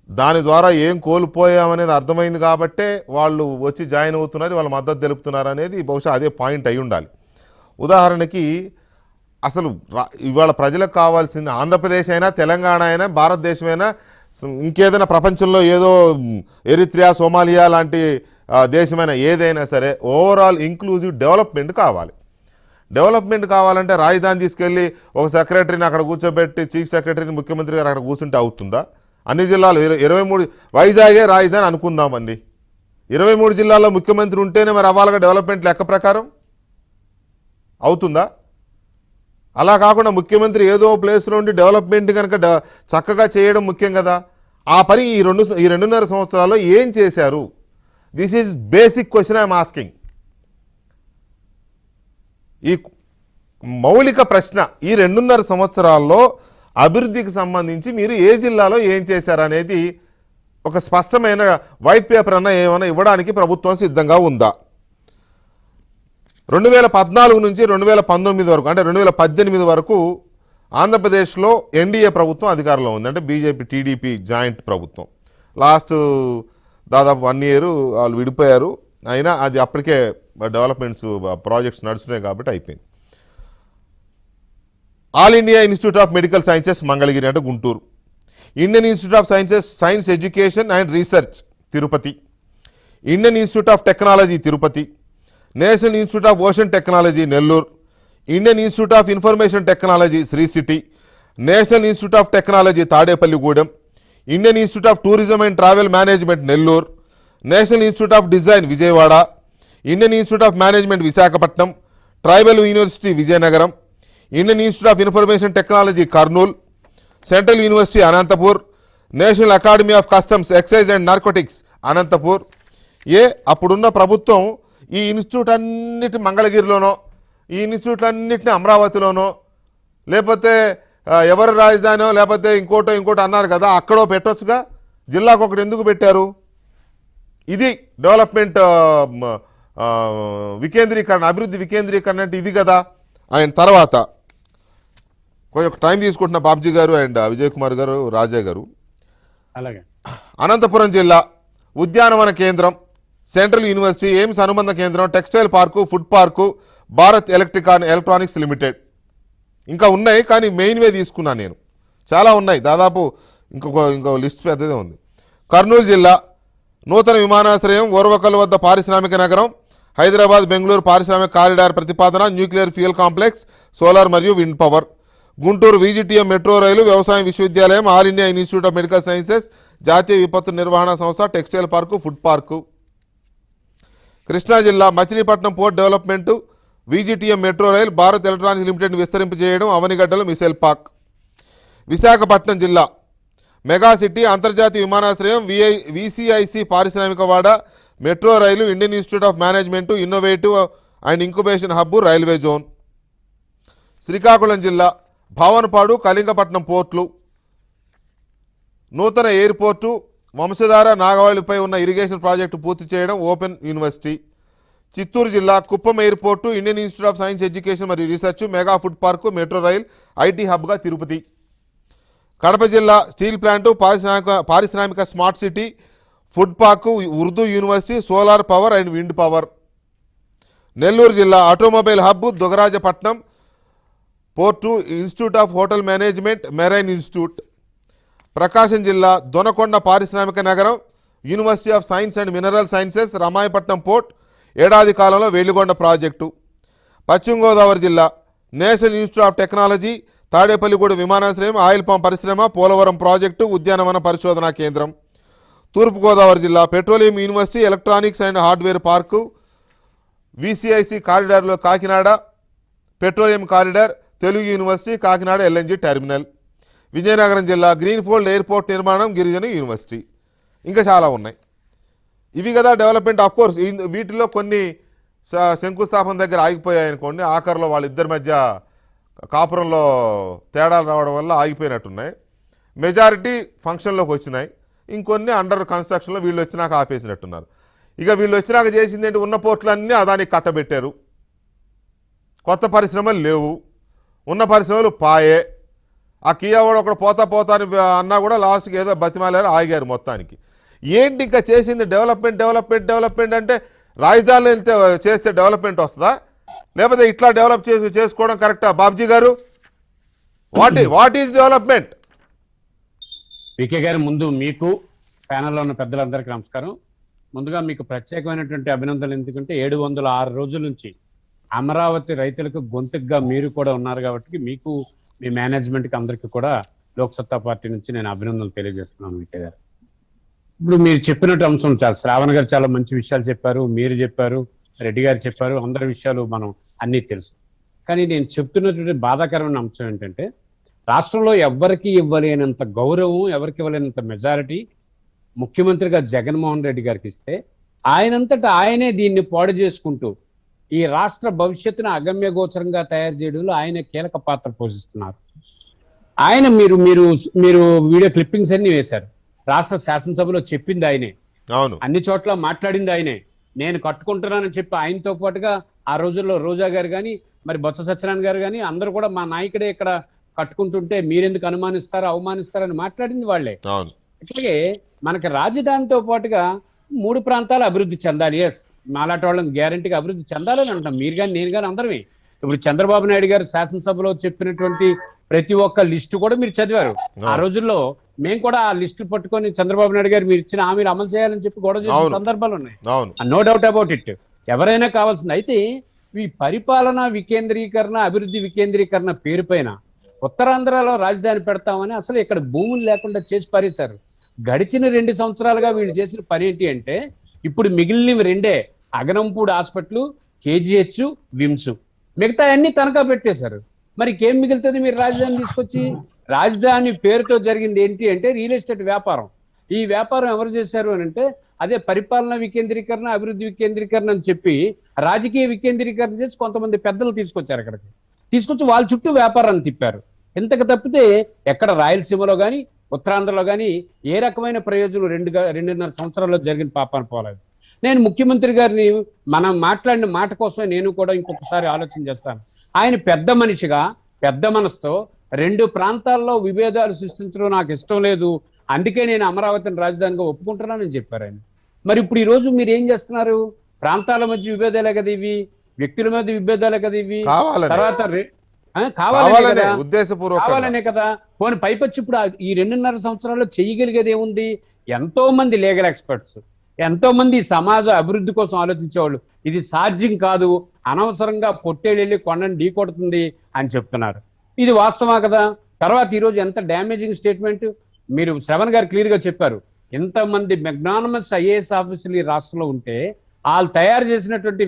దాని ద్వారా ఏం కోల్పోయామనేది అర్థమైంది కాబట్టే వాళ్ళు వచ్చి జాయిన్ అవుతున్నారు, వాళ్ళ మద్దతు తెలుపుతున్నారు అనేది బహుశా అదే పాయింట్ అయి ఉండాలి. ఉదాహరణకి అసలు ఇవాళ ప్రజలకు కావాల్సింది ఆంధ్రప్రదేశ్ అయినా, తెలంగాణ అయినా, భారతదేశమైనా, ఇంకేదైనా ప్రపంచంలో ఏదో ఎరిత్రియా, సోమాలియా లాంటి దేశమైనా ఏదైనా సరే ఓవరాల్ ఇంక్లూజివ్ డెవలప్మెంట్ కావాలి. డెవలప్మెంట్ కావాలంటే రాజధాని తీసుకెళ్ళి ఒక సెక్రటరీని అక్కడ కూర్చోబెట్టి, చీఫ్ సెక్రటరీని ముఖ్యమంత్రి గారు అక్కడ కూర్చుంటే అవుతుందా? అన్ని జిల్లాలు 23 వైజాగే రాజధాని అనుకుందామండి, 23 జిల్లాల్లో ముఖ్యమంత్రి ఉంటేనే మరి అవ్వాలిగా డెవలప్మెంట్ లెక్క ప్రకారం అవుతుందా? అలా కాకుండా ముఖ్యమంత్రి ఏదో ప్లేస్లో ఉండి డెవలప్మెంట్ కనుక చక్కగా చేయడం ముఖ్యం కదా. ఆ పని ఈ 2.5 సంవత్సరాల్లో ఏం చేశారు? This is basic question I'm asking. ఈ మౌలిక ప్రశ్న, ఈ 2.5 సంవత్సరాల్లో అభివృద్ధికి సంబంధించి మీరు ఏ జిల్లాలో ఏం చేశారనేది ఒక స్పష్టమైన వైట్ పేపర్ అన్న ఏమైనా ఇవ్వడానికి ప్రభుత్వం సిద్ధంగా ఉందా? 2014 నుంచి 2019 వరకు, అంటే 2018 వరకు ఆంధ్రప్రదేశ్లో ఎన్డీఏ ప్రభుత్వం అధికారంలో ఉంది, అంటే బీజేపీ టీడీపీ జాయింట్ ప్రభుత్వం. లాస్ట్ దాదాపు 1 ఇయర్ వాళ్ళు విడిపోయారు, అయినా అది అప్పటికే డెవలప్మెంట్స్ ప్రాజెక్ట్స్ నడుస్తున్నాయి కాబట్టి అయిపోయింది. All India institute of medical sciences Mangalagiri అంటే Guntur, Indian institute of science education and research Tirupati, Indian institute of technology Tirupati, national institute of ocean technology Nellore, Indian institute of information technology Sri City, national institute of technology Tadepalligudem, Indian institute of tourism and travel management Nellore, national institute of design Vijayawada, Indian institute of management Visakhapatnam, tribal university Vizianagaram, Indian institute of information technology Kurnool, Central University Anantapur, National Academy of Customs Excise and Narcotics Anantapur. అప్పుడున్న ప్రభుత్వం ఈ institute అన్నిటి మంగళగిరిలోనో, ఈ ఇన్స్టిట్యూట్లన్నింటినీ అమరావతిలోనో, లేకపోతే ఎవరి రాజధానో లేకపోతే ఇంకోటో అన్నారు కదా, అక్కడో పెట్టొచ్చుగా, జిల్లాకు ఒకటి ఎందుకు పెట్టారు? ఇది డెవలప్మెంట్ వికేంద్రీకరణ, అభివృద్ధి వికేంద్రీకరణ అంటే ఇది కదా. ఆయన తర్వాత కొంచెం టైం తీసుకుంటున్న బాబ్జీ గారు అండ్ విజయ్ కుమార్ గారు, రాజా గారు. అలాగే అనంతపురం జిల్లా ఉద్యానవన కేంద్రం, సెంట్రల్ యూనివర్సిటీ, ఎయిమ్స్ అనుబంధ కేంద్రం, textile park, food park, Bharat electronics limited. ఇంకా ఉన్నాయి కానీ మెయిన్వే తీసుకున్నాను నేను. చాలా ఉన్నాయి, దాదాపు ఇంకో లిస్ట్ పెద్దదే ఉంది. కర్నూలు జిల్లా నూతన విమానాశ్రయం, ఓర్వకల్ వద్ద పారిశ్రామిక నగరం, హైదరాబాద్ బెంగళూరు పారిశ్రామిక కారిడార్ ప్రతిపాదన, న్యూక్లియర్ ఫ్యూయల్ కాంప్లెక్స్, సోలార్ మరియు wind power. Guntur VGTM metro rail, వ్యవసాయ విశ్వవిద్యాలయం, all India institute of medical sciences, జాతీయ విపత్తు నిర్వహణ సంస్థ, textile park, food park. Krishna జిల్లా Machilipatnam port development, VGTM metro rail, Bharat electronics లిమిటెడ్ని విస్తరింపజేయడం, అవనిగడ్డలు, మిసైల్ పార్క్. విశాఖపట్నం జిల్లా మెగా సిటీ, అంతర్జాతీయ విమానాశ్రయం, VCIC పారిశ్రామికవాడ, metro rail, Indian institute of management, innovative and incubation hub, railway zone. Srikakulam జిల్లా భావనపాడు, కళింగపట్నం పోర్ట్లు, నూతన ఎయిర్పోర్టు, వంశధార నాగవల్లిపై ఉన్న ఇరిగేషన్ ప్రాజెక్టు పూర్తి చేయడం, ఓపెన్ యూనివర్సిటీ. చిత్తూరు జిల్లా Kuppam airport, Indian institute of science education మరియు research, mega food park, metro rail, IT హబ్గా తిరుపతి. కడప జిల్లా స్టీల్ ప్లాంటు, పారిశ్రామిక smart city, food park, Urdu university, solar power and wind power. Nellore జిల్లా automobile hub, Dugarajapatnam port, institute of hotel management, marine institute. Prakasam జిల్లా దొనకొండ పారిశ్రామిక నగరం, university of science and mineral sciences, Ramayapatnam port, ఏడాది కాలంలో Veligonda project. పశ్చిమ గోదావరి జిల్లా నేషనల్ ఇన్స్టిట్యూట్ ఆఫ్ టెక్నాలజీ, తాడేపల్లిగూడ విమానాశ్రయం, oil pump పరిశ్రమ, పోలవరం ప్రాజెక్టు, ఉద్యానవన పరిశోధనా కేంద్రం. తూర్పుగోదావరి జిల్లా petroleum university, electronics and hardware park, VCIC కారిడార్లో Kakinada petroleum corridor, Telugu university, Kakinada LNG terminal. Vizianagaram జిల్లా గ్రీన్ఫీల్డ్ ఎయిర్పోర్ట్ నిర్మాణం, గిరిజన యూనివర్సిటీ. ఇంకా చాలా ఉన్నాయి. ఇవి కదా డెవలప్మెంట్. ఆఫ్ కోర్స్ వీటిలో కొన్ని శంకుస్థాపన దగ్గర ఆగిపోయాయి అనుకోండి, ఆఖరిలో వాళ్ళిద్దరి మధ్య కాపురంలో తేడాలు రావడం వల్ల ఆగిపోయినట్టున్నాయి. మెజారిటీ ఫంక్షన్లోకి వచ్చినాయి, ఇంకొన్ని అండర్ కన్స్ట్రక్షన్లో వీళ్ళు వచ్చినాక ఆపేసినట్టున్నారు. ఇక వీళ్ళు వచ్చినాక చేసింది ఏంటి, ఉన్న పోర్టులన్నీ అదానికి కట్టబెట్టారు, కొత్త పరిశ్రమలు లేవు, ఉన్న పరిశ్రమలు పాయే. ఆ కియా కూడా ఒకడు పోతా అని అన్నా కూడా లాస్ట్కి ఏదో బతిమాలారు, ఆగారు మొత్తానికి. ఏంటి ఇంకా చేసింది డెవలప్మెంట్ అంటే రాజధానిలో వెళ్తే చేస్తే డెవలప్మెంట్ వస్తుందా, లేకపోతే ఇట్లా డెవలప్ చేసుకోవడం కరెక్టా? బాబ్జీ గారు, వాట్ ఈజ్ డెవలప్మెంట్? వికే గారు, ముందు మీకు ప్యానెల్లో ఉన్న పెద్దలందరికీ నమస్కారం. ముందుగా మీకు ప్రత్యేకమైనటువంటి అభినందనలు, ఎందుకంటే 706 రోజుల నుంచి అమరావతి రైతులకు గొంతుగా మీరు కూడా ఉన్నారు కాబట్టి మీకు, మీ మేనేజ్మెంట్కి అందరికీ కూడా లోక్సత్తా పార్టీ నుంచి నేను అభినందనలు తెలియజేస్తున్నాను వికే గారు. ఇప్పుడు మీరు చెప్పినట్టు అంశం శ్రావణ్ గారు చాలా మంచి విషయాలు చెప్పారు, మీరు చెప్పారు, రెడ్డి గారు చెప్పారు, అందరి విషయాలు మనం అన్నీ తెలుసు. కానీ నేను చెప్తున్నటువంటి బాధాకరమైన అంశం ఏంటంటే, రాష్ట్రంలో ఎవరికి ఇవ్వలేనంత గౌరవం, ఎవరికి ఇవ్వలేనంత మెజారిటీ ముఖ్యమంత్రిగా జగన్మోహన్ రెడ్డి గారికి ఇస్తే, ఆయనంతటా ఆయనే దీన్ని పాడు చేసుకుంటూ ఈ రాష్ట్ర భవిష్యత్తును అగమ్య గోచరంగా తయారు చేయడంలో ఆయన కీలక పాత్ర పోషిస్తున్నారు. ఆయన మీరు మీరు మీరు వీడియో క్లిప్పింగ్స్ అన్ని వేశారు. రాష్ట్ర శాసనసభలో చెప్పింది ఆయనే, అన్ని చోట్ల మాట్లాడింది ఆయనే. నేను కట్టుకుంటున్నానని చెప్పి ఆయనతో పాటుగా ఆ రోజుల్లో రోజా గారు కానీ, మరి బొత్స సత్యనారాయణ గారు కానీ అందరూ కూడా మా నాయకుడే ఇక్కడ కట్టుకుంటుంటే మీరెందుకు అనుమానిస్తారు, అవమానిస్తారని మాట్లాడింది వాళ్ళే. అట్లాగే మనకి రాజధానితో పాటుగా 3 ప్రాంతాలు అభివృద్ధి చెందాలి. ఎస్, మాలాంటి వాళ్ళని గ్యారంటీగా అభివృద్ధి చెందాలని అంటాం, మీరు కానీ నేను కానీ అందరమే. ఇప్పుడు చంద్రబాబు నాయుడు గారు శాసనసభలో చెప్పినటువంటి ప్రతి ఒక్క లిస్టు కూడా మీరు చదివారు. ఆ రోజుల్లో మేము కూడా ఆ లిస్టు పట్టుకొని చంద్రబాబు నాయుడు గారు మీరు ఇచ్చిన హామీలు అమలు చేయాలని చెప్పి గొడవ చేసిన సందర్భాలు ఉన్నాయి, నో డౌట్ అబౌట్ ఇట్. ఎవరైనా కావాల్సింది. అయితే ఈ పరిపాలన వికేంద్రీకరణ, అభివృద్ధి వికేంద్రీకరణ పేరు పైన ఉత్తరాంధ్రలో రాజధాని పెడతామని అసలు ఇక్కడ భూములు లేకుండా చేసి పారేశారు. గడిచిన 2 సంవత్సరాలుగా వీళ్ళు చేసిన పని ఏంటి అంటే, ఇప్పుడు మిగిలినవి 2, అగనంపూడి హాస్పిటల్, KGH, విమ్స్, మిగతా అన్ని తనఖా పెట్టేశారు. మరి ఇంకేం మిగులుతుంది మీరు రాజధాని తీసుకొచ్చి? రాజధాని పేరుతో జరిగింది ఏంటి అంటే రియల్ ఎస్టేట్ వ్యాపారం. ఈ వ్యాపారం ఎవరు చేశారు అని అంటే, అదే పరిపాలన వికేంద్రీకరణ, అభివృద్ధి వికేంద్రీకరణ అని చెప్పి రాజకీయ వికేంద్రీకరణ చేసి కొంతమంది పెద్దలు తీసుకొచ్చారు. అక్కడికి తీసుకొచ్చి వాళ్ళ చుట్టూ వ్యాపారాన్ని తిప్పారు. ఇంతకు తప్పితే ఎక్కడ రాయలసీమలో కానీ ఉత్తరాంధ్రలో కానీ ఏ రకమైన ప్రయోజనం 2.5 సంవత్సరాల్లో జరిగిన పాపాన పోలేదు. నేను ముఖ్యమంత్రి గారిని మనం మాట్లాడిన మాట కోసమే నేను కూడా ఇంకొకసారి ఆలోచన చేస్తాను. ఆయన పెద్ద మనిషిగా పెద్ద మనసుతో 2 ప్రాంతాల్లో విభేదాలు సృష్టించడం నాకు ఇష్టం లేదు, అందుకే నేను అమరావతిని రాజధానిగా ఒప్పుకుంటున్నానని చెప్పారు ఆయన. మరి ఇప్పుడు ఈ రోజు మీరు ఏం చేస్తున్నారు? ప్రాంతాల మధ్య విభేదాలే కదా ఇవి, వ్యక్తుల మధ్య విభేదాలే కదా ఇవి, తర్వాత కావాలనే కదా. పోనీ పైపచ్చి ఇప్పుడు ఈ 2.5 సంవత్సరాల్లో చేయగలిగేది ఏముంది? ఎంతో మంది లీగల్ ఎక్స్పర్ట్స్, ఎంతో మంది సమాజ అభివృద్ధి కోసం ఆలోచించేవాళ్ళు ఇది సాధ్యం కాదు, అనవసరంగా పొట్టేళ్ళి కొండని ఢీకొడుతుంది అని చెప్తున్నారు. ఇది వాస్తవా కదా? తర్వాత ఈరోజు ఎంత డ్యామేజింగ్ స్టేట్మెంట్ మీరు శ్రవణ్ గారు క్లియర్గా చెప్పారు. ఇంతమంది మెగ్నానమస్ ఐఏఎస్ ఆఫీసులు ఈ రాష్ట్రంలో ఉంటే వాళ్ళు తయారు చేసినటువంటి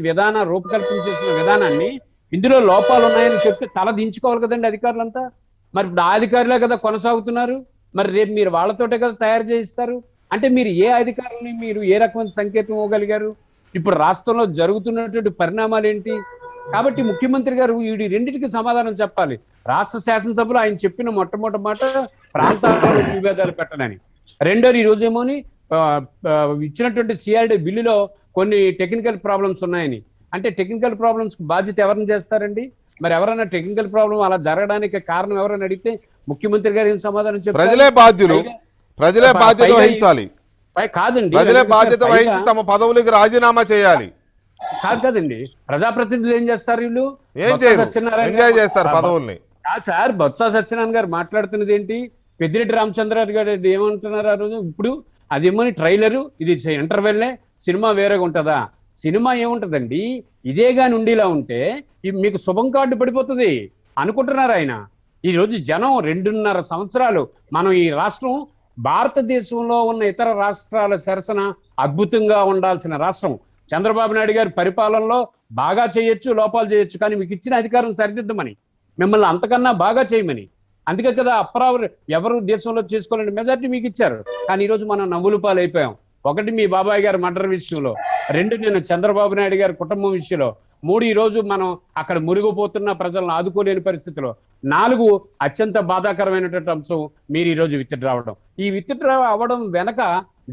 రూపకల్పన చేసిన విధానాన్ని ఇందులో లోపాలు ఉన్నాయని చెప్తే తల దించుకోవాలి కదండి అధికారులంతా. మరి ఇప్పుడు ఆ అధికారులే కదా కొనసాగుతున్నారు, మరి రేపు మీరు వాళ్ళతోటే కదా తయారు చేయిస్తారు. అంటే మీరు ఏ అధికారులని మీరు ఏ రకమైన సంకేతం ఇవ్వగలిగారు? ఇప్పుడు రాష్ట్రంలో జరుగుతున్నటువంటి పరిణామాలు ఏంటి? కాబట్టి ముఖ్యమంత్రి గారు వీడి రెండింటికి సమాధానం చెప్పాలి. రాష్ట్ర శాసనసభలో ఆయన చెప్పిన మొట్టమొదటి మాట ప్రాంతాల విభేదాలు పెట్టనని. రెండోది ఈ రోజేమోని ఇచ్చినటువంటి సిఆర్డీ బిల్లులో కొన్ని టెక్నికల్ ప్రాబ్లమ్స్ ఉన్నాయని. అంటే టెక్నికల్ ప్రాబ్లమ్స్ బాధ్యత ఎవరిని చేస్తారండి? మరి ఎవరైనా టెక్నికల్ ప్రాబ్లం అలా జరగడానికి కారణం ఎవరైనా అడిగితే ముఖ్యమంత్రి గారు ఏం సమాధానం చెప్పారు? ప్రజలే బాధ్యులు, ప్రజలే బాధ్యత వహించాలి. కాదండి, ప్రజలే బాధ్యత వహించి తమ పదవులకు రాజీనామా చేయాలి. కాదండి, ప్రజాప్రతినిధులు ఏం చేస్తారు? వీళ్ళు ఏం చేయరు, ఎంజాయ్ చేస్తారు పదవుల్ని. సార్ బొత్స సత్యనారాయణ గారు మాట్లాడుతున్నది ఏంటి? పెద్దిరెడ్డి రామచంద్రరావు గారు ఏమంటున్నారు ఆ రోజు? ఇప్పుడు అదేమోని ట్రైలరు, ఇది ఇంటర్వెల్లే, సినిమా వేరేగా ఉంటుందా? సినిమా ఏముంటదండి, ఇదే గాని ఉండేలా ఉంటే మీకు శుభం కార్డు పడిపోతుంది అనుకుంటున్నారు ఆయన. ఈ రోజు జనం 2.5 సంవత్సరాలు మనం ఈ రాష్ట్రం భారతదేశంలో ఉన్న ఇతర రాష్ట్రాల సరసన అద్భుతంగా ఉండాల్సిన రాష్ట్రం. చంద్రబాబు నాయుడు గారి పరిపాలనలో బాగా చేయొచ్చు, లోపాలు చేయొచ్చు, కానీ మీకు ఇచ్చిన అధికారం సరిదిద్దమని, మిమ్మల్ని అంతకన్నా బాగా చేయమని. అందుకే కదా ఎవరు దేశంలో చేసుకోవాలని మెజార్టీ మీకు ఇచ్చారు. కానీ ఈరోజు మనం నవ్వులు పాలైపోయాం. 1 మీ బాబాయ్ గారి మర్డర్ విషయంలో, 2 నేను చంద్రబాబు నాయుడు గారి కుటుంబం విషయంలో, 3 ఈ రోజు మనం అక్కడ మురిగిపోతున్న ప్రజలను ఆదుకోలేని పరిస్థితిలో, 4 అత్యంత బాధాకరమైనటువంటి అంశం మీరు ఈరోజు విత్డ్రా అవ్వడం. ఈ విత్డ్రా అవ్వడం వెనక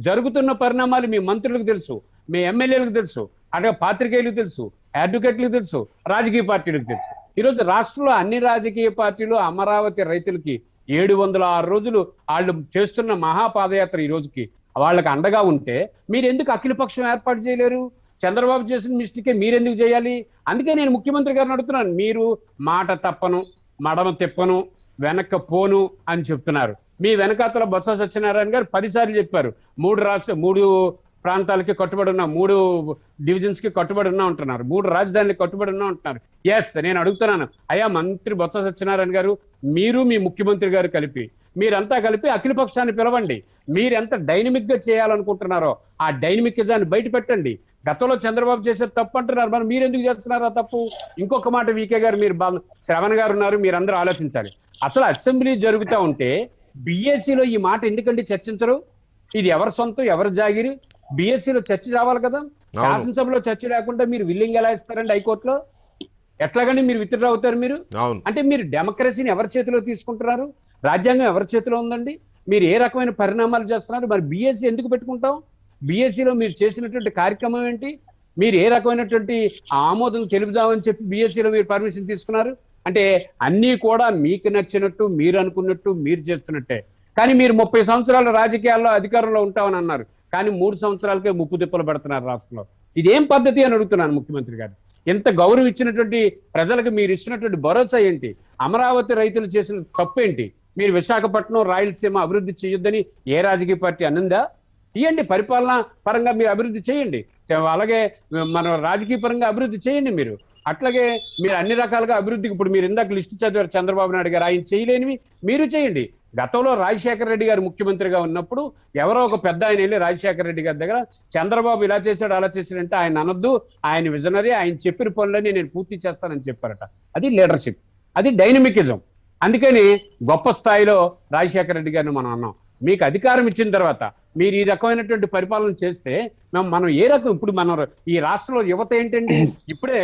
జరుగుతున్న పరిణామాలు మీ మంత్రులకు తెలుసు, మీ ఎమ్మెల్యేలకు తెలుసు, అదే పాత్రికేయులకు తెలుసు, అడ్వకేట్లకు తెలుసు, రాజకీయ పార్టీలకు తెలుసు. ఈరోజు రాష్ట్రంలో అన్ని రాజకీయ పార్టీలు అమరావతి రైతులకి 706 రోజులు వాళ్ళు చేస్తున్న మహాపాదయాత్ర ఈ రోజుకి వాళ్ళకి అండగా ఉంటే మీరు ఎందుకు అఖిలపక్షం ఏర్పాటు చేయలేరు? చంద్రబాబు చేసిన మిస్టేకే మీరెందుకు చేయాలి? అందుకే నేను ముఖ్యమంత్రి గారిని అడుగుతున్నాను. మీరు మాట తప్పను, మడమ తిప్పను, వెనక్కి పోను అని చెప్తున్నారు. మీ వెనకాతల బొత్స సత్యనారాయణ గారు 10 సార్లు చెప్పారు 3 ప్రాంతాలకి కట్టుబడి ఉన్నా, 3 డివిజన్స్కి కట్టుబడి ఉన్నా ఉంటున్నారు, 3 రాజధానులకి కట్టుబడి ఉన్నా ఉంటున్నారు. ఎస్, నేను అడుగుతున్నాను, అయ్యా మంత్రి బొత్స సత్యనారాయణ గారు, మీరు మీ ముఖ్యమంత్రి గారు మీరంతా కలిపి అఖిలపక్షాన్ని పిలవండి. మీరు ఎంత డైనమిక్ గా చేయాలనుకుంటున్నారో ఆ డైనమికిజాన్ని బయట పెట్టండి. గతంలో చంద్రబాబు చేసే తప్పు అంటున్నారు, మరి మీరు ఎందుకు చేస్తున్నారో తప్పు? ఇంకొక మాట వీకే గారు, మీరు శ్రవణ్ గారు ఉన్నారు, మీరందరూ ఆలోచించాలి. అసలు అసెంబ్లీ జరుగుతూ ఉంటే బిఎస్సిలో ఈ మాట ఎందుకంటే చర్చించరు? ఇది ఎవరి సొంతం, ఎవరి జాగిరి? బిఎస్సిలో చర్చ రావాలి కదా. శాసనసభలో చర్చ లేకుండా మీరు విల్లింగ్ ఎలా ఇస్తారండి హైకోర్టులో? ఎట్లాగండి మీరు విత్డ్రా అవుతారు? మీరు అంటే మీరు డెమోక్రసీని ఎవరి చేతిలో తీసుకుంటున్నారు? రాజ్యాంగం ఎవరి చేతిలో ఉందండి? మీరు ఏ రకమైన పరిణామాలు చేస్తున్నారు? మరి బిఎస్సి ఎందుకు పెట్టుకుంటాం? బిఎస్సిలో మీరు చేసినటువంటి కార్యక్రమం ఏంటి? మీరు ఏ రకమైనటువంటి ఆమోదం తెలుపుదామని చెప్పి బిఎస్సిలో మీరు పర్మిషన్ తీసుకున్నారు? అంటే అన్నీ కూడా మీకు నచ్చినట్టు, మీరు అనుకున్నట్టు మీరు చేస్తున్నట్టే. కానీ మీరు 30 సంవత్సరాల రాజకీయాల్లో అధికారంలో ఉంటామని అన్నారు, కానీ 3 సంవత్సరాలకే ముప్పు తిప్పలు పెడుతున్నారు రాష్ట్రంలో. ఇదేం పద్ధతి అని అడుగుతున్నాను ముఖ్యమంత్రి గారు. ఎంత గౌరవం ఇచ్చినటువంటి ప్రజలకు మీరు ఇచ్చినటువంటి భరోసా ఏంటి? అమరావతి రైతులు చేసిన తప్పేంటి? మీరు విశాఖపట్నం, రాయలసీమ అభివృద్ధి చేయొద్దని ఏ రాజకీయ పార్టీ అన్నిందా? తీయండి, పరిపాలన పరంగా మీరు అభివృద్ధి చేయండి, అలాగే మన రాజకీయ పరంగా అభివృద్ధి చేయండి. మీరు అట్లాగే మీరు అన్ని రకాలుగా అభివృద్ధికి, ఇప్పుడు మీరు ఇందాక లిస్టు చదివారు చంద్రబాబు నాయుడు గారు, ఆయన చేయలేనివి మీరు చేయండి. గతంలో రాజశేఖర రెడ్డి గారు ముఖ్యమంత్రిగా ఉన్నప్పుడు ఎవరో ఒక పెద్ద ఆయన వెళ్ళి రాజశేఖర రెడ్డి గారి దగ్గర చంద్రబాబు ఇలా చేశాడు అలా చేశాడంటే ఆయన అనొద్దు, ఆయన విజనరీ, ఆయన చెప్పిన పనులన్నీ నేను పూర్తి చేస్తానని చెప్పారట. అది లీడర్షిప్, అది డైనమికిజం. అందుకని గొప్ప స్థాయిలో రాజశేఖర రెడ్డి గారిని మనం అన్నాం. మీకు అధికారం ఇచ్చిన తర్వాత మీరు ఈ రకమైనటువంటి పరిపాలన చేస్తే మనం ఏ రకం, ఇప్పుడు మనం ఈ రాష్ట్రంలో యువత ఏంటండి, ఇప్పుడే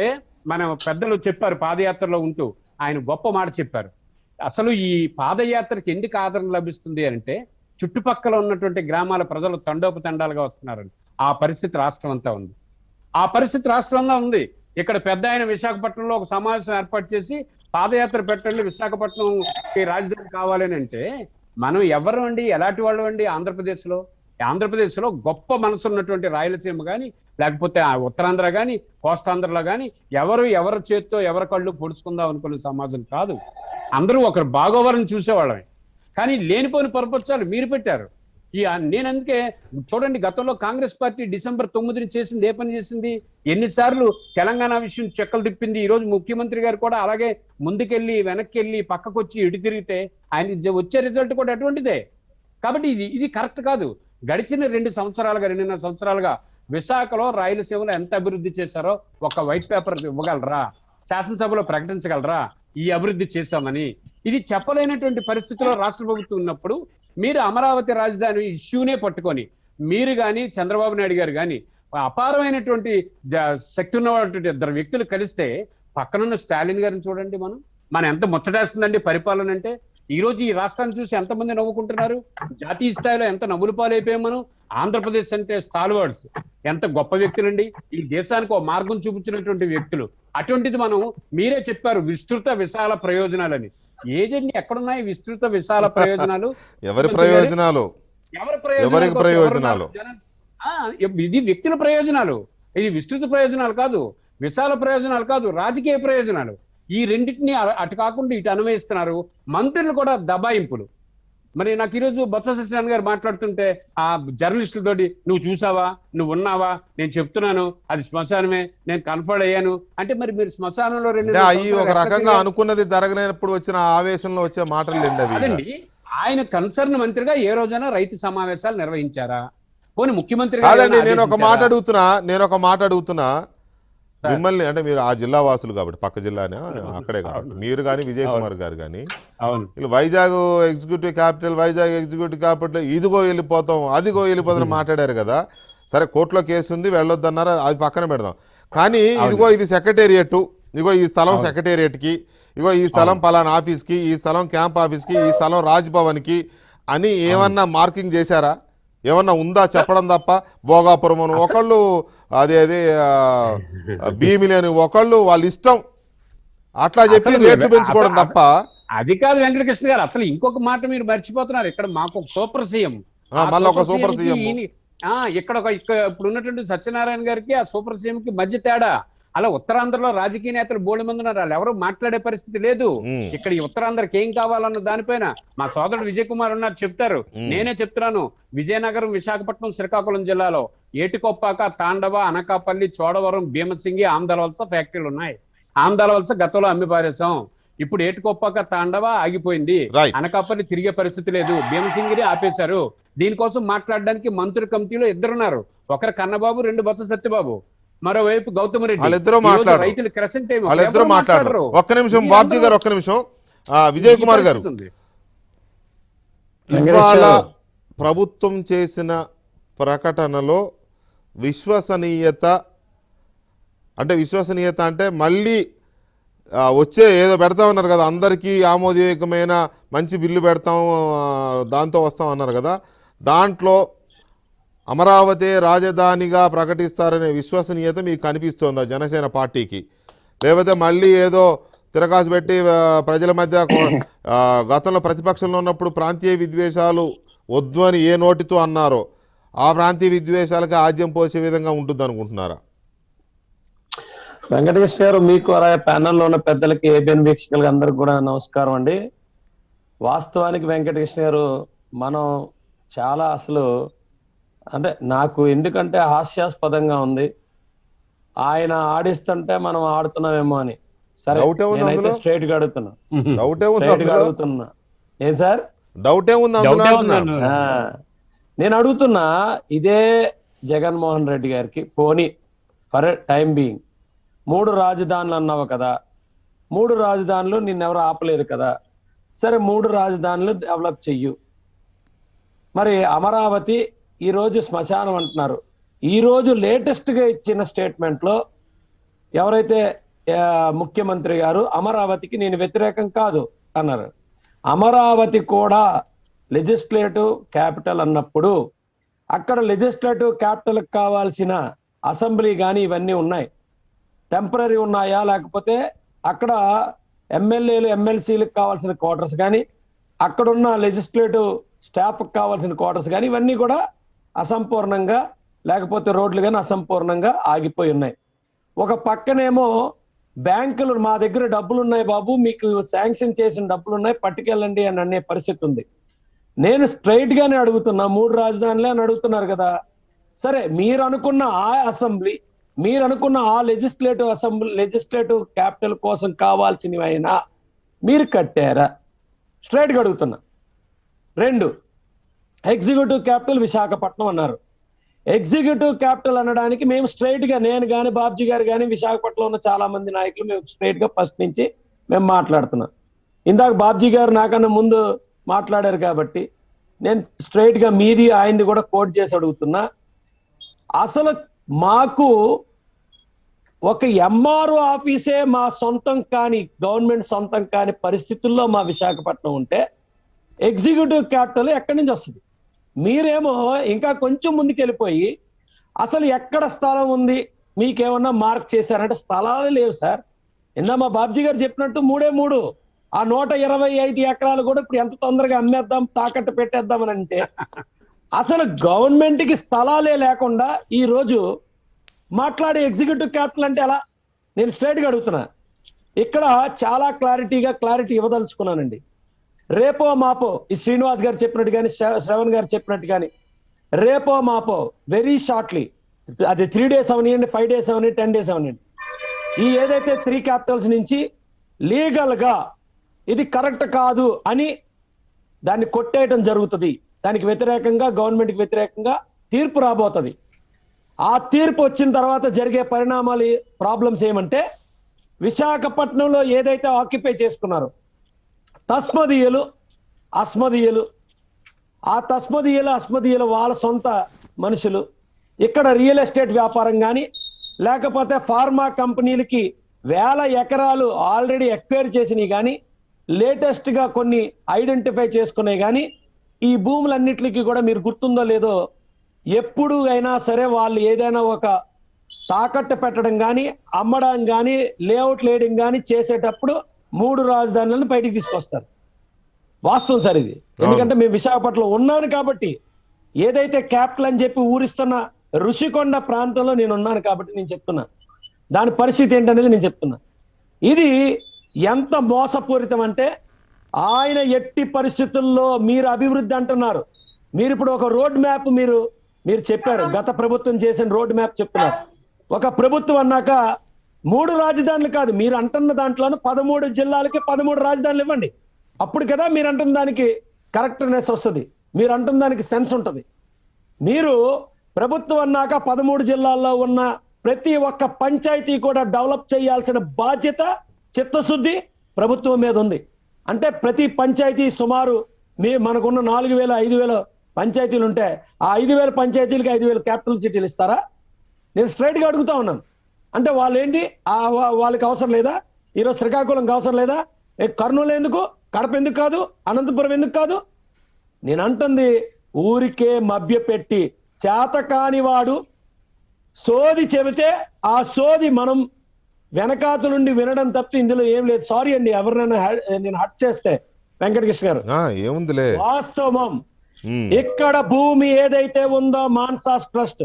మన పెద్దలు చెప్పారు పాదయాత్రలో ఉంటూ, ఆయన గొప్ప మాట చెప్పారు. అసలు ఈ పాదయాత్రకి ఎందుకు ఆదరణ లభిస్తుంది అంటే చుట్టుపక్కల ఉన్నటువంటి గ్రామాల ప్రజలు తండోపతండాలుగా వస్తున్నారండి. ఆ పరిస్థితి రాష్ట్రం అంతా ఉంది. ఆ పరిస్థితి రాష్ట్రంలో ఉంది. ఇక్కడ పెద్ద ఆయన విశాఖపట్నంలో ఒక సమావేశం ఏర్పాటు చేసి పాదయాత్ర పెట్టండి, విశాఖపట్నంకి రాజధాని కావాలని అంటే మనం ఎవరు అండి, ఎలాంటి వాళ్ళు అండి? ఆంధ్రప్రదేశ్లో గొప్ప మనసు ఉన్నటువంటి రాయలసీమ కానీ లేకపోతే ఉత్తరాంధ్ర కానీ కోస్తాంధ్రలో కానీ ఎవరు చేత్తో ఎవరి కళ్ళు పొడుచుకుందాం అనుకునే సమాజం కాదు. అందరూ ఒకరు బాగోవరని చూసేవాళ్ళమే. కానీ లేనిపోని పొరపచ్చాలు మీరు పెట్టారు. నేను అందుకే చూడండి, గతంలో కాంగ్రెస్ పార్టీ December 9 చేసింది ఏ పని చేసింది? ఎన్నిసార్లు తెలంగాణ విషయం చెక్కలు తిప్పింది. ఈ రోజు ముఖ్యమంత్రి గారు కూడా అలాగే ముందుకెళ్ళి వెనక్కి వెళ్ళి పక్కకొచ్చి ఇటు తిరిగితే ఆయన వచ్చే రిజల్ట్ కూడా అటువంటిదే. కాబట్టి ఇది కరెక్ట్ కాదు. గడిచిన 2.5 సంవత్సరాలుగా విశాఖలో రాయలసీమలో ఎంత అభివృద్ధి చేశారో ఒక వైట్ పేపర్ ఇవ్వగలరా? శాసనసభలో ప్రకటించగలరా ఈ అభివృద్ధి చేశామని? ఇది చెప్పలేనటువంటి పరిస్థితిలో రాష్ట్ర ప్రభుత్వం ఉన్నప్పుడు మీరు అమరావతి రాజధాని ఇష్యూనే పట్టుకొని మీరు కానీ చంద్రబాబు నాయుడు గారు కానీ అపారమైనటువంటి శక్తి ఉన్నటువంటి 2 వ్యక్తులు కలిస్తే పక్కనున్న స్టాలిన్ గారిని చూడండి. మనం ఎంత ముచ్చటేస్తుందండి పరిపాలన అంటే. ఈ రోజు ఈ రాష్ట్రాన్ని చూసి ఎంతమంది నవ్వుకుంటున్నారు? జాతీయ స్థాయిలో ఎంత నవ్వులు పాలైపోయాం మనం. ఆంధ్రప్రదేశ్ అంటే స్టాల్వర్డ్స్ ఎంత గొప్ప వ్యక్తులండి. ఈ దేశానికి ఒక మార్గం చూపించినటువంటి వ్యక్తులు. అటువంటిది మీరే చెప్పారు విస్తృత విశాల ప్రయోజనాలని. ఏజెండి ఎక్కడున్నాయి విస్తృత విశాల ప్రయోజనాలు? ఎవరి ప్రయోజనాలు? ఇది వ్యక్తుల ప్రయోజనాలు. ఇది విస్తృత ప్రయోజనాలు కాదు, విశాల ప్రయోజనాలు కాదు, రాజకీయ ప్రయోజనాలు. ఈ రెండింటినీ అటు కాకుండా ఇటు అన్వయిస్తున్నారు. మంత్రులు కూడా దబాయింపులు. మరి నాకు ఈరోజు బొత్స సత్యనారాయణ గారు మాట్లాడుతుంటే ఆ జర్నలిస్టులతోటి నువ్వు చూసావా, నువ్వు ఉన్నావా, నేను చెప్తున్నాను అది శ్మశానమే, నేను కన్ఫర్డ్ అయ్యాను అంటే మరి మీరు శ్మశానంలో ఒక రకంగా అనుకున్నది జరగనప్పుడు వచ్చిన ఆవేశంలో వచ్చే మాటలు అదండి. ఆయన కన్సర్న్ మంత్రిగా ఏ రోజైనా రైతు సమావేశాలు నిర్వహించారా? పోనీ ముఖ్యమంత్రి కాదండి. నేను ఒక మాట అడుగుతున్నా మిమ్మల్ని, అంటే మీరు ఆ జిల్లా వాసులు కాబట్టి పక్క జిల్లానే అక్కడే కాబట్టి మీరు కానీ విజయ్ కుమార్ గారు కానీ వైజాగ్ ఎగ్జిక్యూటివ్ క్యాపిటల్ ఇదిగో వెళ్ళిపోతాం అదిగో వెళ్ళిపోతాం మాట్లాడారు కదా. సరే కోర్టులో కేసు ఉంది వెళ్ళొద్దన్నారు, అది పక్కన పెడదాం. కానీ ఇదిగో ఇది సెక్రటేరియట్, ఇదిగో ఈ స్థలం సెక్రటేరియట్కి, ఇదిగో ఈ స్థలం పలానా ఆఫీస్కి, ఈ స్థలం క్యాంప్ ఆఫీస్కి, ఈ స్థలం రాజ్భవన్కి అని ఏమన్నా మార్కింగ్ చేశారా? ఏమన్నా ఉందా చెప్పడం తప్ప? భోగాపురం అని ఒకళ్ళు, అదే భీమిలి అని ఒకళ్ళు, వాళ్ళ ఇష్టం అట్లా చెప్పి రేట్లు పెంచుకోవడం తప్ప. అది కాదు వెంకటకృష్ణ గారు, అసలు ఇంకొక మాట మీరు మర్చిపోతున్నారు. ఇక్కడ మాకు ఒక సూపర్ సీఎం, మళ్ళీ ఒక సూపర్ సీఎం ఇక్కడ ఇప్పుడు ఉన్నటువంటి సత్యనారాయణ గారికి ఆ సూపర్ సీఎం కి మధ్య తేడా. అలా ఉత్తరాంధ్రలో రాజకీయ నేతలు బోల్డ్ మంది ఉన్నారు, వాళ్ళు ఎవరు మాట్లాడే పరిస్థితి లేదు. ఇక్కడ ఈ ఉత్తరాంధ్రకి ఏం కావాలన్న దానిపైన మా సోదరుడు విజయ్ కుమార్ ఉన్నారు, చెప్తారు. నేనే చెప్తున్నాను, విజయనగరం, విశాఖపట్నం, శ్రీకాకుళం జిల్లాలో ఏటికొప్పాక, తాండవ, అనకాపల్లి, చోడవరం, భీమసింగి, ఆంధ్రవలస ఫ్యాక్టరీలు ఉన్నాయి. ఆంధ్రవలస గతంలో అమ్మి పారేశాం. ఇప్పుడు ఏటికొప్పాక, తాండవ ఆగిపోయింది, అనకాపల్లి తిరిగే పరిస్థితి లేదు, భీమసింగిని ఆపేశారు. దీనికోసం మాట్లాడడానికి మంత్రి కమిటీలో 2 ఉన్నారు. ఒకరు కన్నబాబు, 2 బొత్స సత్యబాబు, మరోవైపు గౌతమ్ రెడ్డి. వాళ్ళిద్దరూ మాట్లాడరు. ఒక్క నిమిషం బాబ్జీ గారు, ఒక్క నిమిషం. విజయ్ కుమార్ గారు, ఇవాళ ప్రభుత్వం చేసిన ప్రకటనలో విశ్వసనీయత అంటే మళ్ళీ వచ్చే ఏదో పెడతా ఉన్నారు కదా, అందరికీ ఆమోదయోగ్యమైన మంచి బిల్లు పెడతాం దాంతో వస్తాం అన్నారు కదా, దాంట్లో అమరావతి రాజధానిగా ప్రకటిస్తారనే విశ్వసనీయత మీకు కనిపిస్తోందా జనసేన పార్టీకి? లేకపోతే మళ్ళీ ఏదో తిరగాసు పెట్టి ప్రజల మధ్య గతంలో ప్రతిపక్షంలో ఉన్నప్పుడు ప్రాంతీయ విద్వేషాలు వద్దు అని ఏ నోటితో అన్నారో ఆ ప్రాంతీయ విద్వేషాలకి ఆజ్యం పోసే విధంగా ఉంటుంది అనుకుంటున్నారా? వెంకటకృష్ణ గారు, మీకు అలాగే ప్యానల్లో ఉన్న పెద్దలకి, ఏబిఎన్ వీక్షకులకి అందరికి కూడా నమస్కారం అండి. వాస్తవానికి వెంకటకృష్ణ గారు, మనం చాలా అసలు అంటే నాకు ఎందుకంటే హాస్యాస్పదంగా ఉంది. ఆయన ఆడిస్తుంటే మనం ఆడుతున్నామేమో అని. సరే, నేనైతే స్ట్రైట్ గా అడుగుతున్నా. ఏం సార్ నేను అడుగుతున్నా, ఇదే జగన్మోహన్ రెడ్డి గారికి పోనీ ఫర్ టైం బీయింగ్ 3 రాజధానులు అన్నావు కదా, 3 రాజధానులు నిన్నెవరు ఆపలేదు కదా, సరే 3 రాజధానులు డెవలప్ చెయ్యు. మరి అమరావతి ఈరోజు శ్మశానం అంటున్నారు. ఈరోజు లేటెస్ట్గా ఇచ్చిన స్టేట్మెంట్లో ఎవరైతే ముఖ్యమంత్రి గారు అమరావతికి నేను వ్యతిరేకం కాదు అన్నారు. అమరావతి కూడా లెజిస్లేటివ్ క్యాపిటల్ అన్నప్పుడు అక్కడ లెజిస్లేటివ్ క్యాపిటల్కి కావాల్సిన అసెంబ్లీ కానీ ఇవన్నీ ఉన్నాయి. టెంపరీ ఉన్నాయా, లేకపోతే అక్కడ ఎమ్మెల్యేలు ఎమ్మెల్సీలకు కావాల్సిన క్వార్టర్స్ కానీ, అక్కడున్న లెజిస్లేటివ్ స్టాఫ్కి కావాల్సిన క్వార్టర్స్ కానీ ఇవన్నీ కూడా అసంపూర్ణంగా, లేకపోతే రోడ్లు కానీ అసంపూర్ణంగా ఆగిపోయి ఉన్నాయి. ఒక పక్కనేమో బ్యాంకులు మా దగ్గర డబ్బులు ఉన్నాయి బాబు, మీకు శాంక్షన్ చేసిన డబ్బులు ఉన్నాయి పట్టుకెళ్ళండి అని అనే పరిస్థితి ఉంది. నేను స్ట్రైట్ గానే అడుగుతున్నా, 3 రాజధానులే అని అడుగుతున్నారు కదా. సరే, మీరు అనుకున్న ఆ అసెంబ్లీ, మీరు అనుకున్న ఆ లెజిస్లేటివ్ క్యాపిటల్ కోసం కావాల్సినవి అయినా మీరు కట్టారా? స్ట్రైట్గా అడుగుతున్నా. 2, ఎగ్జిక్యూటివ్ క్యాపిటల్ విశాఖపట్నం అన్నారు. ఎగ్జిక్యూటివ్ క్యాపిటల్ అనడానికి మేము స్ట్రైట్ గా, నేను కానీ బాబ్జీ గారు కానీ విశాఖపట్నంలో ఉన్న చాలా మంది నాయకులు మేము స్ట్రైట్ గా ఫస్ట్ నుంచి మేము మాట్లాడుతున్నాం. ఇందాక బాబ్జీ గారు నాకన్నా ముందు మాట్లాడారు కాబట్టి నేను స్ట్రైట్ గా మీది ఆయనది కూడా కోట్ చేసి అడుగుతున్నా. అసలు మాకు ఒక ఎంఆర్ఓ ఆఫీసే మా సొంతం కాని, గవర్నమెంట్ సొంతం కాని పరిస్థితుల్లో మా విశాఖపట్నం ఉంటే ఎగ్జిక్యూటివ్ క్యాపిటల్ ఎక్కడి నుంచి వస్తుంది? మీరేమో ఇంకా కొంచెం ముందుకు వెళ్ళిపోయి అసలు ఎక్కడ స్థలం ఉంది మీకేమన్నా మార్క్ చేశారంటే స్థలాలు లేవు సార్. ఇందా మా బాబ్జీ గారు చెప్పినట్టు 3 ఆ 125 ఎకరాలు కూడా ఇప్పుడు ఎంత తొందరగా అమ్మేద్దాం, తాకట్టు పెట్టేద్దామని అంటే అసలు గవర్నమెంట్ కి స్థలాలే లేకుండా ఈ రోజు మాట్లాడే ఎగ్జిక్యూటివ్ క్యాపిటల్ అంటే ఎలా? నేను స్ట్రైట్ గా అడుగుతున్నా. ఇక్కడ చాలా క్లారిటీ ఇవ్వదలుచుకున్నానండి. రేపో మాపో ఈ శ్రీనివాస్ గారు చెప్పినట్టు కానీ, శ్రవణ్ గారు చెప్పినట్టు కానీ, రేపో మాపో వెరీ షార్ట్లీ, అది 3 days అవనివ్వండి, 5 days అవనివ్వండి, 10 days అవనివ్వండి, ఈ ఏదైతే 3 క్యాపిటల్స్ నుంచి లీగల్ గా ఇది కరెక్ట్ కాదు అని దాన్ని కొట్టేయటం జరుగుతుంది. దానికి వ్యతిరేకంగా, గవర్నమెంట్కి వ్యతిరేకంగా తీర్పు రాబోతుంది. ఆ తీర్పు వచ్చిన తర్వాత జరిగే పరిణామాలు, ప్రాబ్లమ్స్ ఏమంటే, విశాఖపట్నంలో ఏదైతే ఆక్యుపై చేసుకున్నారో తస్మదీయులు, అస్మదీయులు, ఆ అస్మదీయులు వాళ్ళ సొంత మనుషులు ఇక్కడ రియల్ ఎస్టేట్ వ్యాపారం కానీ, లేకపోతే ఫార్మా కంపెనీలకి 1000 ఎకరాలు ఆల్రెడీ ఎక్వైర్ చేసినవి కానీ, లేటెస్ట్ గా కొన్ని ఐడెంటిఫై చేసుకున్నాయి కానీ, ఈ భూములన్నిటికీ కూడా మీరు గుర్తుందో లేదో, ఎప్పుడు అయినా సరే వాళ్ళు ఏదైనా ఒక తాకట్టు పెట్టడం కానీ, అమ్మడం కానీ, లేఅవుట్ లేయడం కానీ చేసేటప్పుడు 3 రాజధానులను బయటికి తీసుకొస్తారు. వాస్తవం సార్ ఇది. ఎందుకంటే మేము విశాఖపట్నంలో ఉన్నాను కాబట్టి, ఏదైతే క్యాపిటల్ అని చెప్పి ఊరిస్తున్న ఋషికొండ ప్రాంతంలో నేను ఉన్నాను కాబట్టి నేను చెప్తున్నా దాని పరిస్థితి ఏంటనేది నేను చెప్తున్నా. ఇది ఎంత మోసపూరితం అంటే, ఆయన ఎట్టి పరిస్థితుల్లో మీరు అభివృద్ధి అంటున్నారు, మీరు ఇప్పుడు ఒక రోడ్ మ్యాప్ మీరు చెప్పారు, గత ప్రభుత్వం చేసిన రోడ్ మ్యాప్ చెప్తున్నారు. ఒక ప్రభుత్వం అన్నాక 3 రాజధానులు కాదు, మీరు అంటున్న దాంట్లోనూ 13 జిల్లాలకి 13 రాజధానులు ఇవ్వండి. అప్పుడు కదా మీరు అంటున్న దానికి కరెక్ట్నెస్ వస్తుంది, మీరు అంటున్న దానికి సెన్స్ ఉంటుంది. మీరు ప్రభుత్వం అన్నాక 13 జిల్లాల్లో ఉన్న ప్రతి ఒక్క పంచాయతీ కూడా డెవలప్ చేయాల్సిన బాధ్యత, చిత్తశుద్ధి ప్రభుత్వం మీద ఉంది. అంటే ప్రతి పంచాయతీ సుమారు మనకున్న 4000 5000 పంచాయతీలు ఉంటే ఆ 5000 పంచాయతీలకి 5000 క్యాపిటల్ సిటీలు ఇస్తారా? నేను స్ట్రైట్ గా అడుగుతా ఉన్నాను. అంటే వాళ్ళు ఏంటి, వాళ్ళకి అవసరం లేదా? ఈరోజు శ్రీకాకుళంకి అవసరం లేదా? కర్నూలు ఎందుకు, కడప ఎందుకు కాదు, అనంతపురం ఎందుకు కాదు? నేను అంటుంది ఊరికే మభ్యపెట్టి చేతకాని వాడు సోది చెబితే ఆ సోది మనం వెనకాతలుండి వినడం తప్ప ఇందులో ఏం లేదు. సారీ అండి ఎవరినైనా నేను హట్ చేస్తే, వెంకటకృష్ణ గారు ఏముందిలే, వాస్తవం. ఇక్కడ భూమి ఏదైతే ఉందో మాన్సాస్ ట్రస్ట్,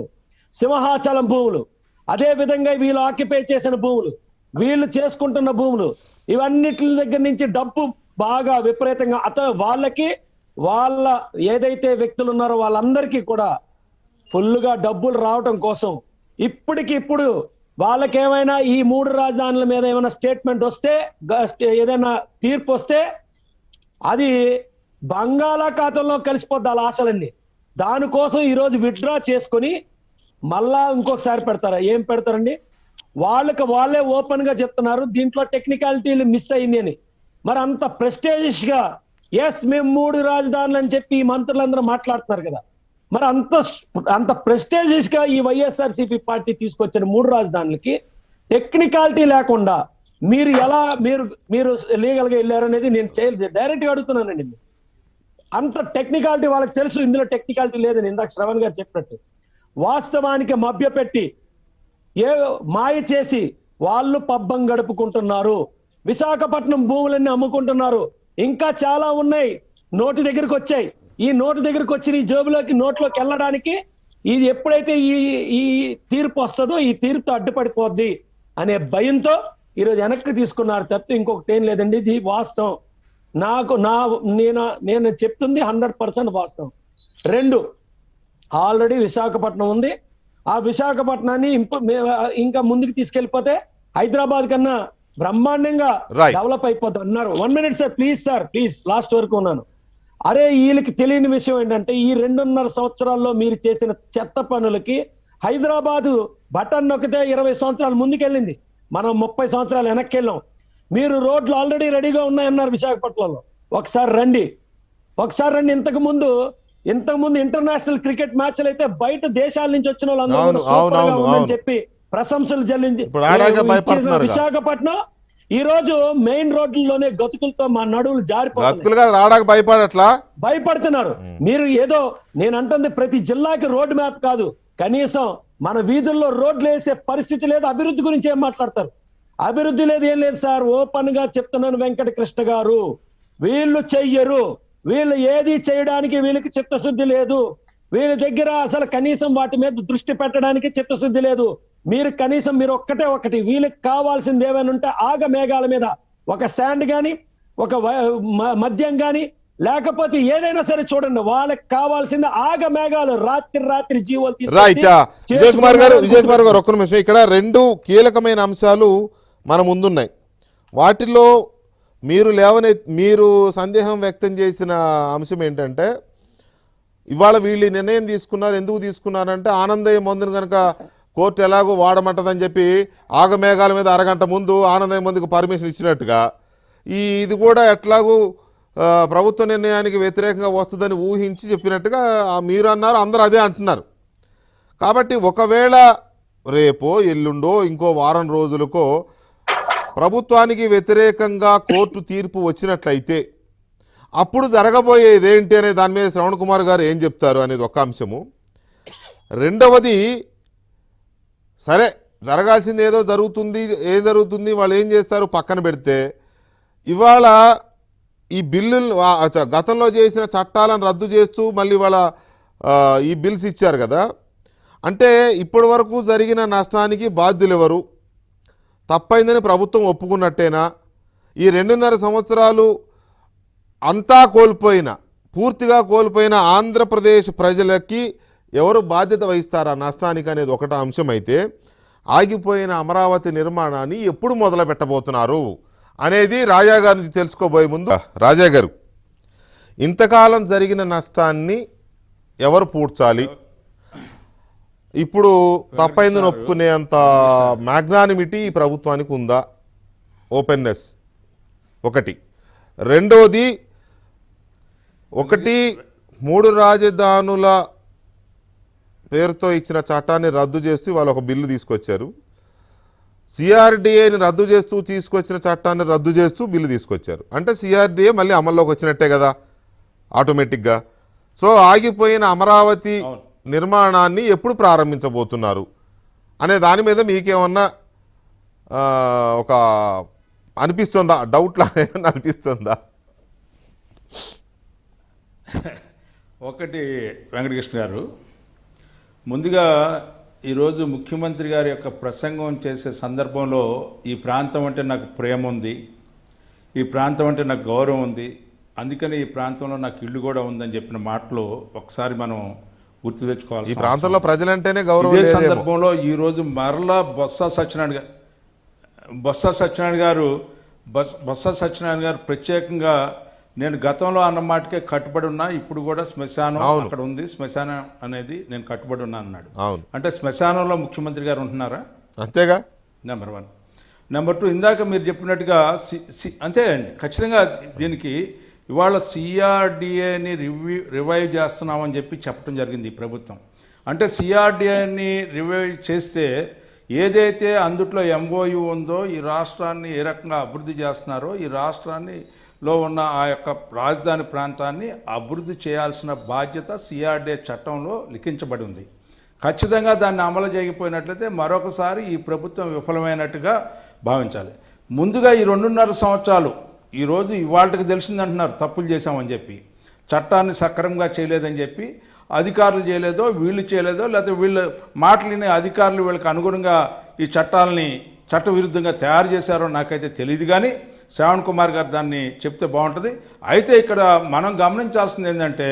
సింహాచలం భూములు, అదే విధంగా వీళ్ళు ఆక్యుపై చేసిన భూములు, వీళ్ళు చేసుకుంటున్న భూములు, ఇవన్నిటి దగ్గర నుంచి డబ్బు బాగా విపరీతంగా వాళ్ళకి, వాళ్ళ ఏదైతే వ్యక్తులు ఉన్నారో వాళ్ళందరికీ కూడా ఫుల్గా డబ్బులు రావటం కోసం ఇప్పటికిప్పుడు వాళ్ళకేమైనా ఈ 3 రాజధానుల మీద ఏమైనా స్టేట్మెంట్ వస్తే, ఏదైనా తీర్పు వస్తే అది బంగాళాఖాతంలో కలిసిపోద్ది వాళ్ళ ఆశలన్నీ. దానికోసం ఈరోజు విత్డ్రా చేసుకొని మళ్ళా ఇంకొకసారి పెడతారా? ఏం పెడతారండి? వాళ్ళే ఓపెన్ గా చెప్తున్నారు దీంట్లో టెక్నికాలిటీలు మిస్ అయింది అని. మరి అంత ప్రెస్టేజియస్ గా ఎస్ మేము 3 రాజధానులు అని చెప్పి ఈ మంత్రులందరూ మాట్లాడుతున్నారు కదా, మరి అంత ప్రెస్టేజియస్ గా ఈ వైఎస్ఆర్సీపీ పార్టీ తీసుకొచ్చిన 3 రాజధానులకి టెక్నికాలిటీ లేకుండా మీరు ఎలా మీరు లీగల్ గా వెళ్ళారనేది నేను డైరెక్ట్ గా అడుగుతున్నానండి. అంత టెక్నికాలిటీ వాళ్ళకి తెలుసు, ఇందులో టెక్నికాలిటీ లేదని ఇందాక శ్రవణ్ గారు చెప్పినట్టు. వాస్తవానికి మభ్యపెట్టి మాయ చేసి వాళ్ళు పబ్బం గడుపుకుంటున్నారు. విశాఖపట్నం భూములన్నీ అమ్ముకుంటున్నారు. ఇంకా చాలా ఉన్నాయి, నోటి దగ్గరికి వచ్చాయి. ఈ నోటి దగ్గరికి వచ్చి ఈ జేబులోకి నోట్లోకి వెళ్ళడానికి ఇది ఎప్పుడైతే ఈ తీర్పు వస్తుందో ఈ తీర్పుతో అడ్డుపడిపోద్ది అనే భయంతో ఈరోజు వెనక్కి తీసుకున్నారు తప్పితే ఇంకొకటి ఏం లేదండి. ఇది వాస్తవం. నేను చెప్తుంది 100% వాస్తవం. 2, ఆల్రెడీ విశాఖపట్నం ఉంది. ఆ విశాఖపట్నాన్ని ఇంకా ముందుకు తీసుకెళ్లిపోతే హైదరాబాద్ కన్నా బ్రహ్మాండంగా డెవలప్ అయిపోతుంది అన్నారు. 1 minute సార్, ప్లీజ్ లాస్ట్ వరకు ఉన్నాను. అరే వీళ్ళకి తెలియని విషయం ఏంటంటే ఈ 2.5 సంవత్సరాల్లో మీరు చేసిన చెత్త పనులకి హైదరాబాదు బటన్ నొక్కితే 20 సంవత్సరాలు ముందుకెళ్ళింది, మనం 30 సంవత్సరాలు వెనక్కి వెళ్ళాం. మీరు రోడ్లు ఆల్రెడీ రెడీగా ఉన్నాయన్నారు విశాఖపట్నంలో. ఒకసారి రండి. ఇంతకు ముందు ఇంటర్నేషనల్ క్రికెట్ మ్యాచ్లు అయితే బయట దేశాల నుంచి వచ్చిన వాళ్ళందరూ చెప్పి ప్రశంసలు జల్లింది. విశాఖపట్నం ఈ రోజు మెయిన్ రోడ్లలోనే గతుకులతో మా నడువులు భయపడుతున్నారు. మీరు ఏదో నేను అంటుంది ప్రతి జిల్లాకి రోడ్ మ్యాప్ కాదు, కనీసం మన వీధుల్లో రోడ్లు వేసే పరిస్థితి లేదు. అభివృద్ధి గురించి ఏం మాట్లాడతారు? అభివృద్ధి లేదు, ఏం లేదు సార్. ఓపెన్ గా చెప్తున్నాను వెంకటకృష్ణ గారు, వీళ్ళు చెయ్యరు. వీళ్ళు ఏది చేయడానికి వీళ్ళకి చిత్తశుద్ధి లేదు. వీళ్ళ దగ్గర అసలు కనీసం వాటి మీద దృష్టి పెట్టడానికి చిత్తశుద్ధి లేదు. మీరు కనీసం ఒకటి వీళ్ళకి కావాల్సింది ఏమైనా ఉంటే ఆగ మేఘాల మీద ఒక స్టాండ్ గాని ఒక మద్యం గాని లేకపోతే ఏదైనా సరే చూడండి, వాళ్ళకి కావాల్సింది ఆగ మేఘాలు, రాత్రి జీవోలు. విజయ్ కుమార్ గారు ఒక్క నిమిషం. ఇక్కడ 2 కీలకమైన అంశాలు మన ముందున్నాయి. వాటిలో మీరు సందేహం వ్యక్తం చేసిన అంశం ఏంటంటే ఇవాళ వీళ్ళు నిర్ణయం తీసుకున్నారు. ఎందుకు తీసుకున్నారంటే ఆనందయ్య మందును కనుక కోర్టు ఎలాగో వాడమంటదని చెప్పి ఆగమేఘాల మీద అరగంట ముందు ఆనందయ్య మందుకు పర్మిషన్ ఇచ్చినట్టుగా ఇది కూడా ఎట్లాగూ ప్రభుత్వ నిర్ణయానికి వ్యతిరేకంగా వస్తుందని ఊహించి చెప్పినట్టుగా మీరు అన్నారు, అందరూ అదే అంటున్నారు. కాబట్టి ఒకవేళ రేపో ఎల్లుండో ఇంకో వారం రోజులకో ప్రభుత్వానికి వ్యతిరేకంగా కోర్టు తీర్పు వచ్చినట్లయితే అప్పుడు జరగబోయేది ఏంటి అనే దాని మీద శ్రవణ్ కుమార్ గారు ఏం చెప్తారు అనేది ఒక అంశము. రెండవది, సరే జరగాల్సింది ఏదో జరుగుతుంది, ఏం జరుగుతుంది, వాళ్ళు ఏం చేస్తారు పక్కన పెడితే, ఇవాళ ఈ బిల్లులు గతంలో చేసిన చట్టాలను రద్దు చేస్తూ మళ్ళీ వాళ్ళ ఈ బిల్స్ ఇచ్చారు కదా. అంటే ఇప్పటి వరకు జరిగిన నష్టానికి బాధ్యులు ఎవరు? తప్పైందని ప్రభుత్వం ఒప్పుకున్నట్టేనా? ఈ 2.5 సంవత్సరాలు అంతా పూర్తిగా కోల్పోయిన ఆంధ్రప్రదేశ్ ప్రజలకి ఎవరు బాధ్యత వహిస్తారా నష్టానికి అనేది ఒకటి అంశం అయితే, ఆగిపోయిన అమరావతి నిర్మాణాన్ని ఎప్పుడు మొదలు పెట్టబోతున్నారు అనేది రాజా గారి నుంచి తెలుసుకోబోయే ముందు, రాజా గారు, ఇంతకాలం జరిగిన నష్టాన్ని ఎవరు పూడ్చాలి? ఇప్పుడు తప్పైందని ఒప్పుకునేంత మ్యాగ్నానిమిటీ ఈ ప్రభుత్వానికి ఉందా? ఓపెన్నెస్ ఒకటి. రెండోది, 3 రాజధానుల పేరుతో ఇచ్చిన చట్టాన్ని రద్దు చేస్తూ వాళ్ళు ఒక బిల్లు తీసుకొచ్చారు. సిఆర్డిఏని రద్దు చేస్తూ తీసుకొచ్చిన చట్టాన్ని రద్దు చేస్తూ బిల్లు తీసుకొచ్చారు. అంటే సిఆర్డిఏ మళ్ళీ అమల్లోకి వచ్చినట్టే కదా ఆటోమేటిక్గా. సో ఆగిపోయిన అమరావతి నిర్మాణాన్ని ఎప్పుడు ప్రారంభించబోతున్నారు అనే దాని మీద మీకేమన్నా ఒక అనిపిస్తుందా? డౌట్లా ఏమన్నా అనిపిస్తుందా? ఒకటి వెంకటకృష్ణ గారు, ముందుగా ఈరోజు ముఖ్యమంత్రి గారి యొక్క ప్రసంగం చేసే సందర్భంలో ఈ ప్రాంతం అంటే నాకు ప్రేమ ఉంది, ఈ ప్రాంతం అంటే నాకు గౌరవం ఉంది, అందుకని ఈ ప్రాంతంలో నాకు ఇల్లు కూడా ఉందని చెప్పిన మాటలు ఒకసారి మనం గుర్తు తెచ్చుకోవాలి. ఈ ప్రాంతంలో ప్రజలంటేనే గౌరవం. ఇదే సందర్భంలో ఈరోజు మరలా బొత్స సత్యనారాయణ గారు ప్రత్యేకంగా నేను గతంలో అన్న మాటకే కట్టుబడి ఉన్నా, ఇప్పుడు కూడా శ్మశానం అక్కడ ఉంది, శ్మశానం అనేది నేను కట్టుబడి ఉన్నా అన్నాడు. అంటే శ్మశానంలో ముఖ్యమంత్రి గారు ఉంటున్నారా? అంతేగా. నెంబర్ 1. నెంబర్ 2, ఇందాక మీరు చెప్పినట్టుగా అంతే అండి, ఖచ్చితంగా దీనికి ఇవాళ సిఆర్డిఏని రివైవ్ చేస్తున్నామని చెప్పి చెప్పడం జరిగింది ఈ ప్రభుత్వం. అంటే సిఆర్డిఏని రివైవ్ చేస్తే ఏదైతే అందుట్లో ఎంఓయూ ఉందో ఈ రాష్ట్రాన్ని ఏ రకంగా అభివృద్ధి చేస్తున్నారో ఈ రాష్ట్రాన్నిలో ఉన్న ఆ యొక్క రాజధాని ప్రాంతాన్ని అభివృద్ధి చేయాల్సిన బాధ్యత సిఆర్డే చట్టంలో లిఖించబడి ఉంది. ఖచ్చితంగా దాన్ని అమలు చేయకపోయినట్లయితే మరొకసారి ఈ ప్రభుత్వం విఫలమైనట్టుగా భావించాలి. ముందుగా ఈ 2.5 సంవత్సరాలు ఈరోజు ఇవాళకి తెలిసిందంటున్నారు తప్పులు చేశామని చెప్పి, చట్టాన్ని సక్రమంగా చేయలేదని చెప్పి, అధికారులు చేయలేదో వీళ్ళు చేయలేదో లేకపోతే వీళ్ళు మాటలిని అధికారులు వీళ్ళకి అనుగుణంగా ఈ చట్టాలని చట్టవిరుద్ధంగా తయారు చేశారో నాకైతే తెలియదు. కానీ శ్రావణ్ కుమార్ గారు దాన్ని చెప్తే బాగుంటుంది. అయితే ఇక్కడ మనం గమనించాల్సింది ఏంటంటే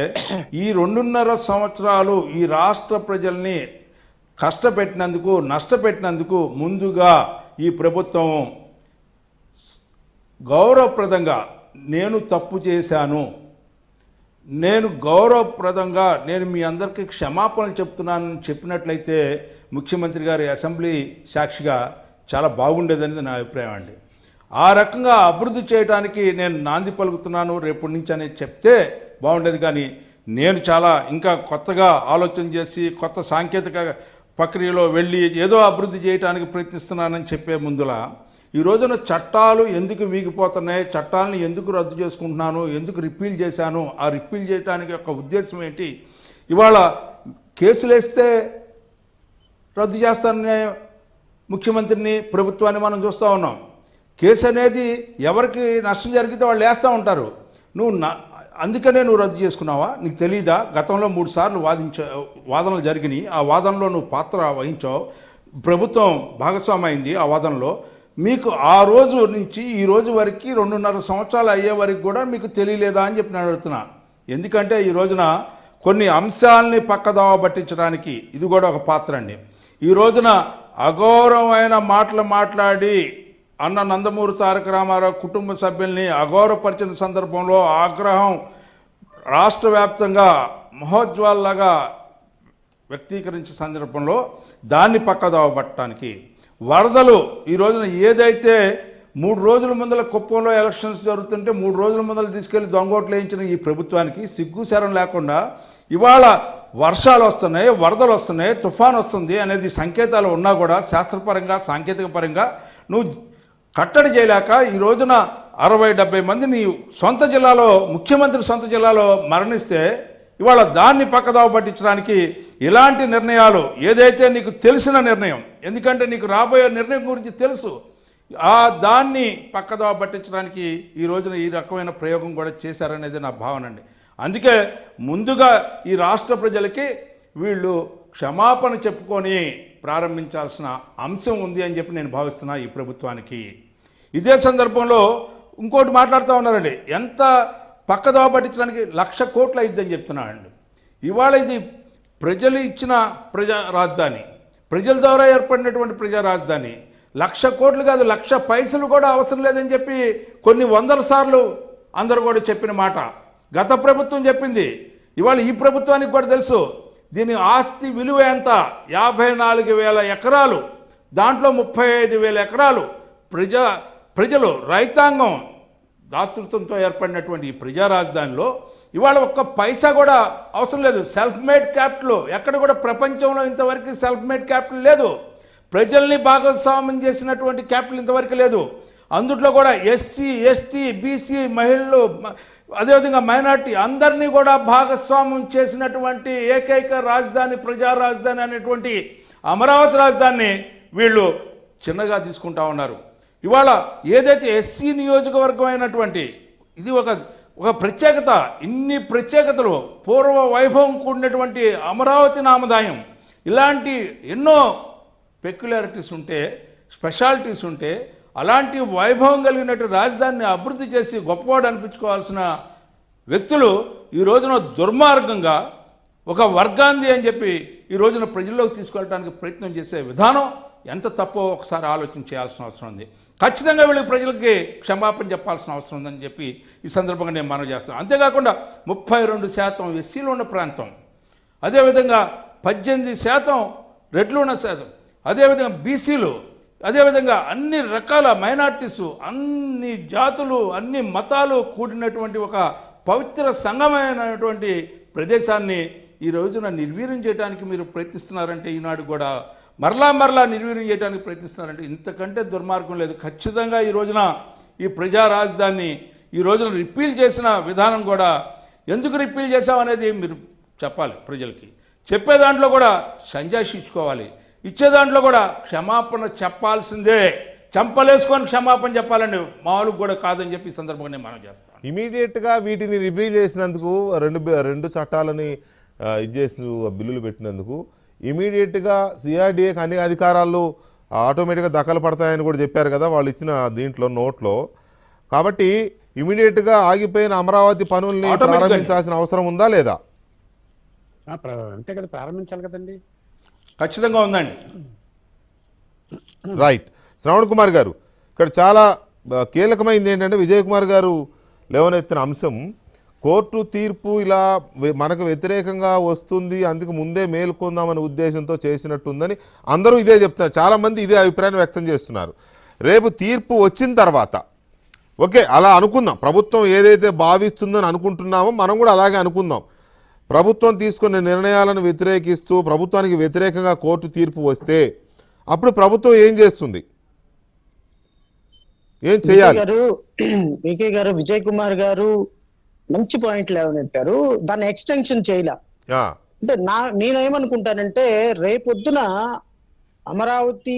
ఈ 2.5 సంవత్సరాలు ఈ రాష్ట్ర ప్రజల్ని కష్టపెట్టినందుకు నష్టపెట్టినందుకు ముందుగా ఈ ప్రభుత్వం గౌరవప్రదంగా నేను తప్పు చేశాను, నేను గౌరవప్రదంగా నేను మీ అందరికీ క్షమాపణలు చెప్తున్నానని చెప్పినట్లయితే ముఖ్యమంత్రి గారి అసెంబ్లీ సాక్షిగా చాలా బాగుండేదనేది నా అభిప్రాయం అండి. ఆ రకంగా అభివృద్ధి చేయడానికి నేను నాంది పలుకుతున్నాను రేపటి నుంచి అనేది చెప్తే బాగుండేది. కానీ నేను చాలా ఇంకా కొత్తగా ఆలోచన చేసి కొత్త సాంకేతిక ప్రక్రియలో వెళ్ళి ఏదో అభివృద్ధి చేయడానికి ప్రయత్నిస్తున్నానని చెప్పే ముందులా ఈ రోజున చట్టాలు ఎందుకు వీగిపోతున్నాయి, చట్టాలను ఎందుకు రద్దు చేసుకుంటున్నాను, ఎందుకు రిపీల్ చేశాను, ఆ రిపీల్ చేయడానికి యొక్క ఉద్దేశం ఏంటి, ఇవాళ కేసులు వేస్తే రద్దు చేస్తాననే ముఖ్యమంత్రిని ప్రభుత్వాన్ని మనం చూస్తూ ఉన్నాం. కేసు అనేది ఎవరికి నష్టం జరిగితే వాళ్ళు వేస్తూ ఉంటారు. అందుకనే నువ్వు రద్దు చేసుకున్నావా, నీకు తెలీదా? గతంలో 3 సార్లు వాదనలు జరిగినాయి, ఆ వాదనలో నువ్వు పాత్ర వహించావు, ప్రభుత్వం భాగస్వామి అయింది ఆ వాదనలో. మీకు ఆ రోజు నుంచి ఈ రోజు వరకు 2.5 సంవత్సరాలు అయ్యే వరకు కూడా మీకు తెలియలేదా అని చెప్పి నేను అడుగుతున్నా. ఎందుకంటే ఈ రోజున కొన్ని అంశాలని పక్కదావ పట్టించడానికి ఇది కూడా ఒక పాత్ర అండి. ఈ రోజున అగౌరవమైన మాటలు మాట్లాడి అన్న నందమూరి తారక రామారావు కుటుంబ సభ్యుల్ని అగౌరవపరిచిన సందర్భంలో ఆగ్రహం రాష్ట్ర వ్యాప్తంగా మహోజ్వాల్లాగా వ్యక్తీకరించే సందర్భంలో దాన్ని పక్కదావ పట్టడానికి వరదలు ఈ రోజున ఏదైతే 3 రోజుల ముందల కుప్పంలో ఎలక్షన్స్ జరుగుతుంటే 3 రోజుల ముందల తీసుకెళ్లి దొంగోట్లు వేయించిన ఈ ప్రభుత్వానికి సిగ్గుశరం లేకుండా ఇవాళ వర్షాలు వస్తున్నాయి, వరదలు వస్తున్నాయి, తుఫాన్ వస్తుంది అనేది సంకేతాలు ఉన్నా కూడా శాస్త్రపరంగా సాంకేతిక పరంగా నువ్వు కట్టడి చేయలేక ఈ రోజున 60-70 మంది నీ సొంత జిల్లాలో ముఖ్యమంత్రి సొంత జిల్లాలో మరణిస్తే ఇవాళ దాన్ని పక్కదావ పట్టించడానికి ఇలాంటి నిర్ణయాలు ఏదైతే నీకు తెలిసిన నిర్ణయం, ఎందుకంటే నీకు రాబోయే నిర్ణయం గురించి తెలుసు, దాన్ని పక్కదావ పట్టించడానికి ఈ రోజున ఈ రకమైన ప్రయోగం కూడా చేశారనేది నా భావన అండి. అందుకే ముందుగా ఈ రాష్ట్ర ప్రజలకి వీళ్ళు క్షమాపణ చెప్పుకొని ప్రారంభించాల్సిన అంశం ఉంది అని చెప్పి నేను భావిస్తున్నా ఈ ప్రభుత్వానికి. ఇదే సందర్భంలో ఇంకోటి మాట్లాడుతూ ఉన్నారండి, ఎంత పక్కదోవ పట్టించడానికి 1,00,000 కోట్లు అయిద్దని చెప్తున్నానండి. ఇవాళ ఇది ప్రజలు ఇచ్చిన ప్రజా రాజధాని, ప్రజల ద్వారా ఏర్పడినటువంటి ప్రజా రాజధాని. 1,00,000 కోట్లు కాదు, 1,00,000 పైసలు కూడా అవసరం లేదని చెప్పి కొన్ని 100 సార్లు అందరూ కూడా చెప్పిన మాట గత ప్రభుత్వం చెప్పింది. ఇవాళ ఈ ప్రభుత్వానికి కూడా తెలుసు దీని ఆస్తి విలువ ఎంత. 54,000 ఎకరాలు, దాంట్లో 35,000 ఎకరాలు ప్రజలు రైతాంగం దాతృత్వంతో ఏర్పడినటువంటి ఈ ప్రజా రాజధానిలో ఇవాళ ఒక్క పైసా కూడా అవసరం లేదు. సెల్ఫ్ మేడ్ క్యాపిటల్ ఎక్కడ కూడా ప్రపంచంలో ఇంతవరకు సెల్ఫ్ మేడ్ క్యాపిటల్ లేదు. ప్రజల్ని భాగస్వామ్యం చేసినటువంటి క్యాపిటల్ ఇంతవరకు లేదు. అందుట్లో కూడా ఎస్సీ, ఎస్టీ, బీసీ, మహిళలు, అదేవిధంగా మైనార్టీ అందరినీ కూడా భాగస్వామ్యం చేసినటువంటి ఏకైక రాజధాని ప్రజా రాజధాని అనేటువంటి అమరావతి రాజధానిని వీళ్ళు చిన్నగా తీసుకుంటా ఉన్నారు. ఇవాళ ఏదైతే ఎస్సీ నియోజకవర్గం అయినటువంటి ఇది ఒక ప్రత్యేకత, ఇన్ని ప్రత్యేకతలు, పూర్వ వైభవం కూడినటువంటి అమరావతి నామధాయం, ఇలాంటి ఎన్నో పెక్యులారిటీస్ ఉంటే, స్పెషాలిటీస్ ఉంటే, అలాంటి వైభవం కలిగినటువంటి రాజధానిని అభివృద్ధి చేసి గొప్పవాడు అనిపించుకోవాల్సిన వ్యక్తులు ఈ రోజున దుర్మార్గంగా ఒక వర్గాంది అని చెప్పి ఈ రోజున ప్రజల్లోకి తీసుకెళ్ళడానికి ప్రయత్నం చేసే విధానం ఎంత తప్పో ఒకసారి ఆలోచన చేయాల్సిన అవసరం ఉంది. ఖచ్చితంగా వీళ్ళు ప్రజలకి క్షమాపణ చెప్పాల్సిన అవసరం ఉందని చెప్పి ఈ సందర్భంగా నేను మనవి చేస్తాను. అంతేకాకుండా 32% ఎస్సీలు ఉన్న ప్రాంతం, అదేవిధంగా 18% రెడ్లు ఉన్న శాతం, అదేవిధంగా బీసీలు, అదేవిధంగా అన్ని రకాల మైనార్టీసు, అన్ని జాతులు, అన్ని మతాలు కూడినటువంటి ఒక పవిత్ర సంఘమైనటువంటి ప్రదేశాన్ని ఈ రోజున నిర్వీర్యం చేయడానికి మీరు ప్రయత్నిస్తున్నారంటే ఈనాడు కూడా మరలా నిర్వీర్యం చేయడానికి ప్రయత్నిస్తున్నారంటే ఇంతకంటే దుర్మార్గం లేదు. ఖచ్చితంగా ఈ రోజున ఈ ప్రజా రాజధానిని ఈ రోజున రిపీల్ చేసిన విధానం కూడా ఎందుకు రిపీల్ చేశామనేది మీరు చెప్పాలి ప్రజలకి. చెప్పే దాంట్లో కూడా సంజాషించుకోవాలి, ఇచ్చే దాంట్లో కూడా క్షమాపణ చెప్పాల్సిందే. చంపలేసుకొని క్షమాపణ చెప్పాలండి, మామూలుగా కూడా కాదని చెప్పి ఈ సందర్భంగా నేను మనం చేస్తాను. ఇమీడియట్గా వీటిని రిపీల్ చేసినందుకు రెండు చట్టాలని ఇది చేసిన బిల్లులు పెట్టినందుకు ఇమీడియట్గా సిఆర్డీఏకి అన్ని అధికారాలు ఆటోమేటిక్గా దఖలు పడతాయని కూడా చెప్పారు కదా వాళ్ళు ఇచ్చిన దీంట్లో నోట్లో. కాబట్టి ఇమీడియట్గా ఆగిపోయిన అమరావతి పనుల్ని ప్రారంభించాల్సిన అవసరం ఉందా లేదా? అంతే కదా, ప్రారంభించాలి కదండి. ఖచ్చితంగా ఉందండి. రైట్. శ్రవణ్ కుమార్ గారు, ఇక్కడ చాలా కీలకమైంది ఏంటంటే విజయ్ కుమార్ గారు లేవనెత్తిన అంశం, కోర్టు తీర్పు ఇలా మనకు వ్యతిరేకంగా వస్తుంది అందుకు ముందే మేల్కొందామనే ఉద్దేశంతో చేసినట్టుందని అందరూ ఇదే చెప్తున్నారు. చాలామంది ఇదే అభిప్రాయాన్ని వ్యక్తం చేస్తున్నారు. రేపు తీర్పు వచ్చిన తర్వాత ఓకే అలా అనుకుందాం, ప్రభుత్వం ఏదైతే భావిస్తుందని అనుకుంటున్నామో మనం కూడా అలాగే అనుకుందాం. ప్రభుత్వం తీసుకునే నిర్ణయాలను వ్యతిరేకిస్తూ ప్రభుత్వానికి వ్యతిరేకంగా కోర్టు తీర్పు వస్తే అప్పుడు ప్రభుత్వం ఏం చేస్తుంది, ఏం చేయాలి? వికే గారు విజయ్ కుమార్ గారు మంచి పాయింట్లు లేవనెత్తారు. దాన్ని ఎక్స్టెన్షన్ చేయలే. అంటే నేనేమనుకుంటానంటే రేపొద్దున అమరావతి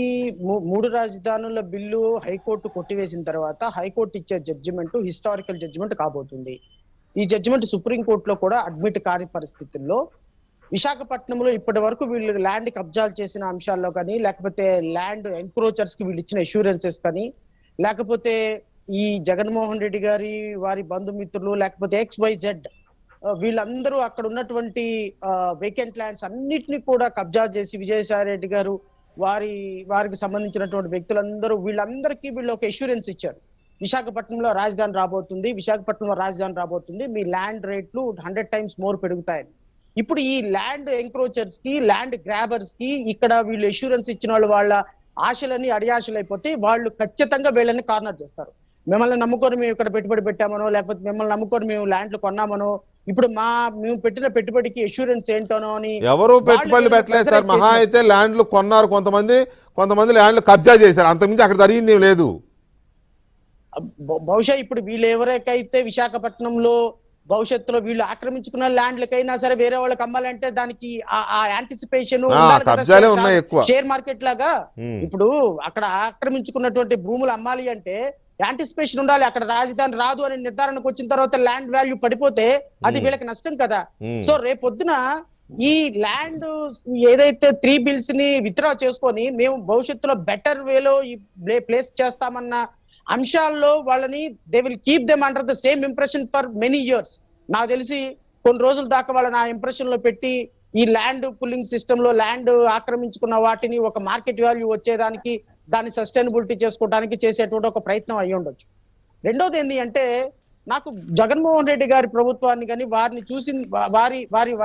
3 రాజధానుల బిల్లు హైకోర్టు కొట్టివేసిన తర్వాత హైకోర్టు ఇచ్చే జడ్జిమెంట్ హిస్టారికల్ జడ్జిమెంట్ కాబోతుంది. ఈ జడ్జిమెంట్ సుప్రీంకోర్టులో కూడా అడ్మిట్ కాని పరిస్థితుల్లో విశాఖపట్నంలో ఇప్పటి వరకు వీళ్ళు ల్యాండ్ కబ్జాలు చేసిన అంశాల్లో కానీ, లేకపోతే ల్యాండ్ ఎన్క్రోచర్స్ కి వీళ్ళు ఇచ్చిన అష్యూరెన్సెస్ కానీ, లేకపోతే ఈ జగన్మోహన్ రెడ్డి గారి వారి బంధుమిత్రులు లేకపోతే XYZ వీళ్ళందరూ అక్కడ ఉన్నటువంటి వేకెంట్ ల్యాండ్స్ అన్నిటినీ కూడా కబ్జా చేసి విజయసాయి రెడ్డి గారు వారికి సంబంధించినటువంటి వ్యక్తులందరూ వీళ్ళందరికీ వీళ్ళు ఒక అష్యూరెన్స్ ఇచ్చారు. విశాఖపట్నంలో రాజధాని రాబోతుంది, మీ ల్యాండ్ రేట్లు 100 times మోర్ పెరుగుతాయని. ఇప్పుడు ఈ ల్యాండ్ ఎంక్రోచర్స్ కి, ల్యాండ్ గ్రాబర్స్ కి ఇక్కడ వీళ్ళు అష్యూరెన్స్ ఇచ్చిన వాళ్ళ ఆశలని అడియాశలు అయిపోతే వాళ్ళు ఖచ్చితంగా వీళ్ళని కార్నర్ చేస్తారు. మిమ్మల్ని నమ్ముకొని మేము ఇక్కడ పెట్టుబడి పెట్టామనో, లేకపోతే మిమ్మల్ని నమ్ముకొని మేము ల్యాండ్లు కొన్నామనో, ఇప్పుడు మేము పెట్టిన పెట్టుబడికి అష్యూరెన్స్ ఏంటోనో అని ఎవరు పెట్టుబడులు పెట్టలేదు సార్. మహా అయితే ల్యాండ్లు కొన్నారు, కొంతమంది ల్యాండ్లు కబ్జా చేశారు, అంతకుమించి అక్కడ జరిగింది ఏం లేదు. బహుశా ఇప్పుడు వీళ్ళు ఎవరికైతే విశాఖపట్నంలో భవిష్యత్తులో వీళ్ళు ఆక్రమించుకున్న ల్యాండ్లకైనా సరే వేరే వాళ్ళకి అమ్మాలంటే దానికి ఆ యాంటిసిపేషన్ షేర్ మార్కెట్ లాగా ఇప్పుడు అక్కడ ఆక్రమించుకున్నటువంటి భూములు అమ్మాలి అంటే యాంటిసిపేషన్ ఉండాలి. అక్కడ రాజధాని రాదు అని నిర్ధారణకు వచ్చిన తర్వాత ల్యాండ్ వాల్యూ పడిపోతే అది వీళ్ళకి నష్టం కదా. సో రేపొద్దున ఈ ల్యాండ్ ఏదైతే 3 bills ని విత్డ్రా చేసుకొని మేము భవిష్యత్తులో బెటర్ వేలో ఈ ప్లేస్ చేస్తామన్న అంశాల్లో వాళ్ళని they will keep them under the same impression for many years. నాకు తెలిసి కొన్ని రోజుల దాకా వాళ్ళని ఆ ఇంప్రెషన్ లో పెట్టి ఈ ల్యాండ్ పుల్లింగ్ సిస్టమ్ లో ల్యాండ్ ఆక్రమించుకున్న వాటిని ఒక మార్కెట్ వాల్యూ వచ్చేదానికి దాన్ని సస్టైనబిలిటీ చేసుకోవడానికి చేసేటువంటి ఒక ప్రయత్నం అయ్యి ఉండొచ్చు. రెండోది ఏంటి అంటే నాకు జగన్మోహన్ రెడ్డి గారి ప్రభుత్వాన్ని కానీ వారిని చూసి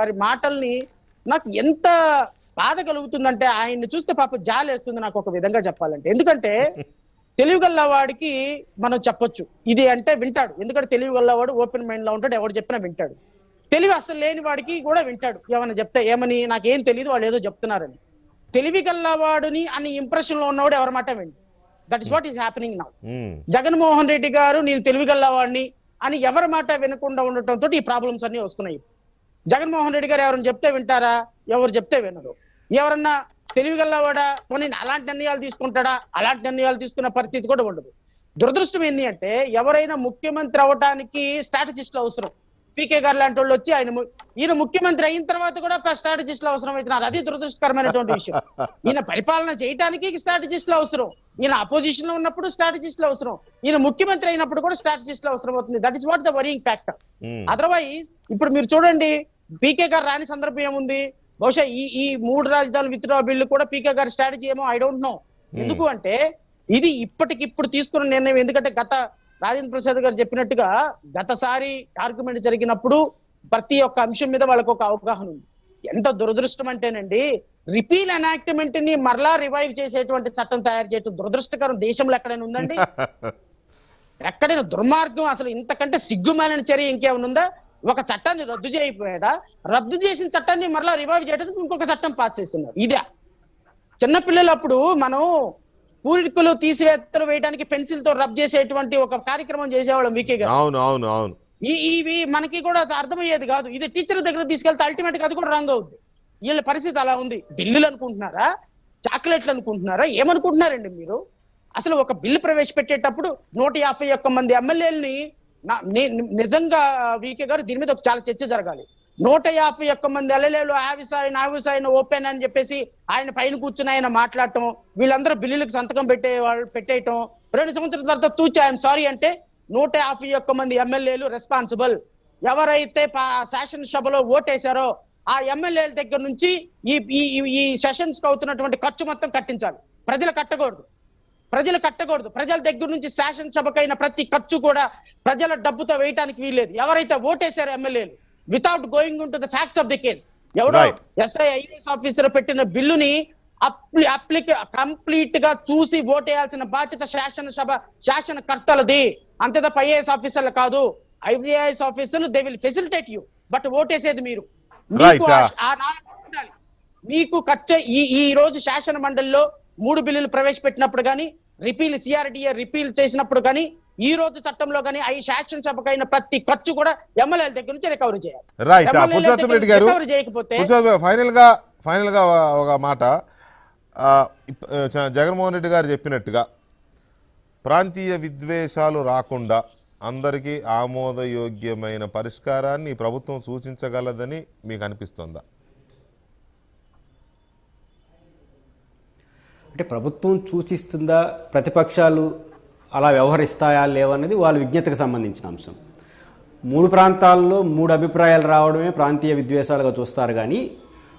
వారి మాటల్ని నాకు ఎంత బాధ కలుగుతుందంటే ఆయన్ని చూస్తే పాప జాలేస్తుంది నాకు ఒక విధంగా చెప్పాలంటే. ఎందుకంటే తెలివిగల్లవాడికి మనం చెప్పొచ్చు ఇది అంటే వింటాడు, ఎందుకంటే తెలివిగల్లవాడు ఓపెన్ మైండ్ లో ఉంటాడు, ఎవడు చెప్పినా వింటాడు. తెలివి అసలు లేని వాడికి కూడా వింటాడు, ఏమైనా చెప్తే ఏమని నాకేం తెలియదు వాళ్ళు ఏదో చెప్తున్నారని. తెలివిగల్లవాడుని అని ఇంప్రెషన్ లో ఉన్నవాడు ఎవరి మాట వింటాడు. That is what is happening now. Jaganmohan Reddy గారు నేను తెలివిగల్లవాడిని అని ఎవరి మాట వినకుండా ఉండటంతో ఈ ప్రాబ్లమ్స్ అన్ని వస్తున్నాయి. జగన్మోహన్ రెడ్డి గారు ఎవరైనా చెప్తే వింటారా? ఎవరు చెప్తే వినరు. ఎవరన్నా తెలివిగల్లవాడా పోనీ అలాంటి నిర్ణయాలు తీసుకుంటాడా? అలాంటి నిర్ణయాలు తీసుకున్న పరిస్థితి కూడా ఉండదు. దురదృష్టం ఏంటి అంటే ఎవరైనా ముఖ్యమంత్రి అవడానికి స్ట్రాటజిస్టులు అవసరం. పీకే గారు లాంటి వాళ్ళు వచ్చి ఈయన ముఖ్యమంత్రి అయిన తర్వాత కూడా స్ట్రాటజిస్టులు అవసరం అవుతున్నారు. అది దురదృష్టకరమైనటువంటి విషయం. ఈయన పరిపాలన చేయడానికి స్ట్రాటజిస్టులు అవసరం, ఈయన అపోజిషన్ లో ఉన్నప్పుడు స్ట్రాటజిస్టులు అవసరం, ఈయన ముఖ్యమంత్రి అయినప్పుడు కూడా స్ట్రాటజిస్టులు అవసరం అవుతుంది. That is what the worrying factor. Otherwise ఇప్పుడు మీరు చూడండి పీకే గారు రాని సందర్భం ఏముంది? బహుశా ఈ 3 రాజధానుల విత్డ్రా బిల్లు కూడా పీకే గారి స్ట్రాటజీ ఏమో ఐ డోంట్ నో. ఎందుకు అంటే ఇది ఇప్పటికిప్పుడు తీసుకున్న నిర్ణయం. ఎందుకంటే గత రాజేంద్ర ప్రసాద్ గారు చెప్పినట్టుగా గతసారి ఆర్గ్యుమెంట్ జరిగినప్పుడు ప్రతి ఒక్క అంశం మీద వాళ్ళకు ఒక అవగాహన ఉంది. ఎంత దురదృష్టం అంటేనండి రిపీల్ ఎనాక్ట్మెంట్ ని మరలా రివైవ్ చేసేటువంటి చట్టం తయారు చేయడం దురదృష్టకరం. దేశంలో ఎక్కడైనా ఉందండి? ఎక్కడైనా దుర్మార్గం అసలు ఇంతకంటే సిగ్గుమాలిన చర్య ఇంకేమైనా ఉందా? ఒక చట్టాన్ని రద్దు చేయకపోయాడా? రద్దు చేసిన చట్టాన్ని మరలా రివైవ్ చేయడానికి ఇంకొక చట్టం పాస్ చేస్తున్నారు. ఇదే చిన్నపిల్లలు అప్పుడు మనం పూరికలు తీసివేత్తలు వేయడానికి పెన్సిల్ తో రబ్ చేసేటువంటి ఒక కార్యక్రమం చేసేవాళ్ళం వీకే గారు. అవును అవును అవును. ఇవి మనకి కూడా అర్థమయ్యేది కాదు. ఇది టీచర్ దగ్గర తీసుకెళ్తే అల్టిమేట్ గా అది కూడా రాంగ్ అవుద్ది. వీళ్ళ పరిస్థితి అలా ఉంది. బిల్లులు అనుకుంటున్నారా, చాక్లెట్లు అనుకుంటున్నారా, ఏమనుకుంటున్నారండి మీరు? అసలు ఒక బిల్లు ప్రవేశపెట్టేటప్పుడు 151 మంది ఎమ్మెల్యేలని నిజంగా వీకే గారు దీని మీద చాలా చర్చ జరగాలి. 151 మంది ఎమ్మెల్యేలు ఆవిసాయన ఓపెన్ అని చెప్పేసి ఆయన పైన కూర్చుని ఆయన మాట్లాడటం, వీళ్ళందరూ బిల్లులకు సంతకం పెట్టేయటం, 2 సంవత్సరాల తర్వాత తూచి ఐఎమ్ సారీ అంటే 151 మంది ఎమ్మెల్యేలు రెస్పాన్సిబుల్. ఎవరైతే శాసనసభలో ఓటేశారో ఆ ఎమ్మెల్యేల దగ్గర నుంచి ఈ సెషన్స్ కు అవుతున్నటువంటి ఖర్చు మొత్తం కట్టించాలి. ప్రజలు కట్టకూడదు. ప్రజల దగ్గర నుంచి శాసనసభకైన ప్రతి ఖర్చు కూడా ప్రజల డబ్బుతో వేయటానికి వీల్లేదు. ఎవరైతే ఓటేశారో ఎమ్మెల్యేలు without going in to the facts of the case, ఎవరో ఎస్ఐ ఐఏఎస్ ఆఫీసర్ పెట్టిన బిల్లుని కంప్లీట్ గా చూసి ఓటేయాల్సిన బాధ్యత శాసనకర్తలది. అంతే తప్ప ఐఏఎస్ ఆఫీసర్లు కాదు. ఐఏఎస్ ఆఫీసర్లు they will facilitate you, but ఓటేసేది మీరు. మీకు ఈ రోజు శాసన మండలిలో 3 బిల్లులు ప్రవేశపెట్టినప్పుడు కానీ, రిపీల్ సిఆర్డిఏ రిపీల్ చేసినప్పుడు కానీ, ఈ రోజు చట్టంలో కానీ శాసనసభకైన ప్రతి ఖర్చు కూడా ఎమ్మెల్యేల దగ్గర నుంచి రికవరీ చేయాలి. రికవరీ చేయకపోతే ఫైనల్ గా ఒక మాట, జగన్మోహన్ రెడ్డి గారు చెప్పినట్టుగా ప్రాంతీయ విద్వేషాలు రాకుండా అందరికీ ఆమోదయోగ్యమైన పరిష్కారాన్ని ప్రభుత్వం సూచించగలదని మీకు అనిపిస్తుందా? అంటే ప్రభుత్వం సూచిస్తుందా, ప్రతిపక్షాలు అలా వ్యవహరిస్తాయా లేవన్నది వాళ్ళ విజ్ఞతకు సంబంధించిన అంశం. 3 ప్రాంతాల్లో 3 అభిప్రాయాలు రావడమే ప్రాంతీయ విద్వేషాలుగా చూస్తారు. కానీ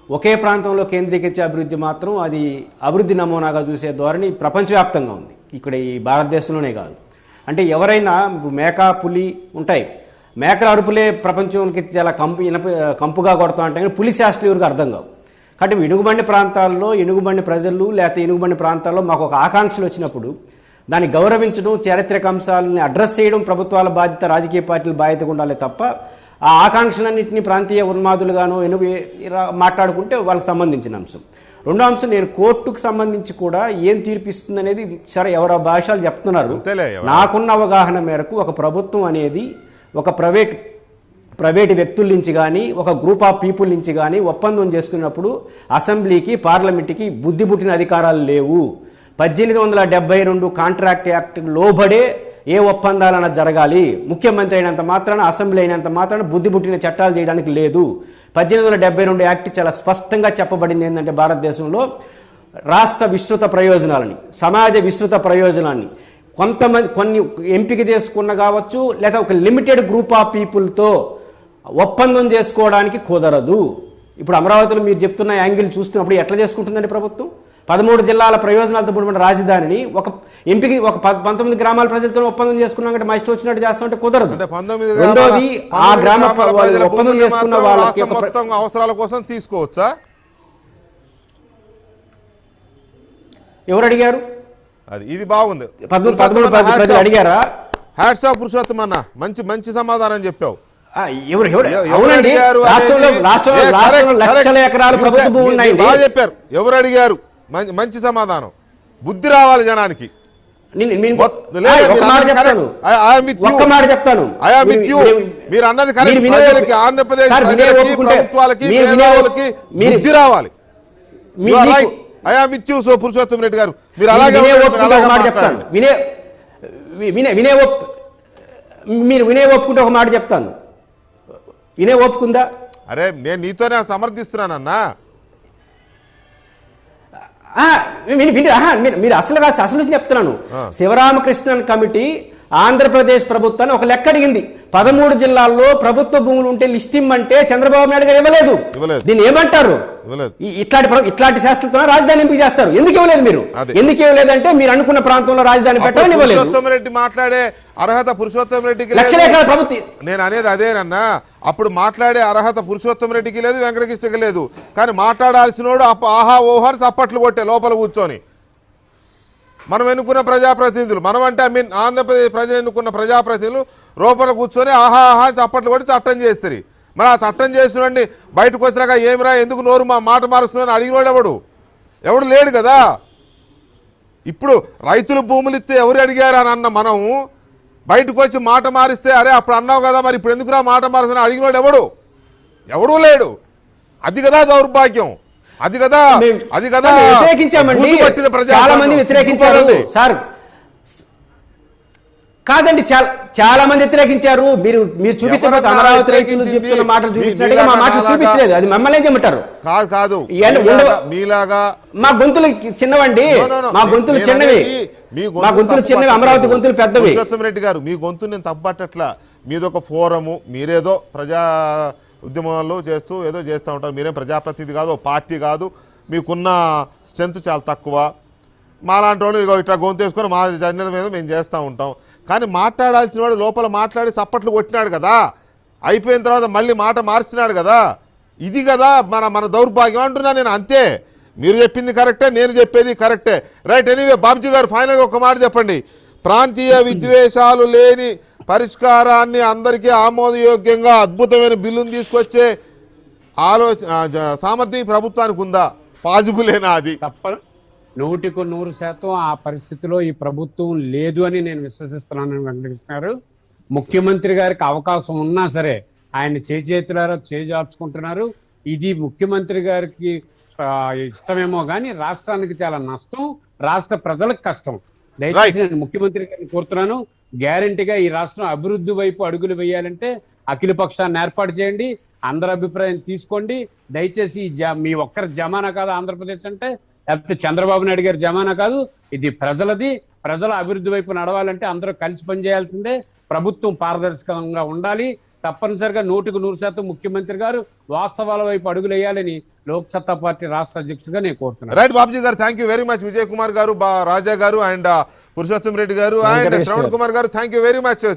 ఒకే ప్రాంతంలో కేంద్రీకరించే అభివృద్ధి మాత్రం అది అభివృద్ధి నమూనాగా చూసే ధోరణి ప్రపంచవ్యాప్తంగా ఉంది. ఇక్కడ ఈ భారతదేశంలోనే కాదు. అంటే ఎవరైనా మేక, పులి ఉంటాయి, మేకల అరుపులే ప్రపంచానికి చాలా కంపుగా కొడతా ఉంటాయి, కానీ పులి శాస్త్రం ఎవరికి అర్థం కావు. కాబట్టి ఇనుగుబండి ప్రాంతాల్లో ఇనుగుబండి ప్రజలు లేకపోతే ఇనుగుబండి ప్రాంతాల్లో మాకు ఒక ఆకాంక్షలు వచ్చినప్పుడు దాన్ని గౌరవించడం, చారిత్రక అంశాలని అడ్రస్ చేయడం ప్రభుత్వాల బాధ్యత, రాజకీయ పార్టీల బాధ్యతగా ఉండాలి తప్ప ఆ ఆకాంక్షలన్నింటినీ ప్రాంతీయ ఉన్మాదులుగానో మాట్లాడుకుంటే వాళ్ళకి సంబంధించిన అంశం. రెండో అంశం, నేను కోర్టుకు సంబంధించి కూడా ఏం తీర్పిస్తుంది అనేది సరే ఎవరో భాషలు చెప్తున్నారు. నాకున్న అవగాహన మేరకు ఒక ప్రభుత్వం అనేది ఒక ప్రైవేట్ వ్యక్తుల నుంచి కానీ ఒక గ్రూప్ ఆఫ్ పీపుల్ నుంచి కానీ ఒప్పందం చేసుకున్నప్పుడు అసెంబ్లీకి, పార్లమెంట్కి బుద్ధి పుట్టిన అధికారాలు లేవు. 1872 కాంట్రాక్ట్ యాక్ట్ లోబడే ఏ ఒప్పందాలన్నా జరగాలి. ముఖ్యమంత్రి అయినంత మాత్రాన, అసెంబ్లీ అయినంత మాత్రాన బుద్ధి పుట్టిన చట్టాలు చేయడానికి లేదు. 1872 యాక్ట్ చాలా స్పష్టంగా చెప్పబడింది ఏంటంటే భారతదేశంలో రాష్ట్ర విస్తృత ప్రయోజనాలని, సమాజ విస్తృత ప్రయోజనాన్ని కొన్ని ఎంపిక చేసుకున్న కావచ్చు, లేదా ఒక లిమిటెడ్ గ్రూప్ ఆఫ్ పీపుల్తో ఒప్పందం చేసుకోవడానికి కుదరదు. ఇప్పుడు అమరావతిలో మీరు చెప్తున్న యాంగిల్ చూస్తున్నప్పుడు ఎట్లా చేసుకుంటుందండి ప్రభుత్వం? 13 జిల్లాల ప్రయోజనాలతో కూడిన రాజధానిని ఒక ఎంపిక 19 గ్రామాల ప్రజలతో ఒప్పందం చేసుకున్నామంటే మా ఇష్టం వచ్చినట్టు చేస్తామంటే కుదరదు. రెండోది, ఆ గ్రామ ఒప్పందం చేసుకున్న వాళ్ళకి అవసరాల కోసం తీసుకోవచ్చా? ఎవరు అడిగారు? ఇది బాగుంది. 13 ప్రజలు అడిగారా? హ్యాట్స్ ఆఫ్ పురుషోత్తమ్ అన్న, మంచి సమాధానం చెప్పావు. అవునండి, రాష్ట్రంలో లక్షల ఎకరాలు ప్రభుత్వ భూములు ఉన్నాయి. బాగా చెప్పారు. ఎవరు అడిగారు? మంచి సమాధానం. బుద్ధి రావాలి జనానికి. మీరు అన్నది కరెక్ట్. ఆంధ్రప్రదేశ్ ప్రజలకి, ప్రభుత్వాలకి, మేధావులకి బుద్ధి రావాలి. I am with you Purushottam Reddy గారు. మీరు అలాగే వినే ఒప్పుకుంటే ఒక మాట చెప్తాను. వినే ఒప్పుకుందా? అరే నేను నీతోనే సమర్థిస్తున్నానన్నా. మీరు అసలు చెప్తున్నాను. శివరామకృష్ణన్ కమిటీ ఆంధ్రప్రదేశ్ ప్రభుత్వాన్ని ఒక లెక్క అడిగింది. 13 జిల్లాల్లో ప్రభుత్వ భూములు ఉంటే లిస్ట్ ఇమ్మంటే చంద్రబాబు నాయుడు గారు ఇవ్వలేదు. దీన్ని ఏమంటారు? ఇట్లాంటి శాస్త్రంతో రాజధాని ఎంపిక చేస్తారు. ఎందుకు ఇవ్వలేదు? మీరు ఎందుకు ఇవ్వలేదంటే మీరు అనుకున్న ప్రాంతంలో రాజధాని పెట్టాలని ఇవ్వలేదు. పురుషోత్తమ్ రెడ్డి మాట్లాడే అర్హత పురుషోత్తమ్ రెడ్డికి నేను అనేది అదేనన్నా. అప్పుడు మాట్లాడే అర్హత పురుషోత్తమ్ రెడ్డికి లేదు, వెంకటకృష్ణకి లేదు. కానీ మాట్లాడాల్సినోడు ఆహా ఓహర్ చప్పట్లు కొట్టే లోపల కూర్చొని మనం ఎన్నుకున్న ప్రజాప్రతినిధులు, మనం అంటే ఆంధ్రప్రదేశ్ ప్రజలు ఎన్నుకున్న ప్రజాప్రతినిధులు లోపల కూర్చొని ఆహా ఆహా చప్పట్లు కొట్టి చట్టం చేస్తారు. మరి ఆ చట్టం చేసినండి బయటకు వచ్చినాక ఏమిరా ఎందుకు నోరు మాట మారుస్తుందని అడిగినోడెవడు? ఎవడు లేడు కదా. ఇప్పుడు రైతులు భూములు ఇస్తే ఎవరు అడిగారు అని అన్న మనం బయటకు వచ్చి మాట మారిస్తే అరే అప్పుడు అన్నావు కదా మరి ఇప్పుడు ఎందుకురా మాట మారుతున్నా అడిగినోడు ఎవడూ లేడు. అది కదా దౌర్భాగ్యం, అది కదా వ్యతిరేకించామండి. చాలా మంది వ్యతిరేకించారు సార్. కాదండి, చాలా మంది వ్యతిరేకించారు. మీరు చూపించబోతే అమరావతి రైతులు చెప్తున్న మాటలు చూపించినట్టుగా మా మాటలు చూపించలేదు. అది మమ్మల్ని ఏం చెప్తారు? కాదు మీలాగా మా గొంతులు చిన్నవండి, మా గొంతులు చిన్నవి, మా గొంతులు చిన్నవి, అమరావతి గొంతులు పెద్దవి. పురుషోత్తం రెడ్డి గారు మీ గొంతు నేను తప్పట్టట్లా. మీదొక ఫోరము, మీరేదో ప్రజా ఉద్యమాలు చేస్తూ ఏదో చేస్తూ ఉంటారు. మీరేం ప్రజాప్రతినిధి కాదు, పార్టీ కాదు, మీకున్న స్ట్రెంత్ చాలా తక్కువ. మాలాంటి వాళ్ళు ఇట్లా గొంతు వేసుకొని మా జన్యుల మీద మేము చేస్తూ ఉంటాం. కానీ మాట్లాడాల్సిన వాడు లోపల మాట్లాడి సప్పట్లు కొట్టినాడు కదా, అయిపోయిన తర్వాత మళ్ళీ మాట మార్చినాడు కదా. ఇది కదా మన దౌర్భాగ్యం అంటున్నా నేను. అంతే, మీరు చెప్పింది కరెక్టే, నేను చెప్పేది కరెక్టే. రైట్. ఎనీవే బాబ్జీ గారు ఫైనల్గా ఒక మాట చెప్పండి. ప్రాంతీయ విద్వేషాలు లేని పరిష్కారాన్ని అందరికీ ఆమోదయోగ్యంగా అద్భుతమైన బిల్లును తీసుకొచ్చే సామర్థ్యం ప్రభుత్వానికి ఉందా? పాజిబులేనా? అది 100% ఆ పరిస్థితిలో ఈ ప్రభుత్వం లేదు అని నేను విశ్వసిస్తున్నాను వెంకటకృష్ణ గారు. ముఖ్యమంత్రి గారికి అవకాశం ఉన్నా సరే ఆయన చేతులారా చేజార్చుకుంటున్నారు. ఇది ముఖ్యమంత్రి గారికి ఇష్టమేమో కానీ రాష్ట్రానికి చాలా నష్టం, రాష్ట్ర ప్రజలకు కష్టం. దయచేసి నేను ముఖ్యమంత్రి గారిని కోరుతున్నాను, గ్యారంటీగా ఈ రాష్ట్రం అభివృద్ధి వైపు అడుగులు వేయాలంటే అఖిల పక్షాన్ని ఏర్పాటు చేయండి, అందరి అభిప్రాయం తీసుకోండి. దయచేసి మీ ఒక్కరి జమానా కాదు ఆంధ్రప్రదేశ్ అంటే, లేకపోతే చంద్రబాబు నాయుడు గారి జమానా కాదు, ఇది ప్రజలది. ప్రజల అభివృద్ధి వైపు నడవాలంటే అందరూ కలిసి పనిచేయాల్సిందే. ప్రభుత్వం పారదర్శకంగా ఉండాలి. తప్పనిసరిగా 100% ముఖ్యమంత్రి గారు వాస్తవాల వైపు అడుగులు వేయాలని లోక్ సత్తా పార్టీ రాష్ట్ర అధ్యక్షుడిగా నేను కోరుతున్నాను. రైట్ బాబ్జీ గారు, thank you very much. Vijay Kumar గారు, రాజా గారు అండ్ పురుషోత్తం రెడ్డి గారు అండ్ శ్రవణ్ కుమార్ గారు, థ్యాంక్ యూ వెరీ మచ్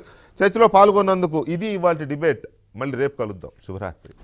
చర్చలో పాల్గొన్నందుకు. ఇది ఇవాళ డిబేట్. మళ్ళీ రేపు కలుద్దాం. శుభరాత్రి.